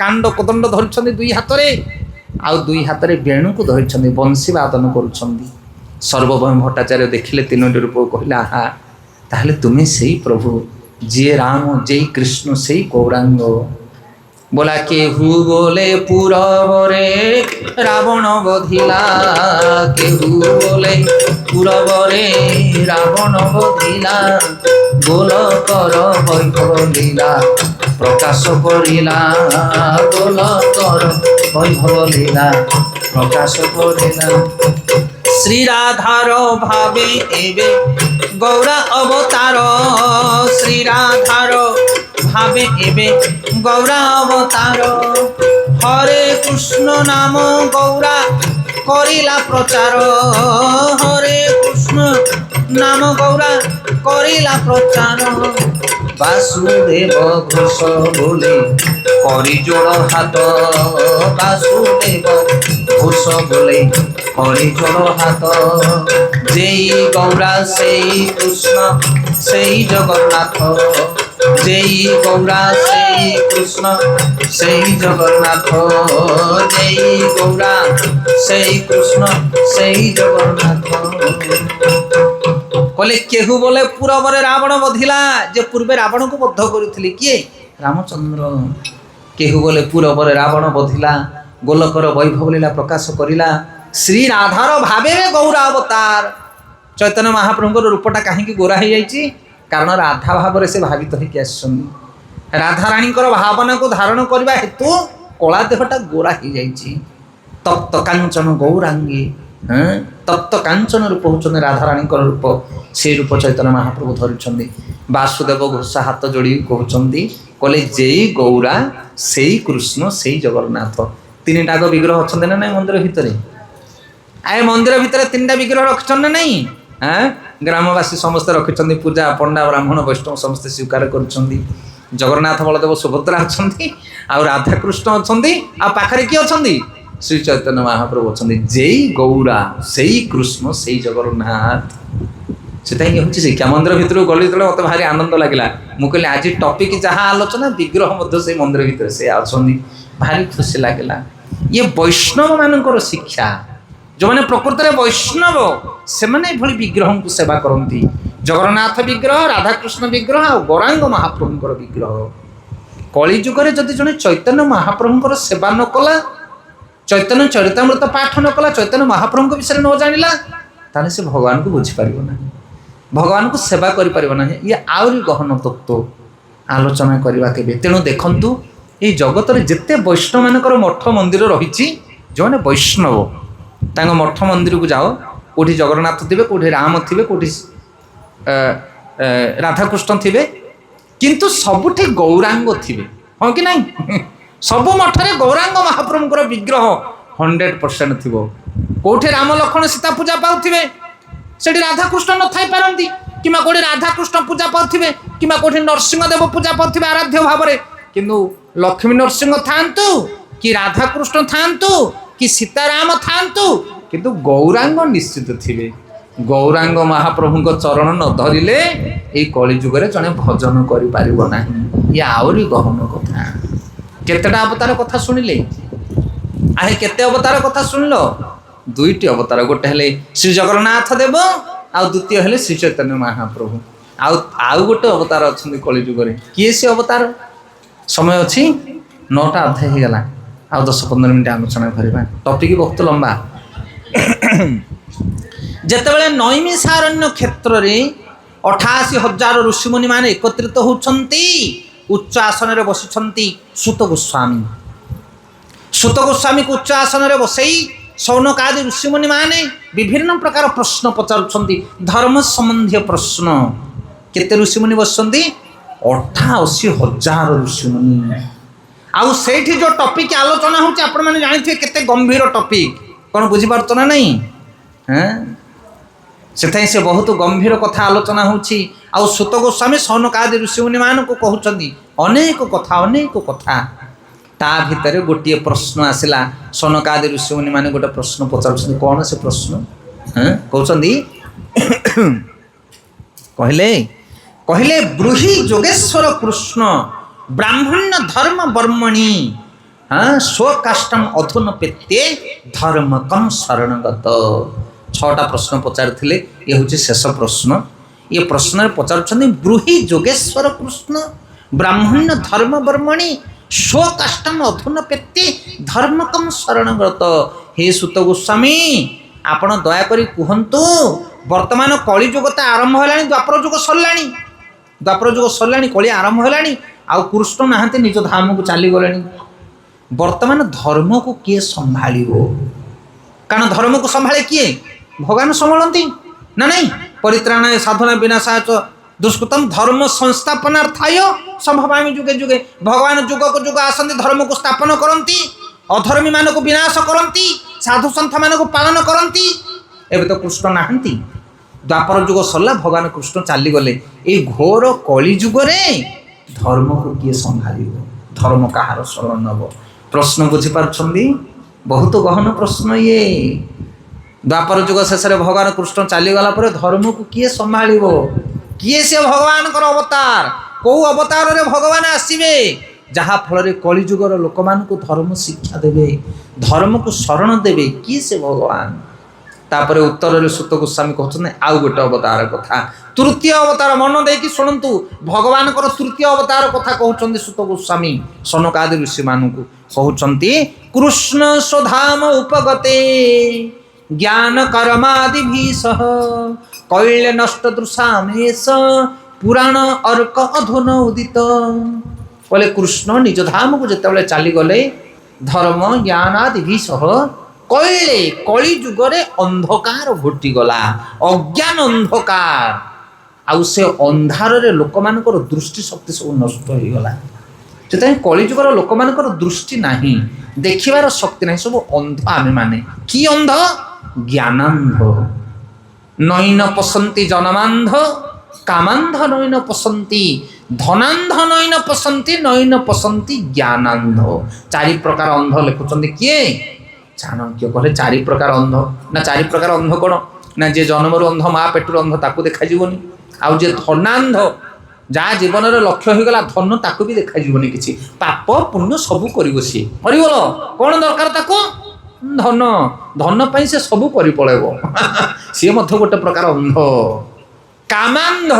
କାଣ୍ଡ କୋଦଣ୍ଡ ଧରିଛନ୍ତି 2 ହାତରେ, ଆଉ 2 ହାତରେ ବେଣୁକୁ ଧରିଛନ୍ତି, ବଂଶୀ ବାଦନ କରୁଛନ୍ତି। ସର୍ବଭୈମ ଭଟ୍ଟାଚାର୍ଯ୍ୟ ଦେଖିଲେ 3ଟି ରୂପକୁ, କହିଲେ ଆହା, ତାହେଲେ ତୁମେ ସେଇ ପ୍ରଭୁ, ଯିଏ ରାମ, ଯେଇ କୃଷ୍ଣ, ସେଇ ଗୌରାଙ୍ଗ। बोला केहू बोले पूरबरे रावण बधिला, केहू बोले पूरबरे रावण बधिला, गोलकर वैभव लीला प्रकाश करिला, गोलकर वैभव लीला प्रकाश करिला। श्री राधार भावे एवे गौरा अवतार, श्री राधार भावे एवे गौरा अवतार, हरे कृष्ण नाम गौरा करिला प्रचार, हरे कृष्ण नाम गौरा करिला प्रचार। वासुदेव घोष बोले करी जोड़ हाथ, वासुदेव घोष बोले करी जोड़ हाथ, जेई गौरा सेई कृष्ण सेई जगन्नाथ, जेई गौरा सेई कृष्ण सेई जगन्नाथ, जेई गौरा सेई कृष्ण सेई जगन्नाथ। कहले केहू बोले पूरबरे रावण बधिला, जे पूर्वे रावण को बद्ध करुथिले किए रामचंद्र, केहू बोले पूरबरे रावण बधिला, गोलकर वैभव लीला प्रकाश करिला, श्री राधार भावे गौरा अवतार। चैतन्य महाप्रभुଙ୍କର रूपटा काहेकि गोरा हो जाइछि, कारण राधा भाव से भावित होइकि आछिसंती, राधा राणीଙ୍କର भावना को धारण करबा हेतु कला देहटा गोरा हो जाइछि। तप्त कांचन गौरांगी, तप्त कांचन रूप होचन राधा राणीଙ୍କର रूप, से रूप चैतन्य महाप्रभु धरिछन्ति। वासुदेव घोष हाथ जोड़ी कहउछन्ति, कहले जेई गौरा सेई कृष्ण सेई जगन्नाथ। तीन टाक विग्रह अछन्ति ना नहीं मंदिर भितरे? आए मंदिर भितर तीनटा विग्रह रखिछन् ना नहीं? ग्रामवासी समस्त रखिछन्ति, पूजा पंडा ब्राह्मण वैष्णव समस्त स्वीकार करुछन्ति। जगन्नाथ बलदेव सुभद्रा अछन्ति, आ राधा कृष्ण अछन्ति, आ पाखरे की अछन्ति? श्री चैतन्य महाप्रभु अछन्ति। जेई गौरा सेई कृष्ण सेई जगन्नाथ। सेटा ही हूँ शिक्षा। मंदिर भितर गली तले मत भारी आनंद लगे, मुझे आज टॉपिक जहाँ आलोचना विग्रह मध्य से मंदिर भितर से आछन्ति, भारी खुशी लगे। ये वैष्णव मानकर शिक्षा, जो मैंने प्रकृत में वैष्णव से मैंने भली विग्रह को सेवा करती। जगन्नाथ विग्रह, राधाकृष्ण विग्रह और गौरांग महाप्रभुंकर विग्रह। कलिजुगे जदि जड़े चैतन्य महाप्रभुंकर सेवा न कला, चैतन्य चरितामृत पाठ न कला, चैतन्य महाप्रभु विषय न जानिला, ताले से भगवान को बुझी पारिबो ना, भगवान को सेवा करि पारिबो ना। ये आउरी गहन तत्व आलोचना करबा केबे। तेणु देखंतु ये जगत रे जेते वैष्णव मानकर मठ मंदिर रहिछि, जो माने वैष्णव तांग मठ मंदिर को जाओ, कोठी जगन्नाथ थिबे, कोठी राम थिबे, कोठी राधाकृष्ण थिबे, किंतु सबुठी गौरांग थिबे, हाँ कि नहीं? सबु मठरे गौरांग महाप्रभुंकर विग्रह 100% थिबो। कोठी राम लक्ष्मण सीता पूजा पाउथिबे, सेठी राधाकृष्ण न थाई पारंती, किमा कोठी राधाकृष्ण पूजा पाउथिबे, किमा कोठी नरसिंहदेव पूजा पाउथिबे आराध्य भावरे, किंतु लक्ष्मी नरसिंह थांतु कि राधाकृष्ण थांतु कि सीताराम थांतु, किंतु गौरांग निश्चित थिबे। गौरांग महाप्रभुंक चरण न धरिले ए कलिजुगे जने भजन करि पारिबो नाही। ये आउरी गहन कथा। केतेटा अवतार कथा सुनिले? आहे केते अवतार कथा सुनलो? दुईटी अवतार, गोटे हेले श्री जगन्नाथ देव, आ द्वितीय हेले श्री चैतन्य महाप्रभु। आउ गोटे अवतार अछन्ति कलिजुगे। किए से अवतार? समय अछि 9टा अध्याय हो गला, आ 10-15 मिनिट आलोचना करबा। टॉपिक बहुत लंबा। जेतेबेले नैमिषारण्य क्षेत्र रे 88,000 ऋषिमुनि माने एकत्रित होउछन्ति, उच्च आसन रे बसिछन्ति सुत गोस्वामी। सुत गोस्वामी को उच्च आसन रे बसई शौनक आदि ऋषिमुनि माने विभिन्न प्रकार प्रश्न पचारुछन्ति, धर्म संबंधी प्रश्न। केते ऋषिमुनि बसछन्ति? 88,000 ऋषिमुनि। आउ सेठी जो टॉपिक आलोचना होची, आपण माने जानिथिबे केते गंभीर टॉपिक, कोन बुझी पारतो ना नहीं? सेथाई से बहुत गंभीर कथा आलोचना होची। आउ सुत गोस्वामी शौनक आदि ऋषिमुनि मान को कहउछन्ति अनेक कथा। ता भितर गोटे प्रश्न आसिला। शौनक आदि ऋषिमुनि माने गोटे प्रश्न पचारुछन्ति। कोन से प्रश्न? कहउछन्ति कहले ब्रूहि जोगेश्वर कृष्ण ब्राह्मण्य धर्म वर्मणि स्वकाष्टम अधुनपेत्ये धर्म कम शरणगत। 6टा प्रश्न पचारिथिले, ये हूँ शेष प्रश्न। ये प्रश्न पचारुछन्ति ब्रूहि जोगेश्वर कृष्ण ब्राह्मण्य धर्म वर्मणि स्व कष्टम अधुनपेत्ति धर्मकम शरणव्रत। हे सुत गोस्वामी आपण दयाकरी कहतु वर्तमान कलिजुग तो आरंभ है, द्वापर जुग सरलाणी, द्वापर जुग सरलाणी, कली आरंभ है, आउ कृष्ण नहांती निज धाम को चली गले। वर्तमान धर्म को किए संभाल, कारण धर्म को संभाले किए भगवान संभालती ना नहीं। परित्राणाय साधना विनाशाय च दुष्कृतम धर्म संस्थापनार्थाय संभवामि जुगे जुगे। भगवान जुग को जुग आसंती धर्म को स्थापन करती, अधर्मी मान को विनाश करती, साधु सन्थ मान को पालन करती। एबे तो कृष्ण नहांती, द्वापर जुग सरला, भगवान कृष्ण चली गले। ए घोर कली जुगरे धर्म को किए संभाल, धर्म कहार शरण नब। प्रश्न बुझीपार्छन्ति, बहुत गहन प्रश्न ये। द्वापर जुग शेष भगवान कृष्ण चलीगला धर्म को किए संभाल, किए से भगवान अवतार, कौ अवतार रे भगवान आसवे, जहा फल कलिजुगर लोक मान को धर्म शिक्षा देवे, धर्म को शरण देवे, किए से भगवान। तापर उत्तर सुत गोस्वामी कहते आउ गोटे अवतार कथा, तृतीय अवतार। मन देकी शुणु, भगवान तृतीय अवतार कथा कहते सुत गोस्वामी सनकादि ऋषि मान को कहते। कृष्ण स्वधाम उपगते ज्ञान कर्मादि सह कैल्य नष्ट दृशामेश पुराण अर्क अधुन उदित। बोले कृष्ण निज धाम को जिते चली गले धर्म ज्ञान आदि सह कैले कली जुगरे अंधकार घोटीगला, अज्ञान अंधकार, आउ से अंधार रे लोक मानकर दृष्टि शक्ति सब नष्ट हो गला। से कलिजुगर लोक मानकर दृष्टि नहीं, देखिबार शक्ति नहीं, सब अंध आमे माने। कि अंध? ज्ञानांध। नैन पसंती जनमांध कामांध नैन पसंती, धनांध नैन पसंती, नैन पसंती ज्ञानांध। चारि प्रकार अंध लिखुचंदी किए? चाणक्य कहले चारि प्रकार अंध। ना चारि प्रकार अंध कौन? ना जे जन्मर अंध, माँ पेटर अंध, ताकू देखा जीवनी। आउ जे धनांध, जहाँ जीवन लक्ष्य हो गला धन, ताकू भी देखा जीवनी किछि। पाप पुण्य सबू करिवो सी, मरिगल कौन दरकार ताकू? धन, धन पाई से सबू करि पळेबो। सी मध्य गोटे प्रकार अंध। कामांध,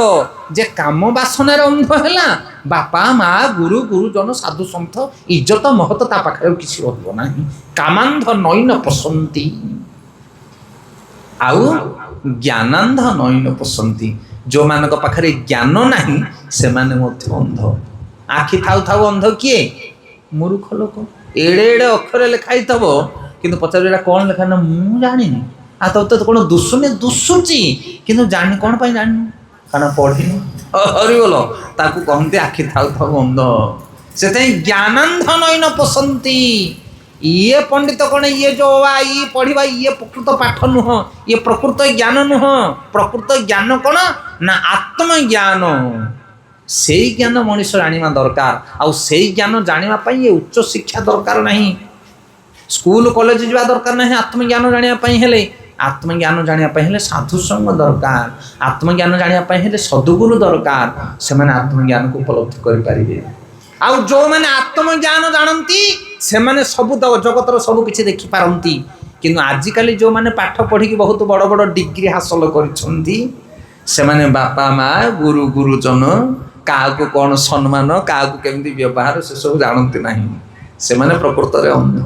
जे काम बासनार अंध हैला, बापा माँ गुरु गुरुजन साधु सन्थ इज्जत महत ता पाखे किछि रहबो नाही। कामांध नैन पसंती। आउ ज्ञानांध नैन पसंती, जो मानक पाखरे ज्ञान नाही से माने मध्य अंध। आखि थाउ थाउ अंध किए? मूर्ख लोक। एड़े एड़े अक्षर लिखाई थबो किंतु पचार कौन लिखा ना मु जानी। आ तो कौन दुसुनी दुसुची किंतु जानी कौन पाई जानी, कारण पढ़िनी। हरिबोल ताकू कहते आखि थाउ थाउ अंध। से ज्ञानांध नैन पसंती। ये पंडित कौन? ये जो ये पढ़ा ये प्रकृत पाठ नुह, ये प्रकृत ज्ञान नुह। प्रकृत ज्ञान कौन ना आत्मज्ञान। से ज्ञान मनीष जाना दरकार। आउ से ज्ञान जानापी ये उच्च शिक्षा दरकार नहीं, स्कूल कॉलेज जावा दरकार नहीं। आत्मज्ञान जानापी हेले, आत्मज्ञान जानापी हेले साधु संग दरकार। आत्मज्ञान जानापी हेले सद्गुरु दरकार। से माने आत्मज्ञान को उपलब्धि करि परिबे। आउ जो माने आत्मज्ञान जानती से माने सब जगतर सब किछि देखि पारंती। किंतु आजिकाली जो माने पाठ पढ़ी बहुत बड़ बड़ डिग्री हासिल करिसंती, से माने बापा माँ गुरु गुरुजन क्या कौन सम्मान, क्या केमती व्यवहार, से सब जानती नहीं। से माने प्रकृत रे अंध।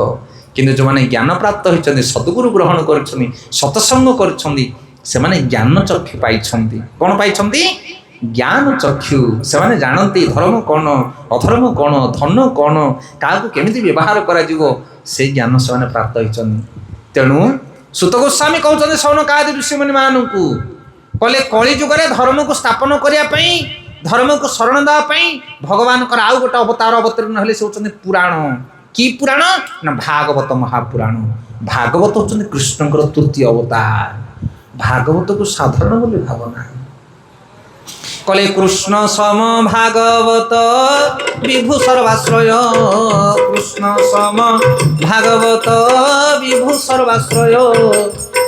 किंतु जो माने ज्ञान प्राप्त होइछन्ति, सद्गुरु ग्रहण करिछन्ति, सत्संग करिछन्ति, से माने ज्ञान चक्षु पाइछन्ति। कौन पाइछन्ति? ज्ञान चक्षु। से माने जानती धर्म कौन, अधर्म कौन, धन कौन, क्या केमती व्यवहार करा जीवो, से ज्ञान से माने प्राप्त होइछन्ति। तेणु सुत गोस्वामी कहते सौनकादि ऋषिमुनि मानू कहले कली जुगरे धर्म को स्थापन करने, धर्म को शरण देवाई भगवान आउ गोटे अवतार अवतीर्ण हेले से होचंदी पुराण। कि पुराण ना भागवत महापुराण। भागवत होचंदी कृष्णकर तृतीय अवतार। भागवत को साधारण बोली भावना। कले कृष्ण सम भागवत विभु सर्वाश्रय, कृष्ण सम भागवत विभु सर्वाश्रय,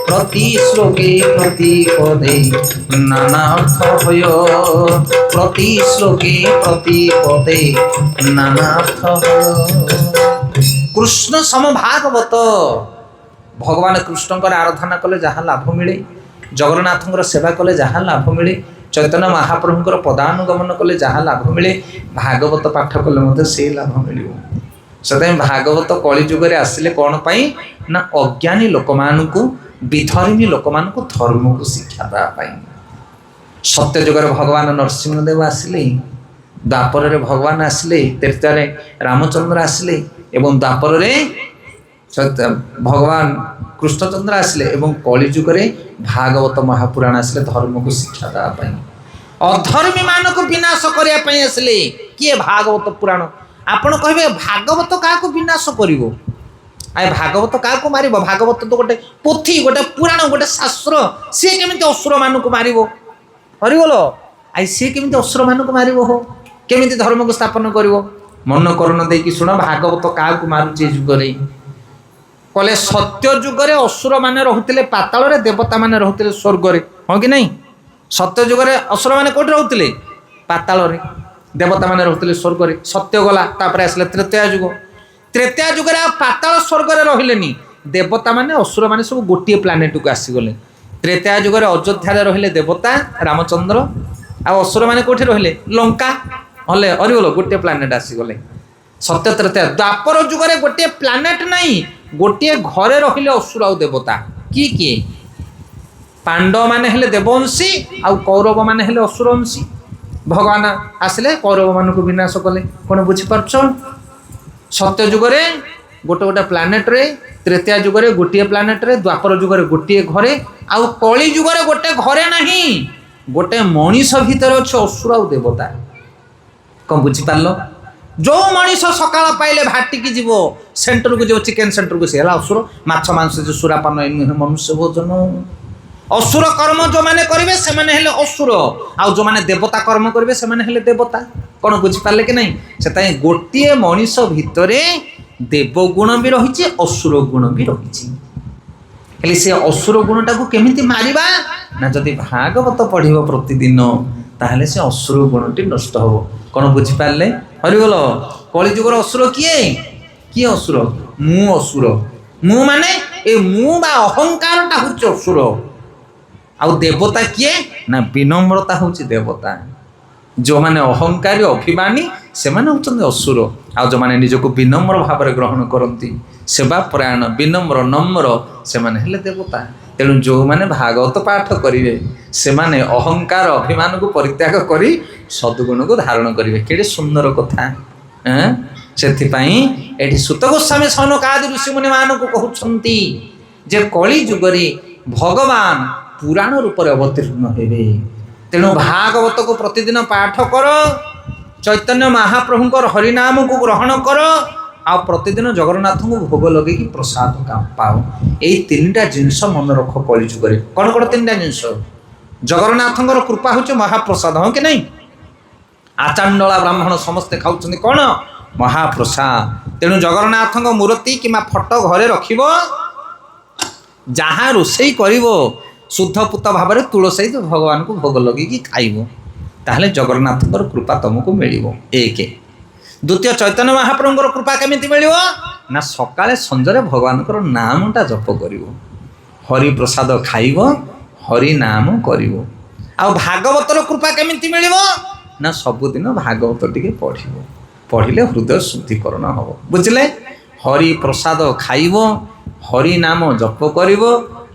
प्रति श्लोके प्रति पदे नाना अर्थ भय, प्रति श्लोके प्रति पदे नाना अर्थ भय। कृष्ण सम भागवत, भगवान कृष्णकर आराधना कले जहाँ लाभ मिले, जगन्नाथंकर सेवा कले जहाँ लाभ मिले, चैतन्य महाप्रभुंकर पदानुगमन कले जहाँ लाभ मिले, भागवत पाठ कले से लाभ मिले। से भागवत कली जुगे आसिले कौन पाई ना अज्ञानी लोक मानू विधर्मी लोक मान धर्म को शिक्षा देवाई। सत्य जुगर भगवान नरसिंहदेव आसिले, द्वापर रे भगवान आसिले, त्रेता रे रामचंद्र आसिले एवं द्वापर रे भगवान कृष्णचंद्र आसिले एवं कली जुगे भागवत महापुराण आसिले धर्म को शिक्षा देवाई। अधर्मी मान को विनाश करने आसिले किए भागवत पुराण। आपण कहे भागवत क्या विनाश कर आए भागवत क्या मार। भागवत तो गोटे पोथी गोटे पुराण गोटे शास्त्र सी केमी असुर मान को मार हरिबोल आई सी केमी असुर मान को मार हो केमी धर्म को स्थापन कर मन करुण देकी शुण भागवत क्या मारुचे जुगरे कले सत्य जुगरे असुर माने रहते पाताल रे देवता माने रहते स्वर्ग रे हाँ कि नहीं। सत्य जुगरे असुर माने कोठी रहते पाताल रे देवता माने रहते स्वर्ग रे। सत्य गला तापर आसले त्रेता जुग। त्रेता जुगरे पाताल स्वर्ग रे रहिलेनी देवता माने असुर माने सब गोटे प्लानेट को आसीगले। त्रेता जुगरे अयोध्या रे रहिले देवता रामचंद्र आ असुर माने कोठी रहिले लंका हले अरिवलो गोटे प्लानेट आसीगले। सत्य त्रेता द्वापर जुगरे गोटे प्लानेट नहीं गोटे घरे रहिले असुर आ देवता किए पांडव माने हेले देववंशी आ कौरव माने हेले असुरवंशी। भगवान आसिले कौरव मान को विनाश कले कौन बुझीपार। सत्य जुगरे गोटे गोटे प्लानेट रे, त्रेता जुगरे गोटे प्लानेट रे, द्वापर जुगरे गोटे घरे आउ कली जुगरे गोटे घरे नहीं गोटे मनीष भितर अच्छे असुर आ देवता। कौन बुझीपार। जो मनीष सकाळ पाइले भाटिकी जीव सेंटर को जीव चिकेन सेंटर को सी असुर माछ मांस जो सुरापान मनुष्य भोजन असुर कर्म जो माने करिवे से माने हेले असुर आ जो माने देवता कर्म करिवे से माने हेले देवता। कौन बुझी पारले कि नहीं। से ताई गोटिए मनीष भितरे देव गुण भी रहिछि असुर गुण भी रहिछि। हेले से असुर गुणटा को केमिति मारिबा ना जदि भागवत पढ़िबो प्रतिदिन ताहले से असुर गुणटी नष्ट हबो। कौन बुझी पारले हरिबोल। कली जुगर असुर किए किए असुर मु असुर मु माने ए मु बा अहंकारटा होछि असुर आउ देवता किए ना विनम्रता हूँ देवता। जो माने अहंकारी अभिमानी से माने होचंदी असुर आ जो माने निजको विनम्र भाव में ग्रहण करती सेवा परायण विनम्र नम्र से माने हेले देवता। तेणु जो माने भागवत पाठ करिवे से माने अहंकार अभिमान को परित्याग करी सद्गुण को धारण करिवे। केडे सुंदर कथा सेथिपाई एठी सुत गोस्वामी सनकादि ऋषि मुनि मान को कहउछंती जे कली जुगरे भगवान पुराण रूप में अवतीर्ण हेबे। तेणु भागवत को प्रतिदिन पाठ कर, चैतन्य महाप्रभुंकर हरिनाम को ग्रहण कर आ प्रतिदिन जगन्नाथ को भोग लगे प्रसाद का पाओ। यही तीनटा जिनस मन रख कली जुगरे। कौन कौन तीनटा जिनस जगन्नाथ कृपा हूँ महाप्रसाद हाँ कि नहीं। आचांडला ब्राह्मण समस्ते खाऊँ कौन महाप्रसाद। तेणु जगन्नाथ मूर्ति कि फटो घरे रखिब जहाँ रोषे कर शुद्ध पुत भाव में तुलसी भगवान को भोग लगे खाइब ताहले जगन्नाथ कृपा तुमको मिल। एक द्वितीय चैतन्य महाप्रभुंर कृपा केमिति मिल ना सकाळे संजरे भगवान नामटा जप कर हरि प्रसाद खाइब हरि नाम कर। आ भागवतर कृपा केमिति मिल ना सबुदिन भागवत टिके पढ़िब पढ़िले हृदय शुद्धिकरण हम बुझले। हरि प्रसाद खाइब हरि नाम जप करिब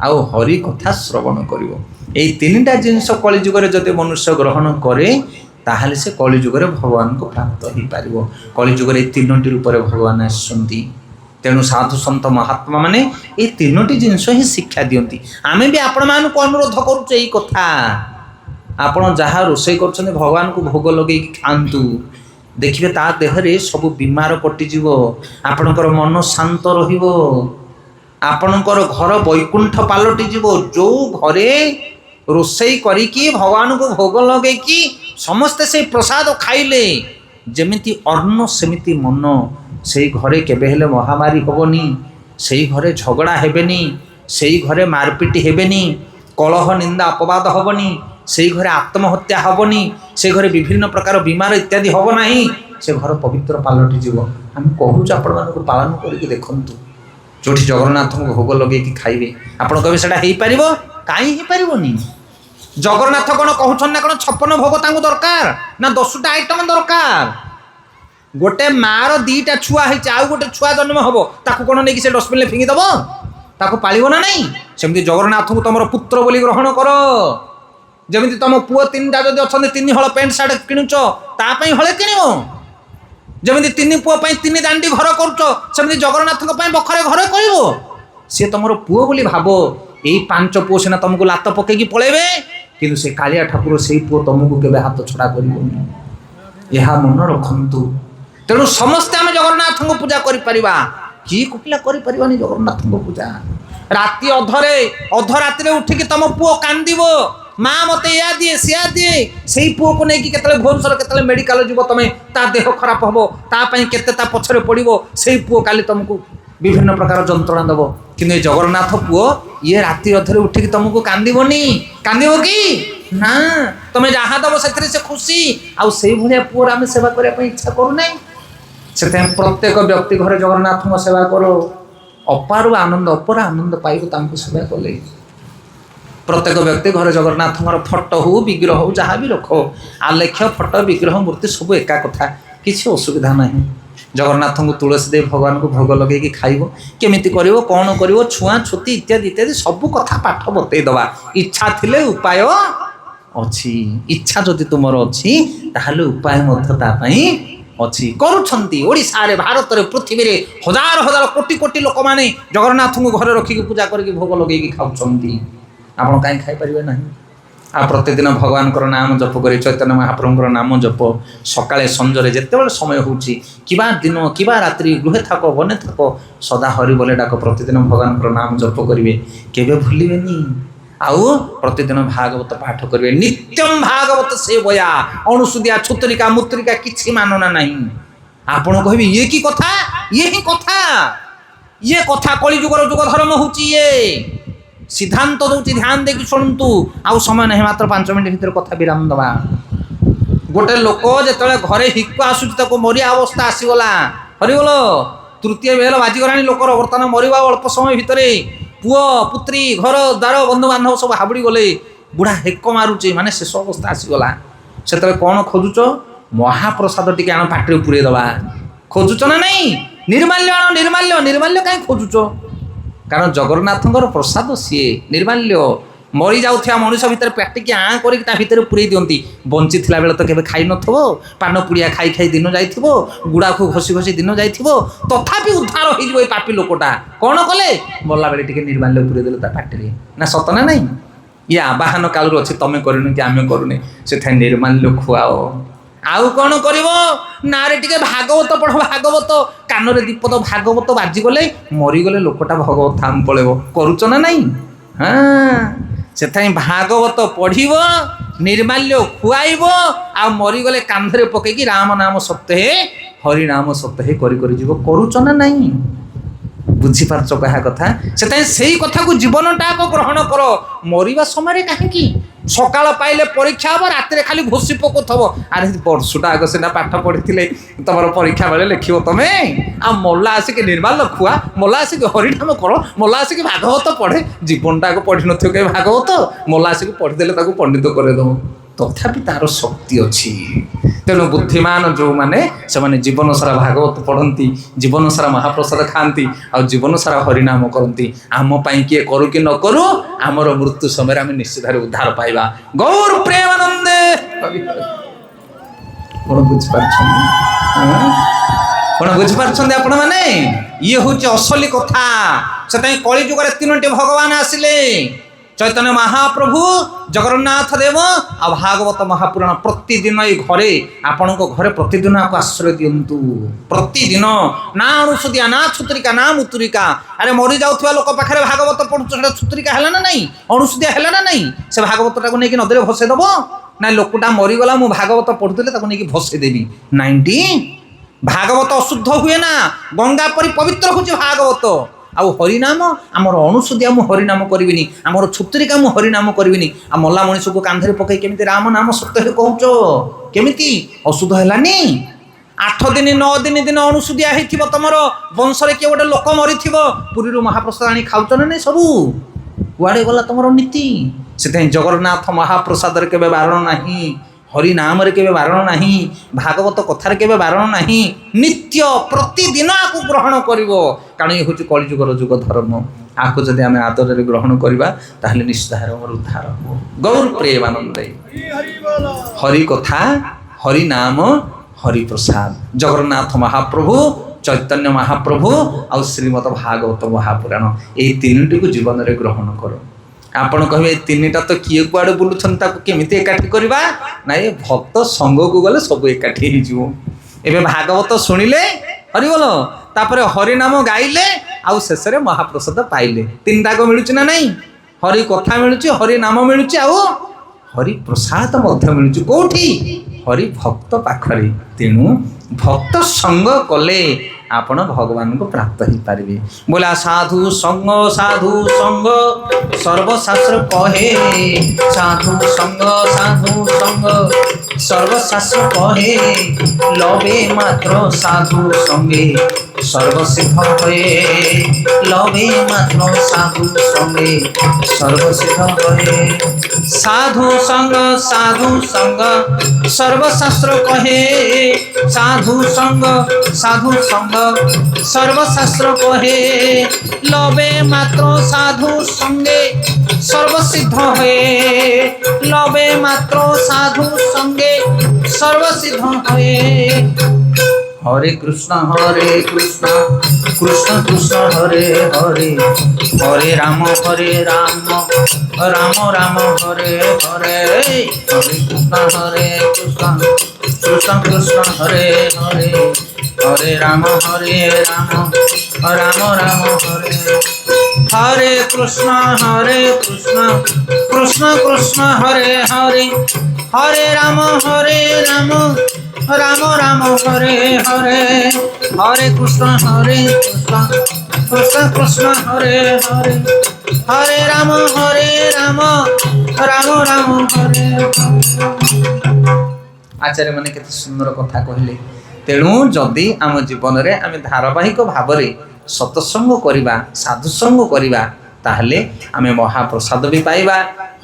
आउ हरि कथा श्रवण करिब। एई तीनटा जिनिस कली जुगरे जदि मनुष्य ग्रहण करे ताहले से कली जुगरे भगवान को प्राप्त हो पारिबो। कली जुगरे तीनोटी रूप में भगवान आसुंती। तेणु साधु सन्त महात्मा माने ये तीनोटी जिनिस ही शिक्षा दियंती। आमे भी आपण मानकु अनुरोध करूचे एई कथा आपण जहाँ रोषे कर भगवान को भोग लगे खातु देखिए ता देहरे सब बीमार कटिज आपणकर मन शांत रहिबो आपणकर घर वैकुंठ पलटिज। जो घरे रोषे करिकी भगवान को भोग लगे समस्ते से प्रसाद खाइले जेमिति अन्न सेमिति मन से घरे केबे हेले महामारी हेबनी से घरे झगड़ा हेबेनी से घरे मारपिट हेबेनी कलह निंदा अपवाद हेबनी से घरे आत्महत्या हेबनी से घरे विभिन्न प्रकार बीमार इत्यादि हेब नहीं से घर पवित्र पलटि आम कहूँ आपण मानक पालन करके देखंतु जो जगन्नाथ को भोग लगे खाइबे आपण कहे सेटा हेई परिबो काई हेई परिबोनी। जगन्नाथ कौन कहउछन ना कौन 56 भोग तांको दरकार ना 10टा आइटम दरकार गोटे मार दीटा छुआ है आउ गोटे छुआ जन्म हम ताकू कौन नहीं से डस्टबिन फिंगी दब ताकू पालिब ना नहीं सेमती जगन्नाथ को तुम पुत्र बोली ग्रहण कर जमी तुम पुओ तीन टा जब अच्छा 3 हल पैंट सार्ट किणुच तापाई हले किण जमी 3 पुओ तीन दांडी घर करुमी जगन्नाथ बखरे घर कर सी तुम पुओ बोली भाव यही 5 पुओ सीना तुमको लात पकईकी पलैबे किंतु से कालिया ठाकुर से पुओ तुमको केवे हाथ छड़ा कर यह मन रखु तेणु समस्ते आम जगन्नाथ को पूजा कर किए कुपिला कर जगन्नाथ को पूजा राति अधराति उठिकी तुम पुओ कांदिबो माँ मत या दिए सिया दिए से पुओ को लेकिन केतले भुवनेश्वर केतले मेडिकल जीव तुम ता देह खराब हम तापाई केते ता पछरे पड़ो से पुओ काली तुमको विभिन्न प्रकार जंत्रणा दब कि जगन्नाथ पुओ ये राति अधरे उठिकी तुमको कांदिबनी कांदिबो कि ना तुम जहाँ दब से खुशी आउ से भाया पुओर आम सेवा करने इच्छा करूना से प्रत्येक व्यक्ति घर जगन्नाथ सेवा करो अपार आनंद अपर आनंद पाइब सेवा कले प्रत्येक व्यक्ति घर जगन्नाथ फोटो हो विग्रह हो जहाँ भी रख आलेख्य फोटो विग्रह मूर्ति सब एका कथा किसी असुविधा ना जगन्नाथ को तुलसी देव भगवान को भोग लगे खाइब केमिति करिवो कौन करिवो छुआ छुती इत्यादि इत्यादि सब कथा पाठ बतई दवा इच्छा थिले उपाय अच्छी इच्छा जदि तुमर अच्छी ताहले उपाय मध्य अच्छी करुछंती ओडिशा रे भारत रे पृथ्वी रे हजार हजार कोटी कोटी लोक माने जगन्नाथ को घर रखिकी पूजा करके भोग लगे खाऊछंती आपण कहीं खाई परिबे नहीं आ प्रतिदिन भगवान नाम जप कर चैतन्य महाप्रभुर नाम जप सकाळे संजरे जेतेबेले समय होउची किबा दिन किबा रात्रि गृहे थाक बने थाक सदा हरि बोले डाक प्रतिदिन भगवान नाम जप करिवे केबे भूलिबेनी आउ प्रतिदिन भागवत पाठ करिवे नित्यम भागवत से बया अणुसुदिया छुतरिका मुत्रिका किछि मानना नहीं आपण कहबे ये की कथा ये कथा कली जुगर जुग धर्म होउची ये सिद्धांत दूची ध्यान देखी शुणु आउ समय नहीं मात्र 5 मिनट भीतर कथा विराम दवा गोटे लोक जो घरे हिक आसूची मरिया अवस्था आसीगला हरिगल तृतीय बेल बाजिगलानी लोकर बर्तमान मरवा अल्प समय भितर पुओ पुत्री घर द्वार बंधु बांधव सब हाबुड़ी गले बुढ़ा हेक मारुचे माने शेष अवस्था आसीगला से कौन खोजुच महाप्रसाद टी आण पाटे पूरे दवा खोजुच ना नहीं निर्माल्य आण निर्माल्य कहीं खोजुच कारण जगन्नाथ प्रसाद सी निर्माल्य मरी जाऊा मनुष्य भितर पेटिकी आँ कर पूरे दिंती बंची बेले तो केवे खाई नथबो पान पुड़िया खाई खाई दिन जाइथिबो गुड़ा को घोषी घोषी दिन जाइथिबो तथापि उद्धार हो पापी लोकटा कौन कले मरला बेले टिके निर्माल्य पूरे देले पाटे ना सत ना नहीं ये आवाहन कालू अच्छे तुम करनी कि आम करूने से निर्माल्य खुआओ आउ कौन कर नारे टिके भागवत पढ़ भागवत कान रे दीपद भागवत बाजिगले मरीगले लोकटा भगवत धाम पलैब करुच ना नहीं हाँ से भागवत पढ़व निर्माल्य खुआइब आ मरीगले कांधरे पकईकी राम नाम सत्य हे हरि नाम सत्य हे करुच ना नहीं बुझीपारच कह कथा से कथा को जीवनटा ग्रहण कर मरवा समय कहीं सकाल पाइले परीक्षा हम राति खाली घोषी पकाउथब अरे वर्षटा आग सीना पाठ पढ़ी तुम परीक्षा बेले लिखो तुम्हें आ मल्ला आसिक निर्माल्य खुआ मल्ला आसिक हरिनाम कर मल्ला आसिक भागवत पढ़े जीवनटा पढ़ी न कहीं भागवत मल्ला आसिक पढ़ीदे पंडित करदेव तथापि तार शक्ति अच्छी तेणु बुद्धिमान जो मैंने से जीवन सारा भागवत पढ़ती जीवन सारा महाप्रसाद खाती आ जीवन सारा हरिनाम करती आम किए करू कि न करू आमर मृत्यु समय आम निश्चित भाव उद्धार पाइबा गौर प्रेमानंदे कौन बुझीपार कौन बुझीपार आपण मैंने ये हूँ असली कथा से कली जुग 3टी भगवान आसिले चैतन्य महाप्रभु जगन्नाथ देव आ भागवत महापुराण प्रतिदिन ये घरे आपण घरे प्रतिदिन आपको आश्रय दिंतु प्रतिदिन ना अणुसुदिया ना छुतरिका ना मुतुरिका अरे मरी जाऊा लोक पाखे भागवत पढ़ुचा छुतरिका है ना नहीं अणुसुदिया है ना नहीं से भागवत टाक नहीं नदी भसई दब ना लोकटा मरीगला मुझे भागवत पढ़ुले नहीं भसईदेवी 90 भागवत अशुद्ध हुए ना गंगा परी पवित्र हूँ भागवत आउ हरिनाम आमर अणुसुदिया मु हरिनाम करिविनी आमर छुतरिका मु हरिनाम करिविनी आ मल्ला मनीष को कांधरे पकई केमिति राम नाम सत्य हे कहउचो केमिति अशुद्ध हेलानी 8 दिन 9 दिन दिन अणुसुदिया हेथिबो तमरो वंश रे के गोटे लोक मरिथिबो पुरी रु महाप्रसाद आनी खाउचो ना नै सबु कुआडे गला तमरो नीति सेते जगन्नाथ महाप्रसाद रे केबे बारण नाही हरि नाम रे केबे बारण नाही, भागवत कथार केबे बारण नाही, नित्य प्रतिदिन आकु ग्रहण करिवो, कारण ये होची कलिजुगर जुग धर्म। आकु जदि आमे आदर रे ग्रहण करिबा ताहले निश्चित हमर उद्धार हो। गौर प्रेमानंदे हरि कथा, हरि नाम, हरि प्रसाद। जगन्नाथ महाप्रभु, चैतन्य महाप्रभु और श्रीमद भागवत महापुराण यही तीनटी को जीवन रे ग्रहण करो। आपण कहबे तीनटा तो किए कुआडे बुलुछन ताको केमिति एकाठी करबा ना, ये भक्त संग को गले सब एकाठी हे जिवो। एबे भागवत सुनिले हरि बोलो, तापरे हरि नाम गाइले आउ शेष रे महाप्रसाद पाइले। तीनटा को मिलुछ ना नहीं, हरि कथा मिलुछ, हरि नाम मिलुछ, आउ हरि प्रसाद मध्य मिलुछ। कोठी? हरि भक्त पाखरे। तेणु भक्त संग कले आपण भगवान को प्राप्त ही पारिबे। बोला साधु संग सर्वशास्त्र कहे, साधु संग सर्वशास्त्र कहे, लवे मात्र साधु संगे सर्वसिद्ध होए, लवे मात्र साधु संगे सर्वसिद्ध होए। साधु संग सर्वशास्त्र कहे, साधु संग सर्वशास्त्र कहे, लवे मात्र साधु संगे सर्वसिद्ध होए, लवे मात्र साधु संगे सर्वसिद्ध होए। हरे कृष्ण कृष्ण कृष्ण हरे हरे, हरे राम राम राम हरे हरे। हरे कृष्ण कृष्ण कृष्ण हरे हरे, हरे राम राम राम हरे। हरे कृष्ण कृष्ण कृष्ण हरे हरे, हरे राम राम राम हरे हरे। हरे कृष्ण कृष्ण कृष्ण हरे हरे, हरे राम राम राम हरे। आचार्य माने केते सुंदर कथा कहले। तेणु जदि आम जीवन रे आमे धारावाहिक भाव रे सत्संग करिबा, साधु संग करिबा, ताहले आमे महाप्रसाद भी पाइबा,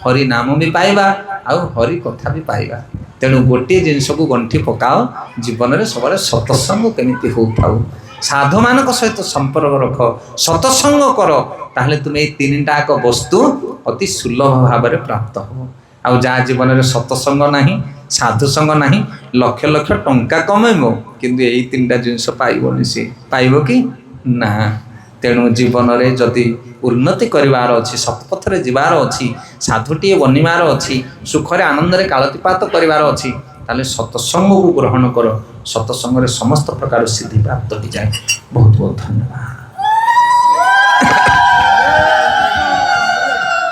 हरि नाम भी पाइबा, आउ हरि कथा भी पाइबा। तेणु गोटे जिनस को गंठी पकाओ, जीवन में सब सत्संग केमिति होउथाउ, साधु मानक सहित संपर्क रख, सत्संग कर, ताहले तुम ये तीनटा वस्तु अति सुलभ भाव में प्राप्त हो। आउ जहाँ जीवन में सत्संग नहीं, साधु संग नहीं, लक्ष लक्ष टंका कमेबो किंतु यही तीनटा जिनस पाइबनी, सी पाइब कि ना। तेणु जीवन में जदि उन्नति करिवार अछि, सत्पथ रे जीवार अछि, साधुटीए बनिवार अछि, सुखरे आनंदरे कालतिपात करिवार अछि, ताले सत्संग को ग्रहण कर। सत्संग रे समस्त प्रकार सिद्धि प्राप्त हो जाए। बहुत बहुत धन्यवाद।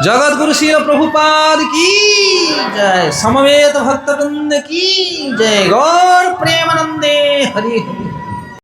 जगत गुरु श्री प्रभुपाद की जय, समवेत भक्तवृंद की जय। गौर प्रेमानंदे हरि।